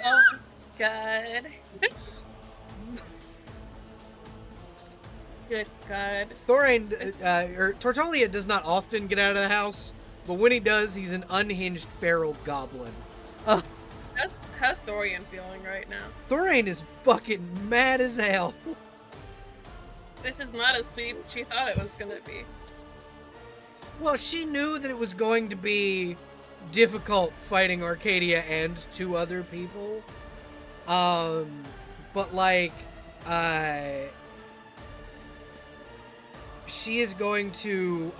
Oh god. Good god. Thorain, or Tortolia does not often get out of the house, but when he does, he's an unhinged feral goblin. How's Thorian feeling right now? Thorain is fucking mad as hell. This is not as sweet as she thought it was gonna be. Well, she knew that it was going to be difficult fighting Arcadia and 2 other people. But like, she is going to,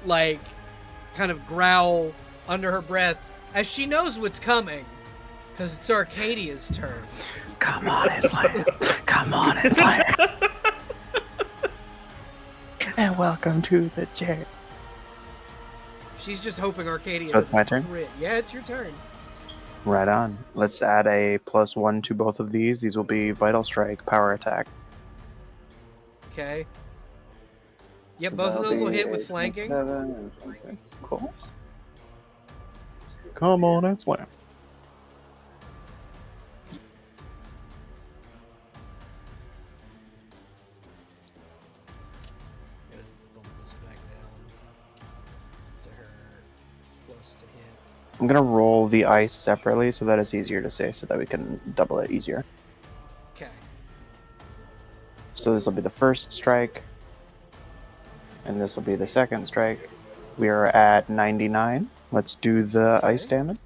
like, kind of growl under her breath as she knows what's coming, because it's Arcadia's turn. Come on, Islam. Come on, Islam. And welcome to the chair. She's just hoping Arcadia So it's my doesn't turn? crit. Yeah, it's your turn. Right on. Let's add a +1 to both of these. These will be Vital Strike, Power Attack. Okay. Yep, So both of that'll those will be hit a with flanking. 27 and flanking. Cool. Come on and slam. Gotta bump this back down to her plus to hit. I'm gonna roll the ice separately so that it's easier to say, so that we can double it easier. Okay. So this will be the first strike, and this will be the second strike. We are at 99. Let's do the ice Okay. damage.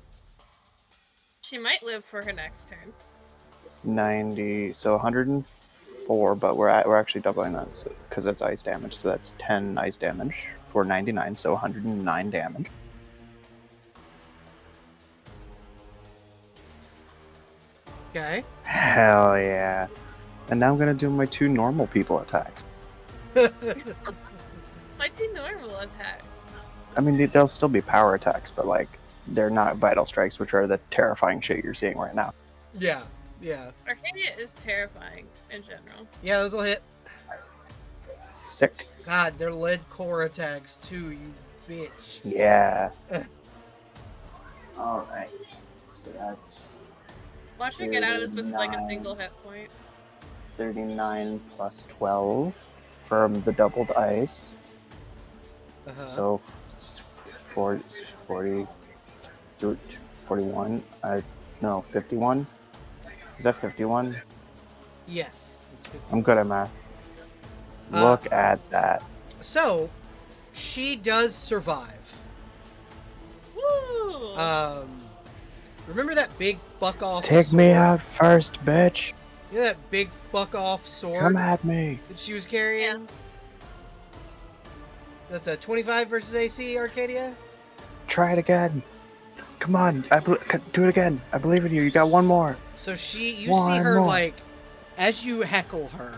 She might live for her next turn. 90, so 104, but we're actually doubling that because it's ice damage, so that's 10 ice damage for 99, so 109 damage. Okay. Hell yeah. And now I'm gonna do my 2 normal people attacks. My 2 normal attacks. I mean, they'll still be power attacks, but like, they're not vital strikes, which are the terrifying shit you're seeing right now. Yeah. Arcadia is terrifying in general. Yeah, those will hit. Sick. God, they're lead core attacks too, you bitch. Yeah. Alright. So that's Watch her get out of this with like a single hit point. 39 plus 12 from the doubled ice. Uh-huh. So it's 40, 41. No, 51. Is that 51? Yes, that's 50. I'm good at math. Look at that. So, she does survive. Woo! Remember that big fuck off Take sword? me out first, bitch. You know that big fuck off sword Come at me. that she was carrying? That's a 25 versus AC, Arcadia? Try it again. Come on. Do it again. I believe in you. You got one more. So you see One her more. like, as you heckle her,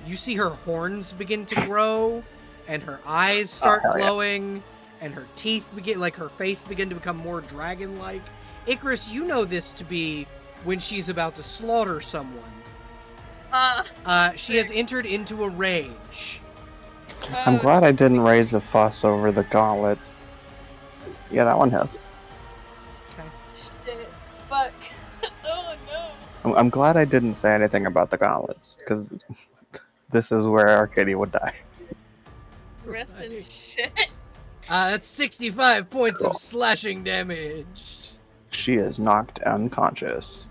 you see her horns begin to grow, and her eyes start hell yeah. glowing, and her teeth begin, like her face begin to become more dragon-like. Icarus, you know this to be when she's about to slaughter someone. She has entered into a rage. I'm glad I didn't raise a fuss over the gauntlets. Yeah, that one hits. Shit. Fuck. Oh no. I'm glad I didn't say anything about the gauntlets, because this is where Arcadia would die. Rest in shit. That's 65 points Cool. of slashing damage. She is knocked unconscious.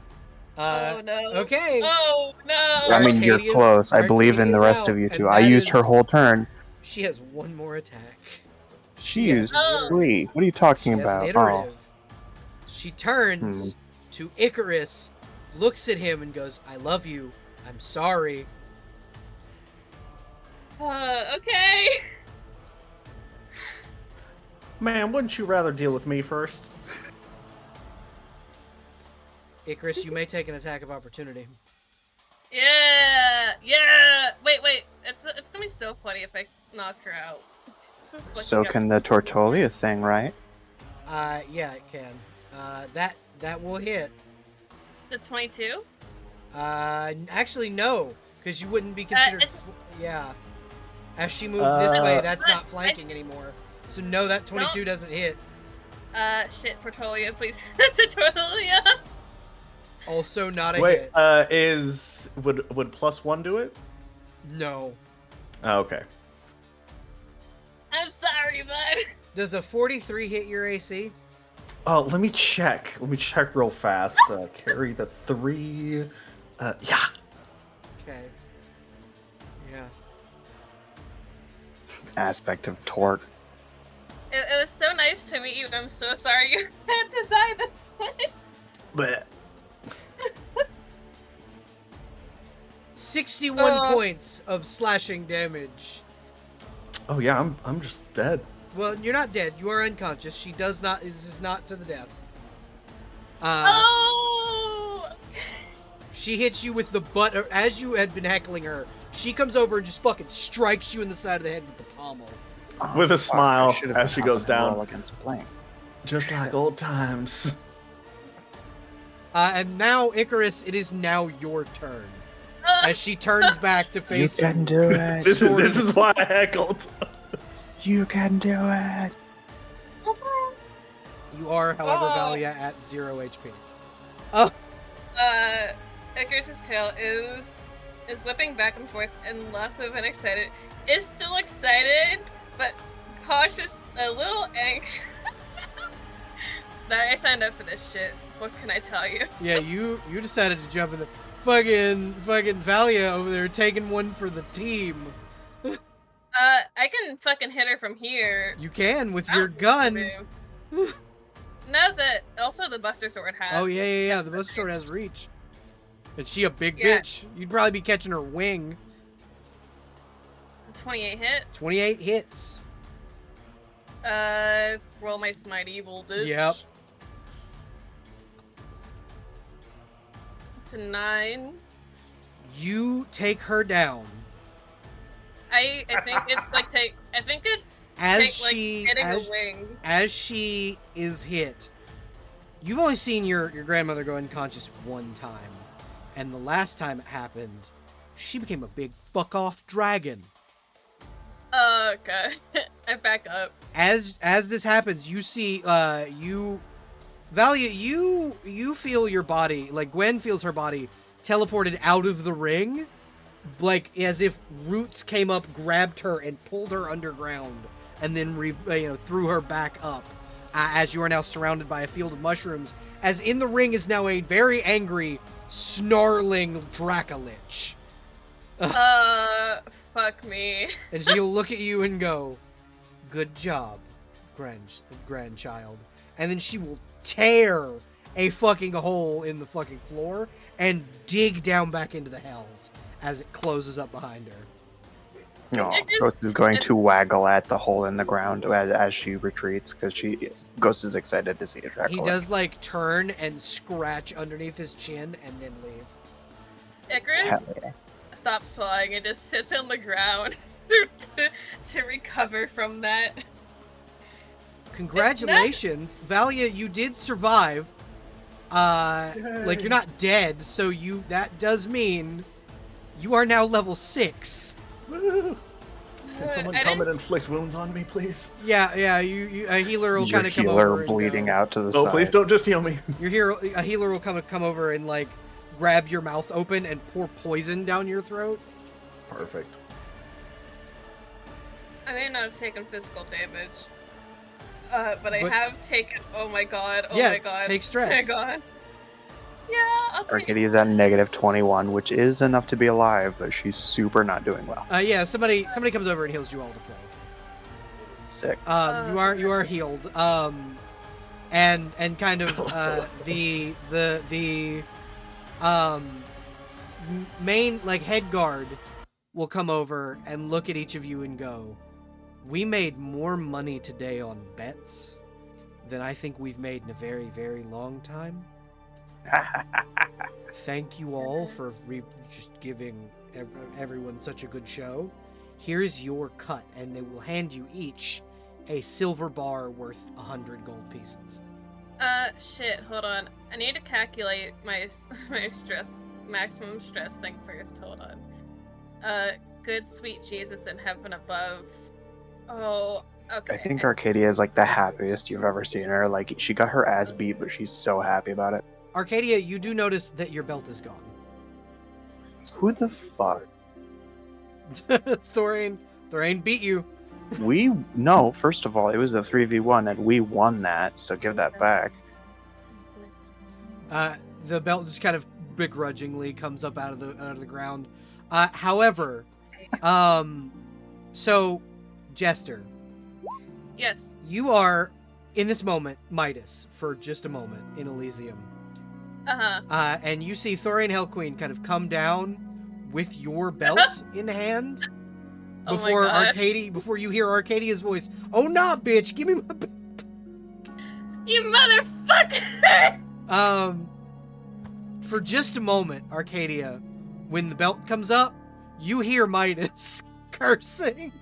Oh no. Okay. Oh no. I mean, you're Arcadia's- close. I believe in the Arcadia's rest out, of you and two. I that used her is- whole turn. She has one more attack. She has used an iterative. 3. What are you She talking has an about? iterative. She turns to Icarus, looks at him, and goes, "I love you. I'm sorry." Okay. Man, wouldn't you rather deal with me first? Icarus, you may take an attack of opportunity. Yeah. Wait. It's gonna be so funny if I knock her out. So can the Tortolia thing, right? Yeah, it can. That will hit. The 22? Actually, no, because you wouldn't be considered. it's- Yeah. As she moved this way, that's not flanking anymore. So no, that 22 doesn't hit. Shit, Tortolia, please. That's a Tortolia. Also not a Wait, hit. would +1 do it? No. Oh, okay. I'm sorry, bud. Does a 43 hit your AC? Oh, let me check. Let me check real fast. Carry the 3. Yeah. Okay. Yeah. Aspect of Tort. It was so nice to meet you. I'm so sorry you had to die this way. But 61 points of slashing damage. oh yeah, I'm just dead. Well, you're not dead. You are unconscious. She does not. This is not to the death. Oh! She hits you with the butt, or as you had been heckling her. She comes over and just fucking strikes you in the side of the head with the pommel. With a fuck, smile I should've as she been goes on the down. roll against Blank. Just like old times. And now, Icarus, it is now your turn. As she turns back to You face can do it. This Sort of. is why I heckled. You can do it. You are, however, Oh. Valia at 0 HP. Icarus's tail is whipping back and forth and less of an excited. Is still excited, but cautious, a little anxious. I signed up for this shit. What can I tell you? Yeah, you decided to jump in the fucking Valia over there taking one for the team. I can fucking hit her from here. You can with I your don't gun. move. No, that also the Buster Sword has. Oh yeah. The Buster Sword has reach. And she a big Yeah. bitch. You'd probably be catching her wing. The 28 hit. 28 hits. Roll my smite evil, bitch. Yep. To 9. You take her down. I think it's like I think it's As hitting a wing. As she is hit, you've only seen your grandmother go unconscious one time. And the last time it happened, she became a big fuck off dragon. Oh, okay. I back up. As this happens, you see Valia, you feel your body, like Gwen feels her body teleported out of the ring, like as if roots came up, grabbed her, and pulled her underground, and then threw her back up. As you are now surrounded by a field of mushrooms, as in the ring is now a very angry, snarling Dracolich. Fuck me. And she'll look at you and go, "Good job, grandchild." And then she will tear a fucking hole in the fucking floor and dig down back into the hells as it closes up behind her. Oh, It is- Ghost is going to waggle at the hole in the ground as she retreats because Ghost is excited to see a Dracula. He does like turn and scratch underneath his chin and then leave. Icarus Hell yeah. stops flying and just sits on the ground to recover from that. Congratulations, Valia, you did survive. Like you're not dead, so that does mean you are now level 6. Woo. Can someone I come and didn't- inflict wounds on me, please? Yeah, you a healer will Your kind of come healer over and bleeding go, out to the Oh, side. please don't just heal me. a healer will come over and like grab your mouth open and pour poison down your throat. Perfect. I may not have taken physical damage. But I have taken. Oh my god. Oh Yeah, my god. take stress. Oh my god. Yeah, I'll take. Arcadia's at -21, which is enough to be alive, but she's super not doing well. Yeah, somebody comes over and heals you all to full. Sick. You are healed. And kind of the main like head guard will come over and look at each of you and go, "We made more money today on bets than I think we've made in a very, very long time. Thank you all for just giving everyone such a good show. Here's your cut," and they will hand you each a silver bar worth 100 gold pieces. Shit, hold on. I need to calculate my maximum stress thing first. Hold on. Good sweet Jesus in heaven above. Oh, okay. I think Arcadia is like the happiest you've ever seen her. Like, she got her ass beat, but she's so happy about it. Arcadia, you do notice that your belt is gone. Who the fuck? Thorane beat you. No, first of all, it was the 3v1 and we won that, so give that back. The belt just kind of begrudgingly comes up out of the ground. However, so Jester, Yes. you are in this moment Midas for just a moment in Elysium. And you see Thorane Hellqueen kind of come down with your belt in hand before before you hear Arcadia's voice. "Oh nah, bitch, give me my belt." You motherfucker! For just a moment, Arcadia, when the belt comes up, you hear Midas cursing.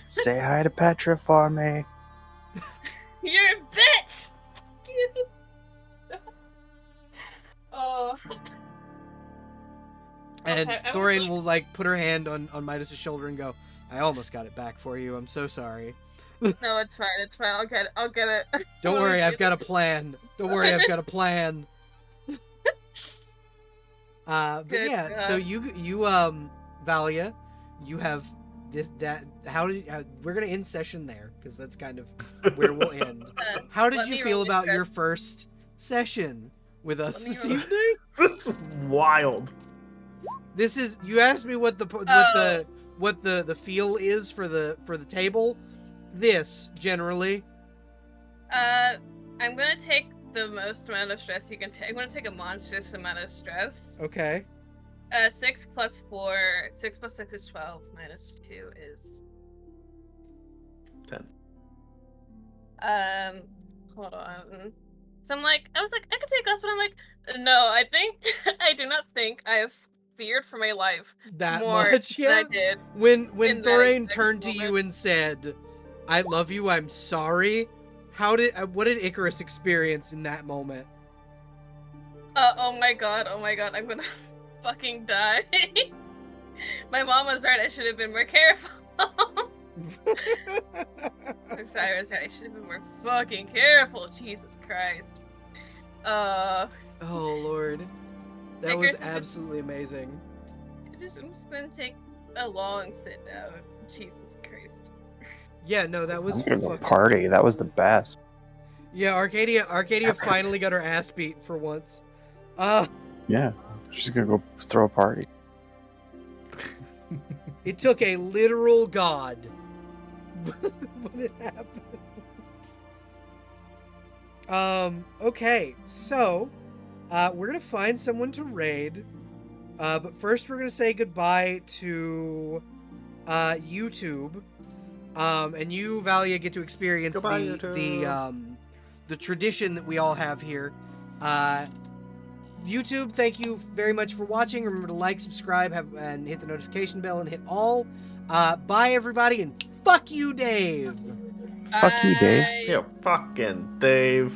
Say hi to Petra for me. You're a bitch! Fuck you. Oh. And Okay, Thorane will like put her hand on Midas' shoulder and go, "I almost got it back for you. I'm so sorry." No, it's fine. It's fine. I'll get it. Don't worry, I've got a plan. Don't worry, I've got a plan. But Good yeah, God. so you Valia, you have we're gonna end session there because that's kind of where we'll end. How did Let you me feel roll about your stress. first session with us Let me this roll- evening? It's wild. This is, you asked me what the feel is for the table. This generally. I'm gonna take the most amount of stress you can take. I'm gonna take a monstrous amount of stress. Okay. 6 plus 4. 6 plus 6 is 12. Minus 2 is 10. Hold on. So I was like, I could take less, but I'm like, no, I do not think I have feared for my life That more much, than yeah. I did. When in that Thorane exact turned to you and said, "I love you, I'm sorry," what did Icarus experience in that moment? Oh my god, I'm gonna fucking die. My mom was right, I should have been more careful. I was right, I should have been more fucking careful. Jesus Christ. Oh Lord. That Icarus was is just- absolutely amazing. I'm just gonna take a long sit down. Jesus Christ. Yeah, no, that was I'm gonna go fucking... party. That was the best. Yeah, Arcadia finally got her ass beat for once. Yeah, she's gonna go throw a party. It took a literal god. But it happened. Okay, so we're gonna find someone to raid. But first we're gonna say goodbye to YouTube. And you, Valia, get to experience Goodbye, YouTube. the tradition that we all have here. YouTube, thank you very much for watching. Remember to like, subscribe, and hit the notification bell and hit all. Bye, everybody, and fuck you, Dave. Fuck you, Dave. I- Yeah, fucking Dave.